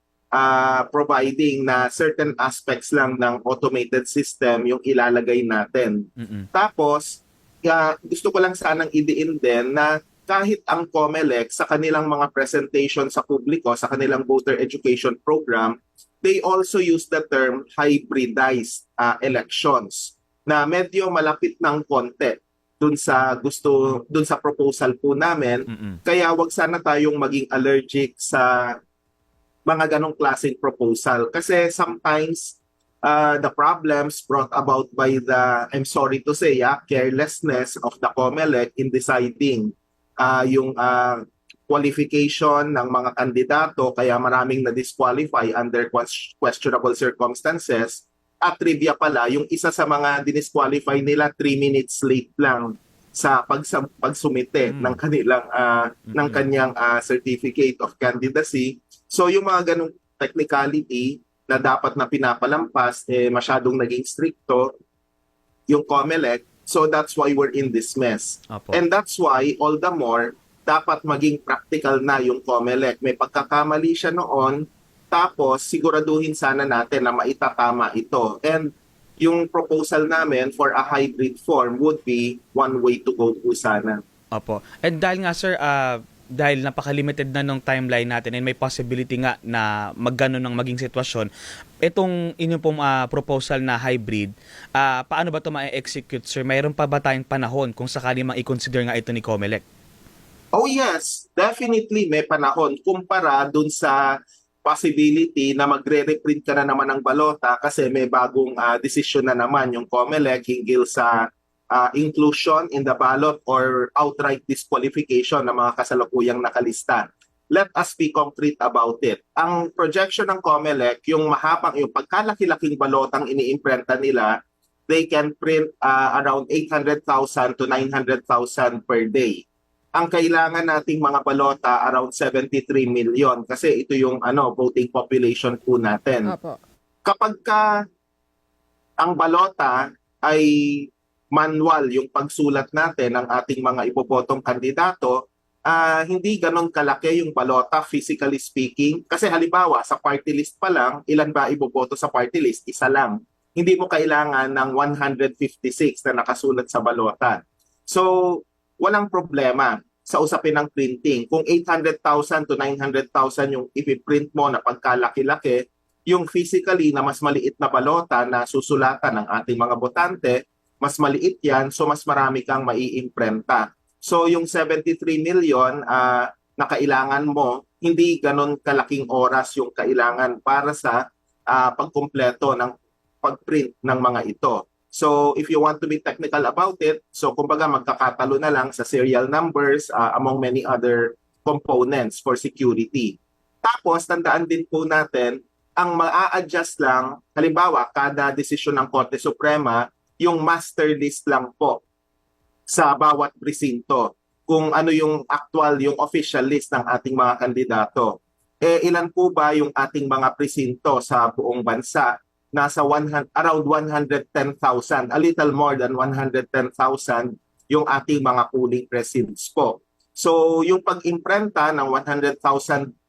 providing na certain aspects lang ng automated system yung ilalagay natin. Tapos, gusto ko lang sanang idiin din na kahit ang COMELEC sa kanilang mga presentation sa publiko, sa kanilang voter education program, they also use the term hybridized elections na medyo malapit ng konti dun sa proposal po namin. Kaya wag sana tayong maging allergic sa mga ganong klaseng proposal. Kasi sometimes the problems brought about by the, I'm sorry to say, carelessness of the COMELEC in deciding yung qualification ng mga kandidato, kaya maraming na-disqualify under questionable circumstances. At trivia pala, yung isa sa mga dinisqualify nila 3 minutes late lang sa pagsumite ng kanilang ng kanyang certificate of candidacy. So yung mga ganung technicality na dapat na pinapalampas, masyadong naging stricto yung COMELEC. So that's why we're in this mess. Apo. And that's why all the more dapat maging practical na yung COMELEC. May pagkakamali siya noon, tapos siguraduhin sana natin na maitatama ito. And yung proposal namin for a hybrid form would be one way to go po sana. Opo. And dahil nga sir, dahil napaka-limited na nung timeline natin and may possibility nga na magganon ng maging sitwasyon, itong inyong pong proposal na hybrid, paano ba ito ma-execute, sir? Mayroon pa ba tayong panahon kung sakali mang i-consider nga ito ni COMELEC? Oh yes, definitely may panahon kumpara dun sa possibility na magre-reprint ka na naman ng balota kasi may bagong desisyon na naman yung COMELEC hinggil sa inclusion in the ballot or outright disqualification ng mga kasalukuyang nakalista. Let us be concrete about it. Ang projection ng COMELEC, yung pagkalaki-laking balotang iniimprenta nila, they can print around 800,000 to 900,000 per day. Ang kailangan nating mga balota around 73 million kasi ito yung voting population po natin. Opo. Kapag ang balota ay manual yung pagsulat natin ng ating mga ibobotong kandidato, hindi ganon kalaki yung balota physically speaking. Kasi halimbawa, sa party list pa lang, ilan ba iboboto sa party list? Isa lang. Hindi mo kailangan ng 156 na nakasulat sa balota. So, walang problema sa usapin ng printing. Kung 800,000 to 900,000 yung ipiprint mo na pagkalaki-laki, yung physically na mas maliit na balota na susulatan ng ating mga botante, mas maliit yan, so mas marami kang maiimprenta. So yung 73 million na kailangan mo, hindi ganon kalaking oras yung kailangan para sa pagkumpleto ng pagprint ng mga ito. So if you want to be technical about it, so kumbaga magkakatalo na lang sa serial numbers among many other components for security. Tapos tandaan din po natin, ang maa-adjust lang, halimbawa kada desisyon ng Korte Suprema, yung master list lang po sa bawat presinto. Kung ano yung actual, yung official list ng ating mga kandidato. Ilan po ba yung ating mga presinto sa buong bansa? Nasa around 110,000, a little more than 110,000 yung ating mga polling precincts po. So yung pag-imprenta ng 100,000,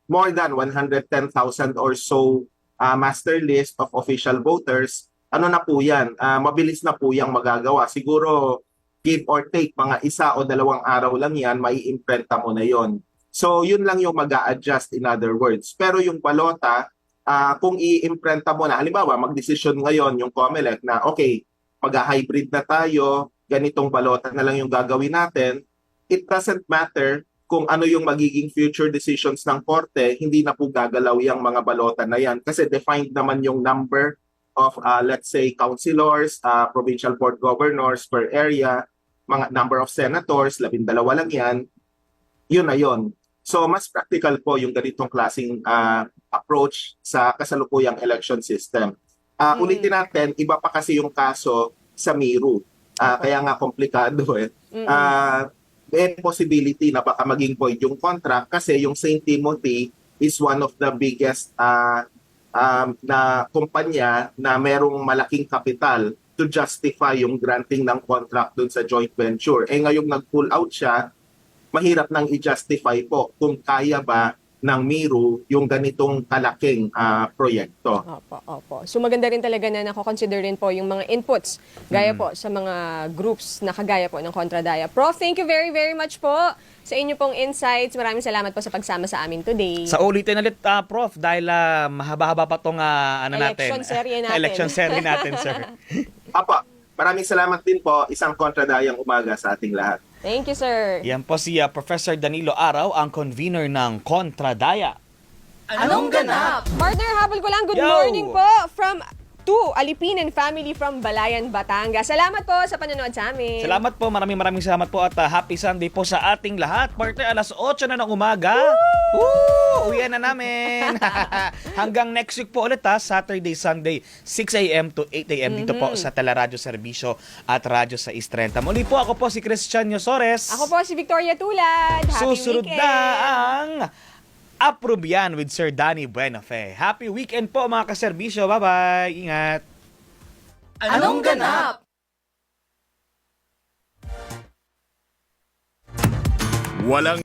more than 110,000 or so master list of official voters, ano na po yan? Mabilis na po yung magagawa. Siguro give or take mga 1 o 2 araw lang yan, mai-imprenta mo na yon. So yun lang yung mag-a-adjust in other words. Pero yung balota, kung i-imprenta mo na, halimbawa mag-decision ngayon yung COMELEC na okay, mag-hybrid na tayo, ganitong balota na lang yung gagawin natin, it doesn't matter kung ano yung magiging future decisions ng korte, hindi na po gagalaw yung mga balota na yan kasi defined naman yung number of let's say councilors, provincial board governors per area, mga number of senators, 12 lang yan, yun na yun. So mas practical po yung ganitong klaseng approach sa kasalukuyang election system. Ulitin natin, iba pa kasi yung kaso sa Miru. Kaya nga komplikado eh. May possibility na baka maging void yung contract kasi yung St. Timothy is one of the biggest na kumpanya na merong malaking kapital to justify yung granting ng contract dun sa joint venture. Ngayong nag-pull out siya, mahirap nang i-justify po kung kaya ba ng Miru yung ganitong kalaking proyekto. Opo. So maganda rin talaga na nako-consider rin po yung mga inputs gaya po sa mga groups na kagaya po ng Kontradaya. Prof, thank you very, very much po sa inyo pong insights. Maraming salamat po sa pagsama sa amin today. Sa ulitin ulit, Prof, dahil mahaba-haba pa itong election serye natin. Election serye natin, sir. Apo, maraming salamat din po. Isang Kontradayang umaga sa ating lahat. Thank you, sir. Yan po si Professor Danilo Araw, ang convener ng Kontradaya. Anong ganap? Partner, habol ko lang. Good Yo! morning po from Alipin and family from Balayan, Batangas. Salamat po sa panonood sa amin. Salamat po, maraming salamat po at happy Sunday po sa ating lahat. Partner, alas 8 na ng umaga. Uwian na namin. Hanggang next week po ulit Saturday, Sunday, 6 a.m. to 8 a.m. dito po sa Teleradyo Serbisyo at Radyo sa 630. Muli po, ako po si Christian Yosores. Ako po si Victoria Tulad. Happy Susunod weekend. na ang Aprubian with Sir Danny Buenafe. Happy weekend po mga kaserbisyo. Bye-bye. Ingat. Anong ganap? Walang